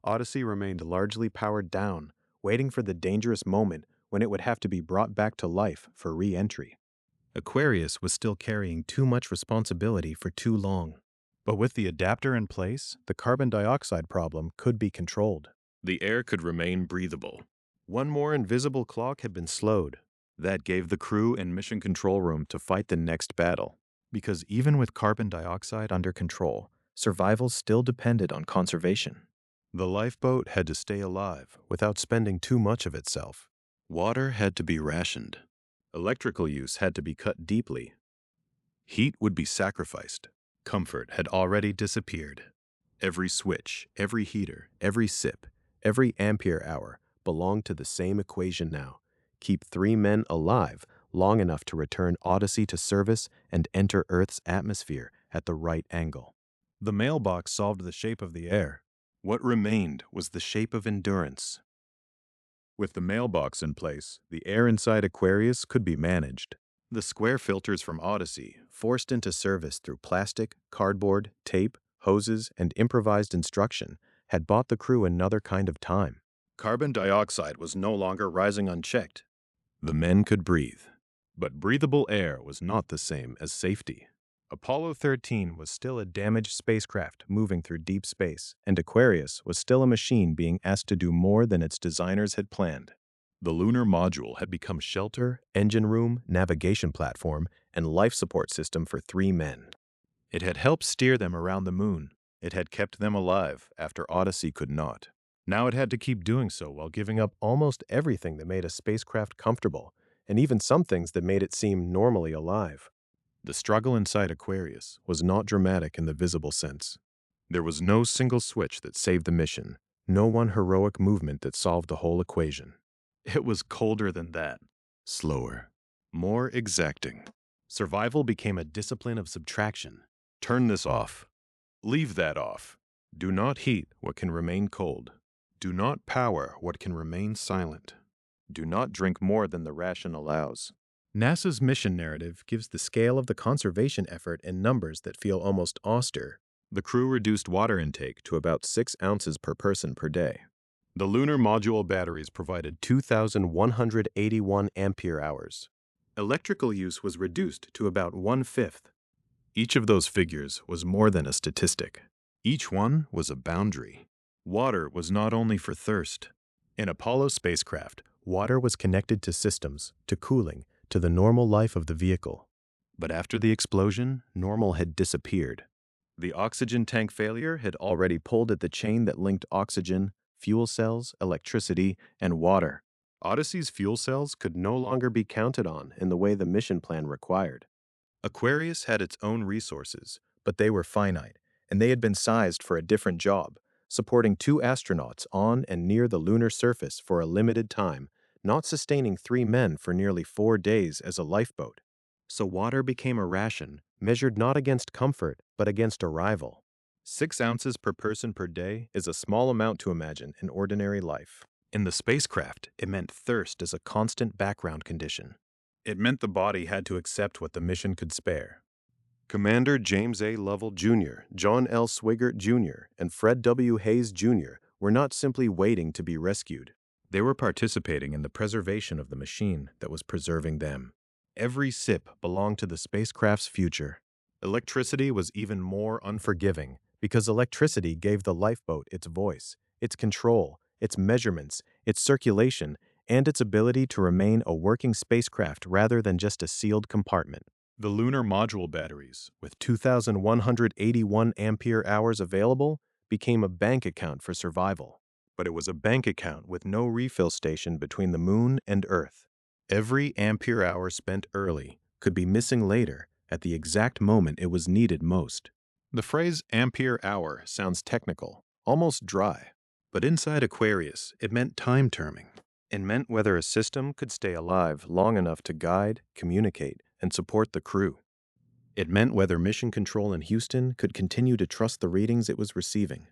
Odyssey remained largely powered down, waiting for the dangerous moment when it would have to be brought back to life for re-entry. Aquarius was still carrying too much responsibility for too long. But with the adapter in place, the carbon dioxide problem could be controlled. The air could remain breathable. One more invisible clock had been slowed. That gave the crew and mission control room to fight the next battle. Because even with carbon dioxide under control, survival still depended on conservation. The lifeboat had to stay alive without spending too much of itself. Water had to be rationed. Electrical use had to be cut deeply. Heat would be sacrificed. Comfort had already disappeared. Every switch, every heater, every sip, every Ampere-Hour belonged to the same equation now. Keep 3 men alive long enough to return Odyssey to service and enter Earth's atmosphere at the right angle. The mailbox solved the shape of the air. What remained was the shape of endurance. With the mailbox in place, the air inside Aquarius could be managed. The square filters from Odyssey, forced into service through plastic, cardboard, tape, hoses, and improvised instruction, had bought the crew another kind of time. Carbon dioxide was no longer rising unchecked. The men could breathe. But breathable air was not the same as safety. Apollo 13 was still a damaged spacecraft moving through deep space, and Aquarius was still a machine being asked to do more than its designers had planned. The lunar module had become shelter, engine room, navigation platform, and life support system for 3 men. It had helped steer them around the moon. It had kept them alive after Odyssey could not. Now it had to keep doing so while giving up almost everything that made a spacecraft comfortable, and even some things that made it seem normally alive. The struggle inside Aquarius was not dramatic in the visible sense. There was no single switch that saved the mission, no one heroic movement that solved the whole equation. It was colder than that, slower, more exacting. Survival became a discipline of subtraction. Turn this off. Leave that off. Do not heat what can remain cold. Do not power what can remain silent. Do not drink more than the ration allows. NASA's mission narrative gives the scale of the conservation effort in numbers that feel almost austere. The crew reduced water intake to about 6 ounces per person per day. The lunar module batteries provided 2,181 Ampere-Hours. Electrical use was reduced to about 1/5. Each of those figures was more than a statistic. Each one was a boundary. Water was not only for thirst. In Apollo spacecraft, water was connected to systems, to cooling, to the normal life of the vehicle. But after the explosion, normal had disappeared. The oxygen tank failure had already pulled at the chain that linked oxygen, fuel cells, electricity, and water. Odyssey's fuel cells could no longer be counted on in the way the mission plan required. Aquarius had its own resources, but they were finite, and they had been sized for a different job, supporting 2 astronauts on and near the lunar surface for a limited time, not sustaining 3 men for nearly 4 days as a lifeboat. So water became a ration, measured not against comfort, but against arrival. 6 ounces per person per day is a small amount to imagine in ordinary life. In the spacecraft, it meant thirst as a constant background condition. It meant the body had to accept what the mission could spare. Commander James A. Lovell, Jr., John L. Swigert, Jr., and Fred W. Hayes, Jr. were not simply waiting to be rescued. They were participating in the preservation of the machine that was preserving them. Every sip belonged to the spacecraft's future. Electricity was even more unforgiving because electricity gave the lifeboat its voice, its control, its measurements, its circulation, and its ability to remain a working spacecraft rather than just a sealed compartment. The lunar module batteries, with 2,181 ampere-hours available, became a bank account for survival. But it was a bank account with no refill station between the moon and Earth. Every ampere-hour spent early could be missing later at the exact moment it was needed most. The phrase ampere-hour sounds technical, almost dry. But inside Aquarius, it meant time terming. It meant whether a system could stay alive long enough to guide, communicate, and support the crew. It meant whether mission control in Houston could continue to trust the readings it was receiving.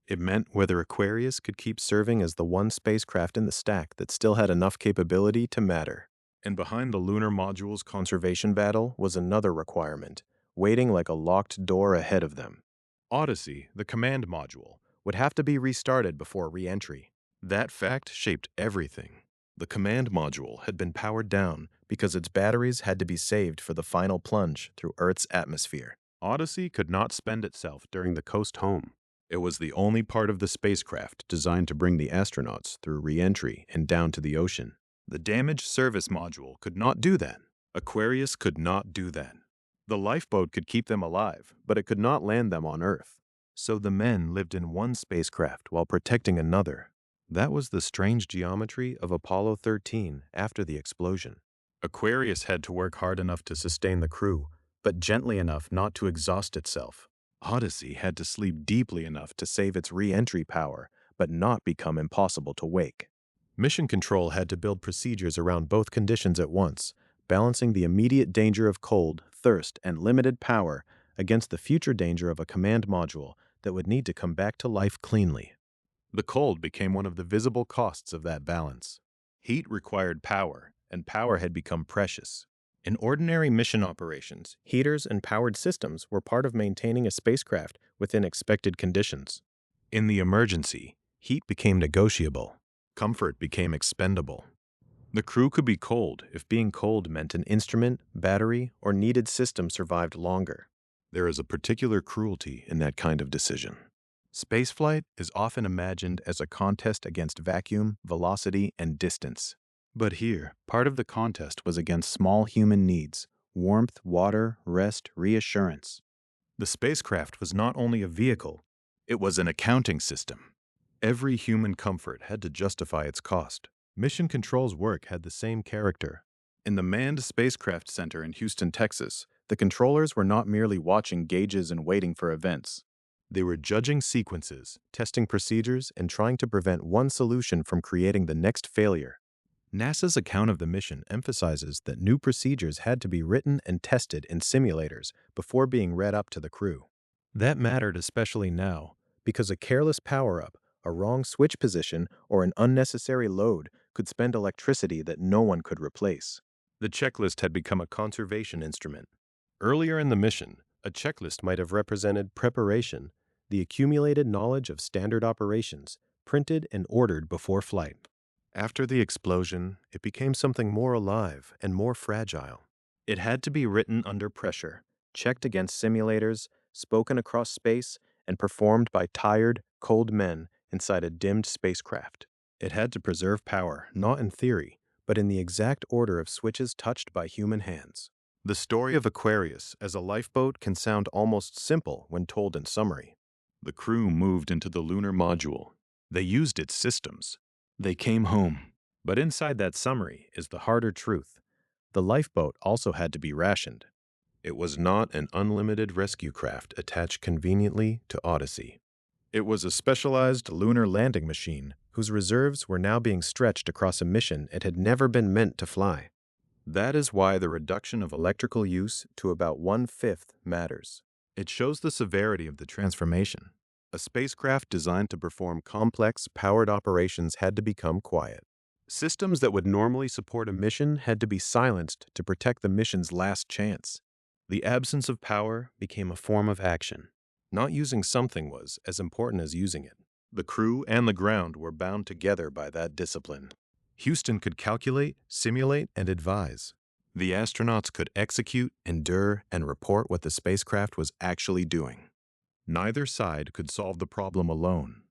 It meant whether Aquarius could keep serving as the one spacecraft in the stack that still had enough capability to matter. And behind the lunar module's conservation battle was another requirement, waiting like a locked door ahead of them. Odyssey, the command module, would have to be restarted before re-entry. That fact shaped everything. The command module had been powered down because its batteries had to be saved for the final plunge through Earth's atmosphere. Odyssey could not spend itself during the coast home. It was the only part of the spacecraft designed to bring the astronauts through re-entry and down to the ocean. The damaged service module could not do that. Aquarius could not do that. The lifeboat could keep them alive, but it could not land them on Earth. So the men lived in one spacecraft while protecting another. That was the strange geometry of Apollo 13 after the explosion. Aquarius had to work hard enough to sustain the crew, but gently enough not to exhaust itself. Odyssey had to sleep deeply enough to save its re-entry power, but not become impossible to wake. Mission Control had to build procedures around both conditions at once, balancing the immediate danger of cold, thirst, and limited power against the future danger of a command module that would need to come back to life cleanly. The cold became one of the visible costs of that balance. Heat required power, and power had become precious. In ordinary mission operations, heaters and powered systems were part of maintaining a spacecraft within expected conditions. In the emergency, heat became negotiable. Comfort became expendable. The crew could be cold if being cold meant an instrument, battery, or needed system survived longer. There is a particular cruelty in that kind of decision. Spaceflight is often imagined as a contest against vacuum, velocity, and distance. But here, part of the contest was against small human needs: warmth, water, rest, reassurance. The spacecraft was not only a vehicle, it was an accounting system. Every human comfort had to justify its cost. Mission Control's work had the same character. In the Manned Spacecraft Center in Houston, Texas, the controllers were not merely watching gauges and waiting for events. They were judging sequences, testing procedures, and trying to prevent one solution from creating the next failure. NASA's account of the mission emphasizes that new procedures had to be written and tested in simulators before being read up to the crew. That mattered especially now, because a careless power-up, a wrong switch position, or an unnecessary load could spend electricity that no one could replace. The checklist had become a conservation instrument. Earlier in the mission, a checklist might have represented preparation, the accumulated knowledge of standard operations, printed and ordered before flight. After the explosion, it became something more alive and more fragile. It had to be written under pressure, checked against simulators, spoken across space, and performed by tired, cold men inside a dimmed spacecraft. It had to preserve power, not in theory, but in the exact order of switches touched by human hands. The story of Aquarius as a lifeboat can sound almost simple when told in summary. The crew moved into the lunar module. They used its systems. They came home. But inside that summary is the harder truth. The lifeboat also had to be rationed. It was not an unlimited rescue craft attached conveniently to Odyssey. It was a specialized lunar landing machine whose reserves were now being stretched across a mission it had never been meant to fly. That is why the reduction of electrical use to about 1/5 matters. It shows the severity of the transformation. A spacecraft designed to perform complex, powered operations had to become quiet. Systems that would normally support a mission had to be silenced to protect the mission's last chance. The absence of power became a form of action. Not using something was as important as using it. The crew and the ground were bound together by that discipline. Houston could calculate, simulate, and advise. The astronauts could execute, endure, and report what the spacecraft was actually doing. Neither side could solve the problem alone.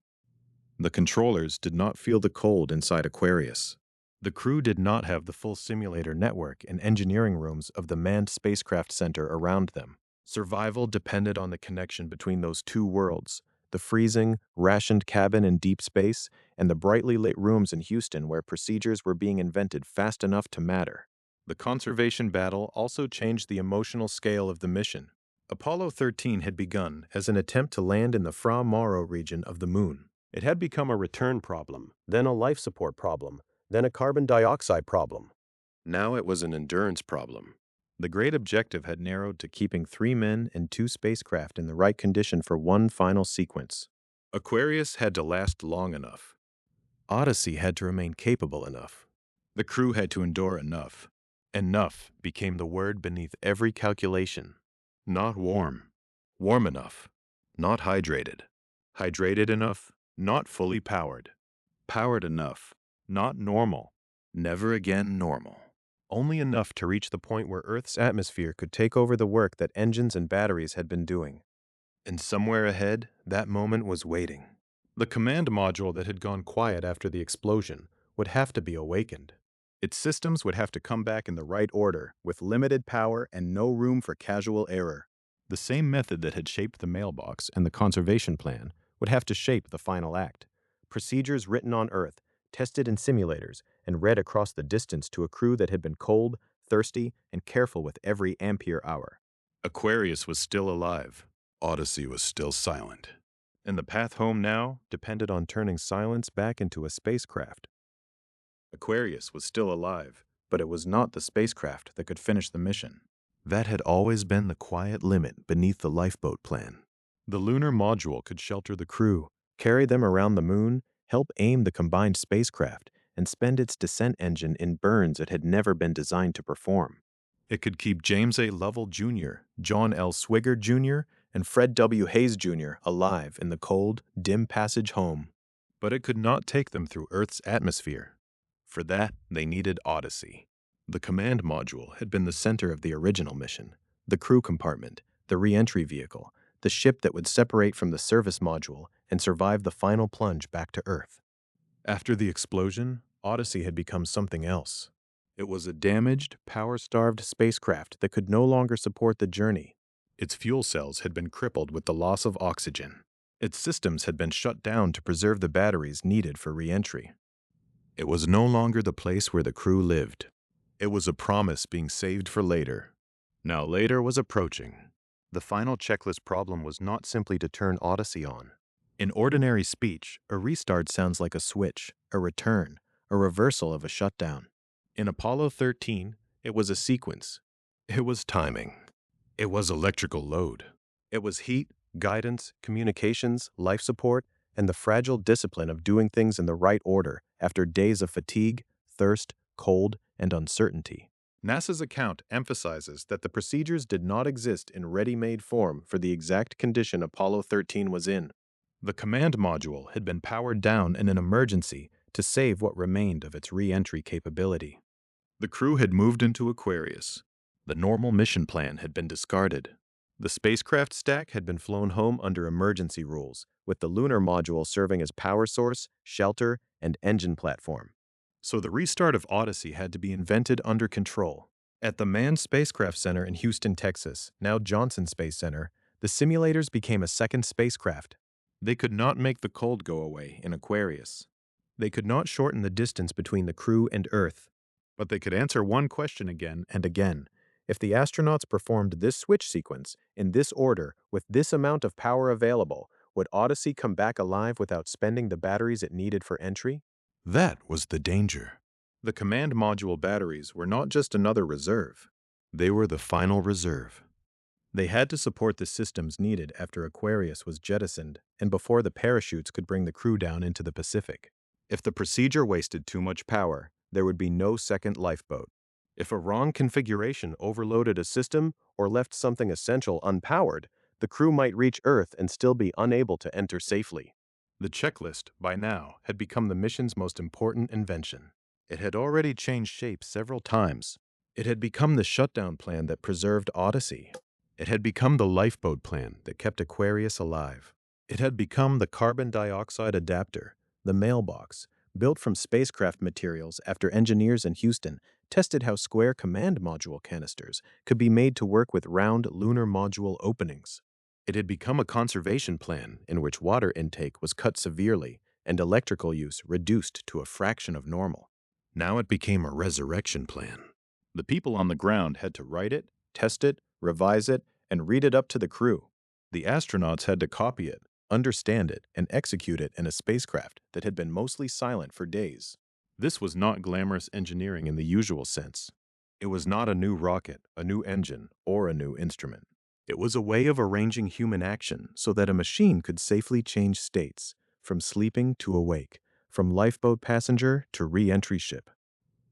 The controllers did not feel the cold inside Aquarius. The crew did not have the full simulator network and engineering rooms of the manned spacecraft center around them. Survival depended on the connection between those two worlds, the freezing, rationed cabin in deep space and the brightly lit rooms in Houston where procedures were being invented fast enough to matter. The conservation battle also changed the emotional scale of the mission. Apollo 13 had begun as an attempt to land in the Fra Mauro region of the Moon. It had become a return problem, then a life support problem, then a carbon dioxide problem. Now it was an endurance problem. The great objective had narrowed to keeping 3 men and 2 spacecraft in the right condition for one final sequence. Aquarius had to last long enough. Odyssey had to remain capable enough. The crew had to endure enough. Enough became the word beneath every calculation. Not warm. Warm enough. Not hydrated. Hydrated enough. Not fully powered. Powered enough. Not normal. Never again normal. Only enough to reach the point where Earth's atmosphere could take over the work that engines and batteries had been doing. And somewhere ahead, that moment was waiting. The command module that had gone quiet after the explosion would have to be awakened. Its systems would have to come back in the right order, with limited power and no room for casual error. The same method that had shaped the mailbox and the conservation plan would have to shape the final act. Procedures written on Earth, tested in simulators, and read across the distance to a crew that had been cold, thirsty, and careful with every Ampere-Hour. Aquarius was still alive. Odyssey was still silent. And the path home now depended on turning silence back into a spacecraft. Aquarius was still alive, but it was not the spacecraft that could finish the mission. That had always been the quiet limit beneath the lifeboat plan. The lunar module could shelter the crew, carry them around the moon, help aim the combined spacecraft, and spend its descent engine in burns it had never been designed to perform. It could keep James A. Lovell Jr., John L. Swigert Jr., and Fred W. Hayes Jr. alive in the cold, dim passage home. But it could not take them through Earth's atmosphere. For that, they needed Odyssey. The command module had been the center of the original mission, the crew compartment, the re-entry vehicle, the ship that would separate from the service module and survive the final plunge back to Earth. After the explosion, Odyssey had become something else. It was a damaged, power-starved spacecraft that could no longer support the journey. Its fuel cells had been crippled with the loss of oxygen. Its systems had been shut down to preserve the batteries needed for re-entry. It was no longer the place where the crew lived. It was a promise being saved for later. Now later was approaching. The final checklist problem was not simply to turn Odyssey on. In ordinary speech, a restart sounds like a switch, a return, a reversal of a shutdown. In Apollo 13, it was a sequence. It was timing. It was electrical load. It was heat, guidance, communications, life support, and the fragile discipline of doing things in the right order after days of fatigue, thirst, cold, and uncertainty. NASA's account emphasizes that the procedures did not exist in ready-made form for the exact condition Apollo 13 was in. The command module had been powered down in an emergency to save what remained of its re-entry capability. The crew had moved into Aquarius. The normal mission plan had been discarded. The spacecraft stack had been flown home under emergency rules, with the lunar module serving as power source, shelter, and engine platform. So the restart of Odyssey had to be invented under control. At the Manned Spacecraft Center in Houston, Texas, now Johnson Space Center, the simulators became a second spacecraft. They could not make the cold go away in Aquarius. They could not shorten the distance between the crew and Earth. But they could answer one question again and again. If the astronauts performed this switch sequence, in this order, with this amount of power available, would Odyssey come back alive without spending the batteries it needed for entry? That was the danger. The command module batteries were not just another reserve. They were the final reserve. They had to support the systems needed after Aquarius was jettisoned and before the parachutes could bring the crew down into the Pacific. If the procedure wasted too much power, there would be no second lifeboat. If a wrong configuration overloaded a system or left something essential unpowered, the crew might reach Earth and still be unable to enter safely. The checklist, by now, had become the mission's most important invention. It had already changed shape several times. It had become the shutdown plan that preserved Odyssey. It had become the lifeboat plan that kept Aquarius alive. It had become the carbon dioxide adapter, the mailbox, built from spacecraft materials after engineers in Houston tested how square command module canisters could be made to work with round lunar module openings. It had become a conservation plan in which water intake was cut severely and electrical use reduced to a fraction of normal. Now it became a resurrection plan. The people on the ground had to write it, test it, revise it, and read it up to the crew. The astronauts had to copy it, understand it, and execute it in a spacecraft that had been mostly silent for days. This was not glamorous engineering in the usual sense. It was not a new rocket, a new engine, or a new instrument. It was a way of arranging human action so that a machine could safely change states, from sleeping to awake, from lifeboat passenger to re-entry ship.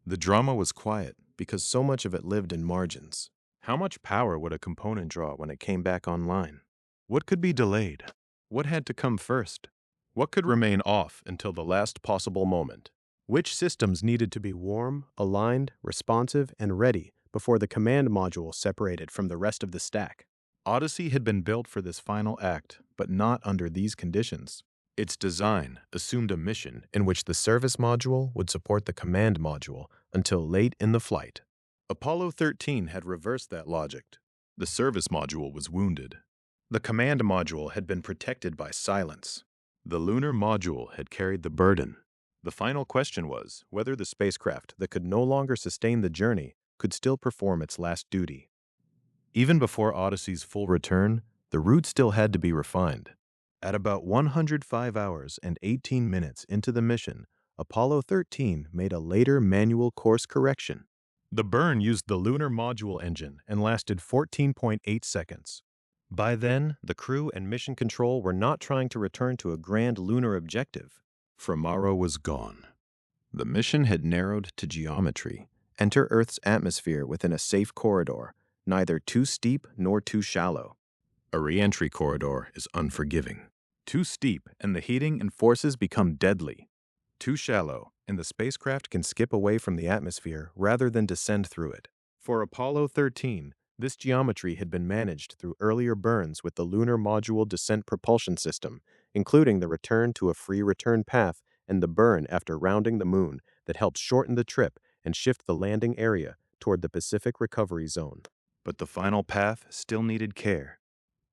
The drama was quiet because so much of it lived in margins. How much power would a component draw when it came back online? What could be delayed? What had to come first? What could remain off until the last possible moment? Which systems needed to be warm, aligned, responsive, and ready before the command module separated from the rest of the stack? Odyssey had been built for this final act, but not under these conditions. Its design assumed a mission in which the service module would support the command module until late in the flight. Apollo 13 had reversed that logic. The service module was wounded. The command module had been protected by silence. The lunar module had carried the burden. The final question was whether the spacecraft that could no longer sustain the journey could still perform its last duty. Even before Odyssey's full return, the route still had to be refined. At about 105 hours and 18 minutes into the mission, Apollo 13 made a later manual course correction. The burn used the lunar module engine and lasted 14.8 seconds. By then, the crew and mission control were not trying to return to a grand lunar objective. Fra Mauro was gone. The mission had narrowed to geometry. Enter Earth's atmosphere within a safe corridor, neither too steep nor too shallow. A re-entry corridor is unforgiving. Too steep, and the heating and forces become deadly. Too shallow, and the spacecraft can skip away from the atmosphere rather than descend through it. For Apollo 13, this geometry had been managed through earlier burns with the Lunar Module Descent Propulsion System, including the return to a free return path and the burn after rounding the moon that helped shorten the trip and shift the landing area toward the Pacific Recovery Zone. But the final path still needed care.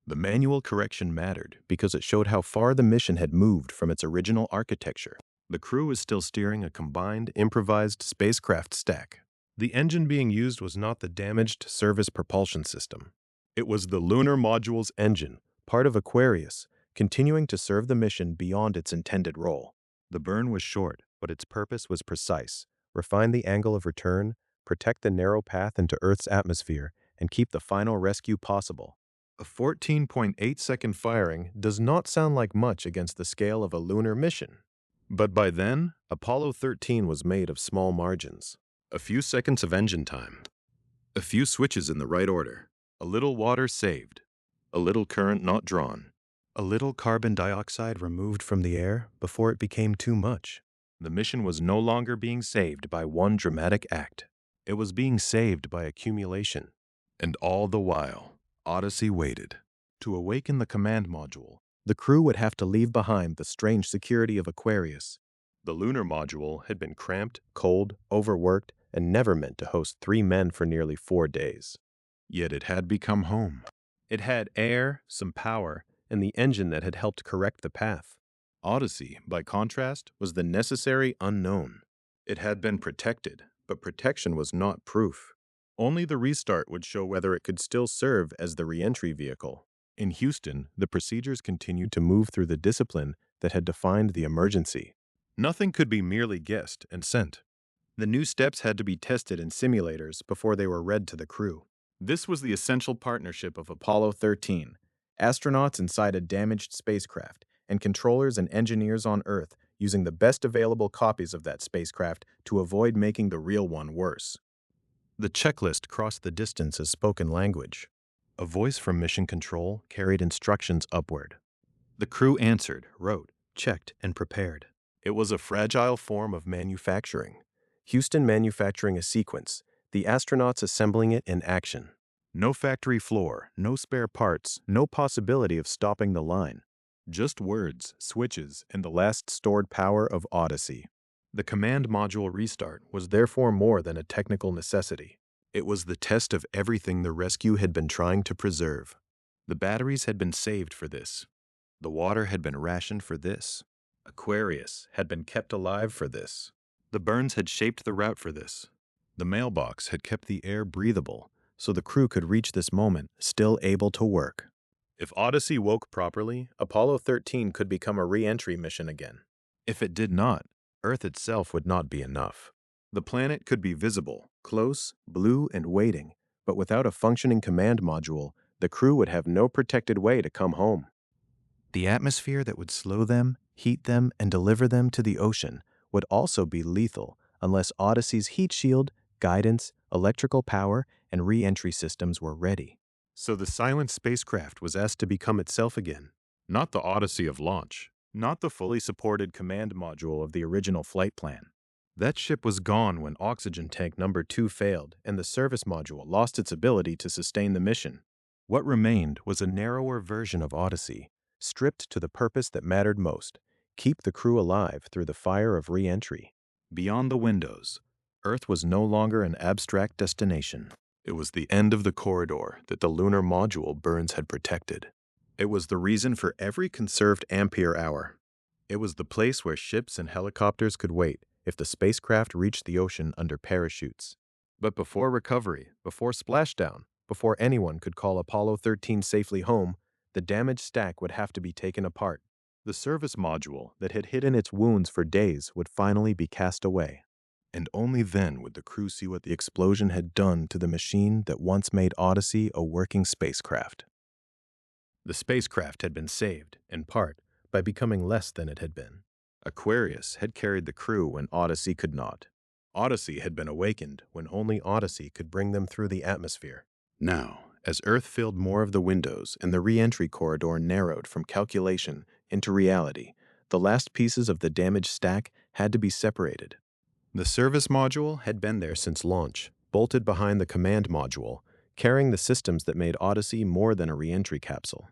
The manual correction mattered because it showed how far the mission had moved from its original architecture. The crew was still steering a combined, improvised spacecraft stack. The engine being used was not the damaged service propulsion system. It was the lunar module's engine, part of Aquarius, continuing to serve the mission beyond its intended role. The burn was short, but its purpose was precise: refine the angle of return, protect the narrow path into Earth's atmosphere, and keep the final rescue possible. A 14.8-second firing does not sound like much against the scale of a lunar mission. But by then, Apollo 13 was made of small margins. A few seconds of engine time. A few switches in the right order. A little water saved. A little current not drawn. A little carbon dioxide removed from the air before it became too much. The mission was no longer being saved by one dramatic act. It was being saved by accumulation. And all the while, Odyssey waited. To awaken the command module, the crew would have to leave behind the strange security of Aquarius. The lunar module had been cramped, cold, overworked, and never meant to host 3 men for nearly 4 days. Yet it had become home. It had air, some power, and the engine that had helped correct the path. Odyssey, by contrast, was the necessary unknown. It had been protected, but protection was not proof. Only the restart would show whether it could still serve as the re-entry vehicle. In Houston, the procedures continued to move through the discipline that had defined the emergency. Nothing could be merely guessed and sent. The new steps had to be tested in simulators before they were read to the crew. This was the essential partnership of Apollo 13, astronauts inside a damaged spacecraft, and controllers and engineers on Earth using the best available copies of that spacecraft to avoid making the real one worse. The checklist crossed the distance as spoken language. A voice from Mission Control carried instructions upward. The crew answered, wrote, checked, and prepared. It was a fragile form of manufacturing. Houston manufacturing a sequence, the astronauts assembling it in action. No factory floor, no spare parts, no possibility of stopping the line. Just words, switches, and the last stored power of Odyssey. The command module restart was therefore more than a technical necessity. It was the test of everything the rescue had been trying to preserve. The batteries had been saved for this. The water had been rationed for this. Aquarius had been kept alive for this. The burns had shaped the route for this. The mailbox had kept the air breathable, so the crew could reach this moment still able to work. If Odyssey woke properly, Apollo 13 could become a re-entry mission again. If it did not, Earth itself would not be enough. The planet could be visible, close, blue, and waiting, but without a functioning command module, the crew would have no protected way to come home. The atmosphere that would slow them, heat them, and deliver them to the ocean would also be lethal unless Odyssey's heat shield, guidance, electrical power, and re-entry systems were ready. So the silent spacecraft was asked to become itself again. Not the Odyssey of launch, not the fully supported command module of the original flight plan. That ship was gone when oxygen tank number 2 failed and the service module lost its ability to sustain the mission. What remained was a narrower version of Odyssey, stripped to the purpose that mattered most: keep the crew alive through the fire of re-entry. Beyond the windows, Earth was no longer an abstract destination. It was the end of the corridor that the lunar module burns had protected. It was the reason for every conserved Ampere-Hour. It was the place where ships and helicopters could wait if the spacecraft reached the ocean under parachutes. But before recovery, before splashdown, before anyone could call Apollo 13 safely home, the damaged stack would have to be taken apart. The service module that had hidden its wounds for days would finally be cast away. And only then would the crew see what the explosion had done to the machine that once made Odyssey a working spacecraft. The spacecraft had been saved, in part, by becoming less than it had been. Aquarius had carried the crew when Odyssey could not. Odyssey had been awakened when only Odyssey could bring them through the atmosphere. Now, as Earth filled more of the windows and the re-entry corridor narrowed from calculation into reality, the last pieces of the damaged stack had to be separated. The service module had been there since launch, bolted behind the command module, carrying the systems that made Odyssey more than a re-entry capsule.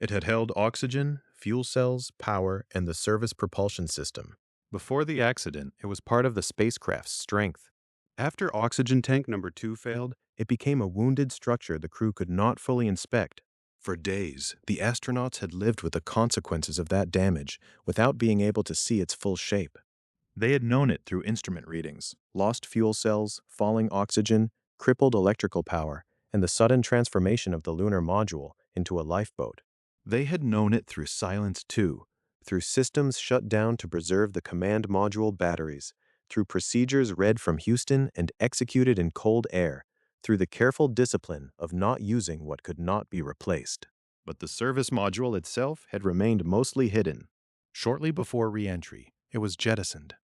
It had held oxygen, fuel cells, power, and the service propulsion system. Before the accident, it was part of the spacecraft's strength. After oxygen tank number 2 failed, it became a wounded structure the crew could not fully inspect. For days, the astronauts had lived with the consequences of that damage without being able to see its full shape. They had known it through instrument readings: lost fuel cells, falling oxygen, crippled electrical power, and the sudden transformation of the lunar module into a lifeboat. They had known it through silence too, through systems shut down to preserve the command module batteries, through procedures read from Houston and executed in cold air, through the careful discipline of not using what could not be replaced. But the service module itself had remained mostly hidden. Shortly before re-entry, it was jettisoned.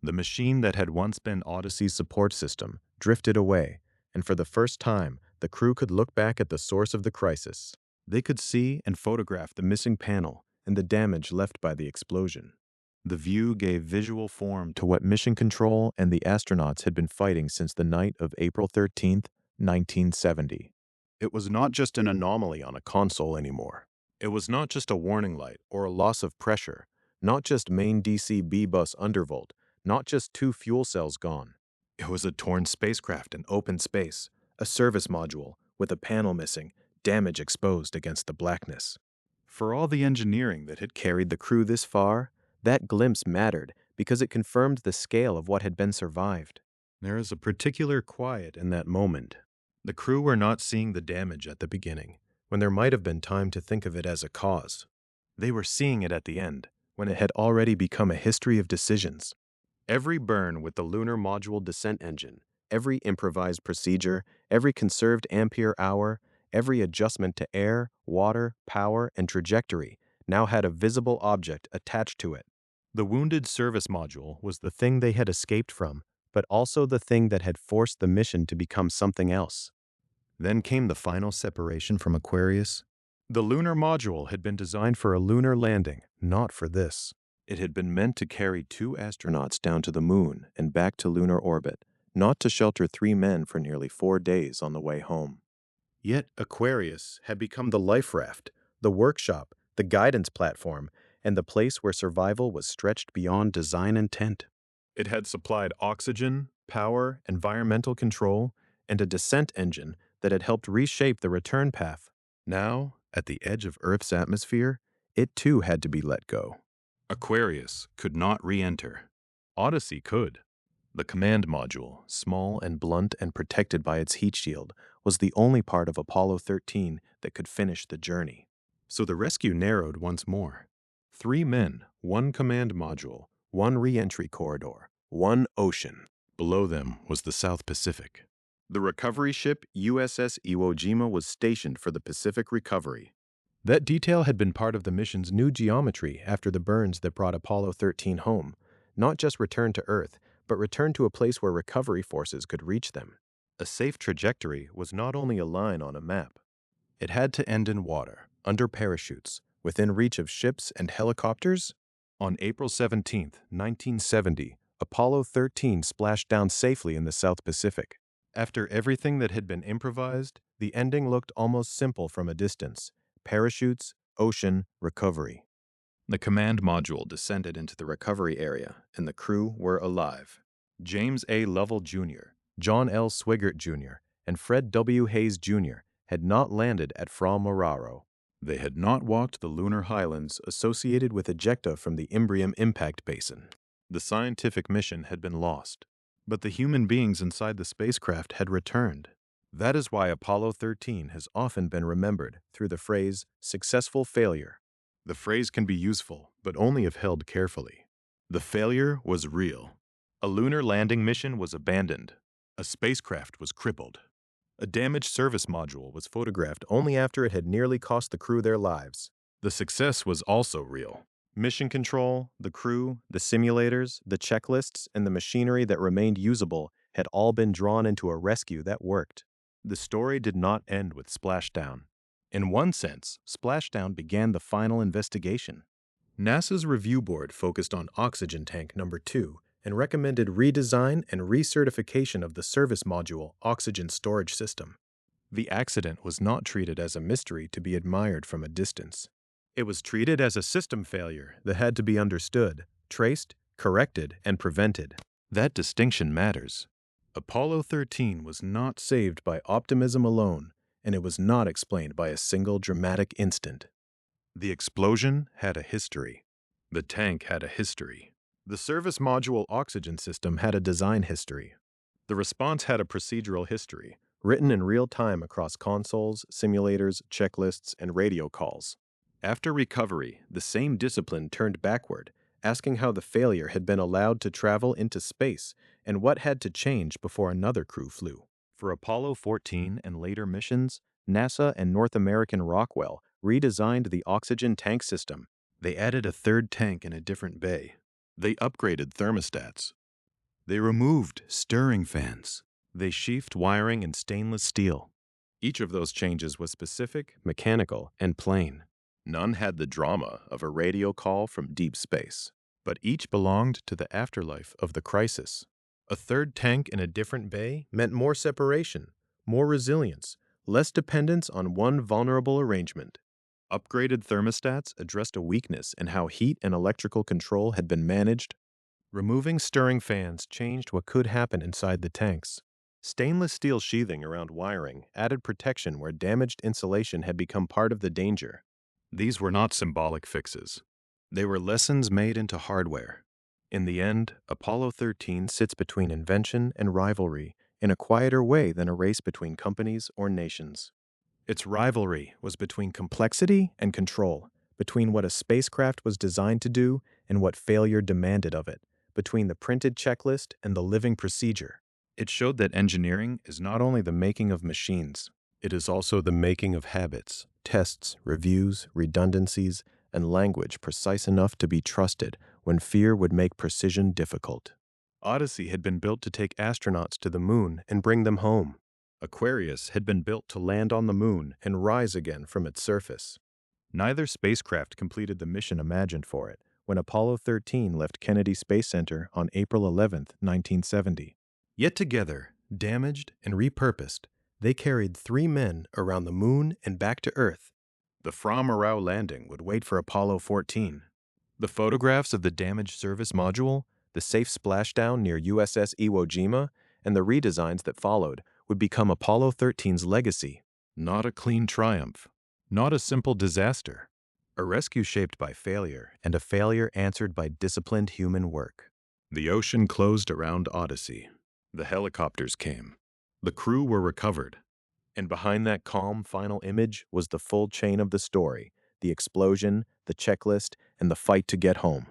The machine that had once been Odyssey's support system drifted away, and for the first time, the crew could look back at the source of the crisis. They could see and photograph the missing panel and the damage left by the explosion. The view gave visual form to what Mission Control and the astronauts had been fighting since the night of April 13th, 1970. It was not just an anomaly on a console anymore. It was not just a warning light or a loss of pressure, not just main DC-B bus undervolt, not just two fuel cells gone. It was a torn spacecraft in open space, a service module with a panel missing, damage exposed against the blackness. For all the engineering that had carried the crew this far, that glimpse mattered because it confirmed the scale of what had been survived. There is a particular quiet in that moment. The crew were not seeing the damage at the beginning, when there might have been time to think of it as a cause. They were seeing it at the end, when it had already become a history of decisions. Every burn with the lunar module descent engine, every improvised procedure, every conserved Ampere-Hour, every adjustment to air, water, power, and trajectory now had a visible object attached to it. The wounded service module was the thing they had escaped from, but also the thing that had forced the mission to become something else. Then came the final separation from Aquarius. The lunar module had been designed for a lunar landing, not for this. It had been meant to carry 2 astronauts down to the moon and back to lunar orbit, not to shelter 3 men for nearly 4 days on the way home. Yet Aquarius had become the life raft, the workshop, the guidance platform, and the place where survival was stretched beyond design intent. It had supplied oxygen, power, environmental control, and a descent engine that had helped reshape the return path. Now, at the edge of Earth's atmosphere, it too had to be let go. Aquarius could not re-enter. Odyssey could. The command module, small and blunt and protected by its heat shield, was the only part of Apollo 13 that could finish the journey. So the rescue narrowed once more. 3 men, 1 command module, 1 re-entry corridor, 1 ocean. Below them was the South Pacific. The recovery ship USS Iwo Jima was stationed for the Pacific recovery. That detail had been part of the mission's new geometry after the burns that brought Apollo 13 home, not just return to Earth, but return to a place where recovery forces could reach them. A safe trajectory was not only a line on a map. It had to end in water, under parachutes, within reach of ships and helicopters. On April 17, 1970, Apollo 13 splashed down safely in the South Pacific. After everything that had been improvised, the ending looked almost simple from a distance: parachutes, ocean, recovery. The command module descended into the recovery area, and the crew were alive. James A. Lovell Jr., John L. Swigert Jr., and Fred W. Hayes Jr. had not landed at Fra Mauro. They had not walked the lunar highlands associated with ejecta from the Imbrium impact basin. The scientific mission had been lost, but the human beings inside the spacecraft had returned. That is why Apollo 13 has often been remembered through the phrase successful failure. The phrase can be useful, but only if held carefully. The failure was real. A lunar landing mission was abandoned. A spacecraft was crippled. A damaged service module was photographed only after it had nearly cost the crew their lives. The success was also real. Mission control, the crew, the simulators, the checklists, and the machinery that remained usable had all been drawn into a rescue that worked. The story did not end with splashdown. In one sense, splashdown began the final investigation. NASA's review board focused on oxygen tank number 2 and recommended redesign and recertification of the service module oxygen storage system. The accident was not treated as a mystery to be admired from a distance. It was treated as a system failure that had to be understood, traced, corrected, and prevented. That distinction matters. Apollo 13 was not saved by optimism alone, and it was not explained by a single dramatic instant. The explosion had a history. The tank had a history. The service module oxygen system had a design history. The response had a procedural history, written in real time across consoles, simulators, checklists, and radio calls. After recovery, the same discipline turned backward, asking how the failure had been allowed to travel into space and what had to change before another crew flew. For Apollo 14 and later missions, NASA and North American Rockwell redesigned the oxygen tank system. They added a 3rd tank in a different bay. They upgraded thermostats. They removed stirring fans. They sheathed wiring in stainless steel. Each of those changes was specific, mechanical, and plain. None had the drama of a radio call from deep space. but each belonged to the afterlife of the crisis. A third tank in a different bay meant more separation, more resilience, less dependence on one vulnerable arrangement. Upgraded thermostats addressed a weakness in how heat and electrical control had been managed. Removing stirring fans changed what could happen inside the tanks. Stainless steel sheathing around wiring added protection where damaged insulation had become part of the danger. These were not symbolic fixes. They were lessons made into hardware. In the end, Apollo 13 sits between invention and rivalry in a quieter way than a race between companies or nations. Its rivalry was between complexity and control, between what a spacecraft was designed to do and what failure demanded of it, between the printed checklist and the living procedure. It showed that engineering is not only the making of machines, it is also the making of habits, tests, reviews, redundancies, and language precise enough to be trusted when fear would make precision difficult. Odyssey had been built to take astronauts to the moon and bring them home. Aquarius had been built to land on the moon and rise again from its surface. Neither spacecraft completed the mission imagined for it when Apollo 13 left Kennedy Space Center on April 11, 1970. Yet together, damaged and repurposed, they carried 3 men around the moon and back to Earth. The Fra Mauro landing would wait for Apollo 14. The photographs of the damaged service module, the safe splashdown near USS Iwo Jima, and the redesigns that followed would become Apollo 13's legacy. Not a clean triumph, not a simple disaster. A rescue shaped by failure, and a failure answered by disciplined human work. The ocean closed around Odyssey. The helicopters came. The crew were recovered. And behind that calm final image was the full chain of the story, the explosion, the checklist, and the fight to get home.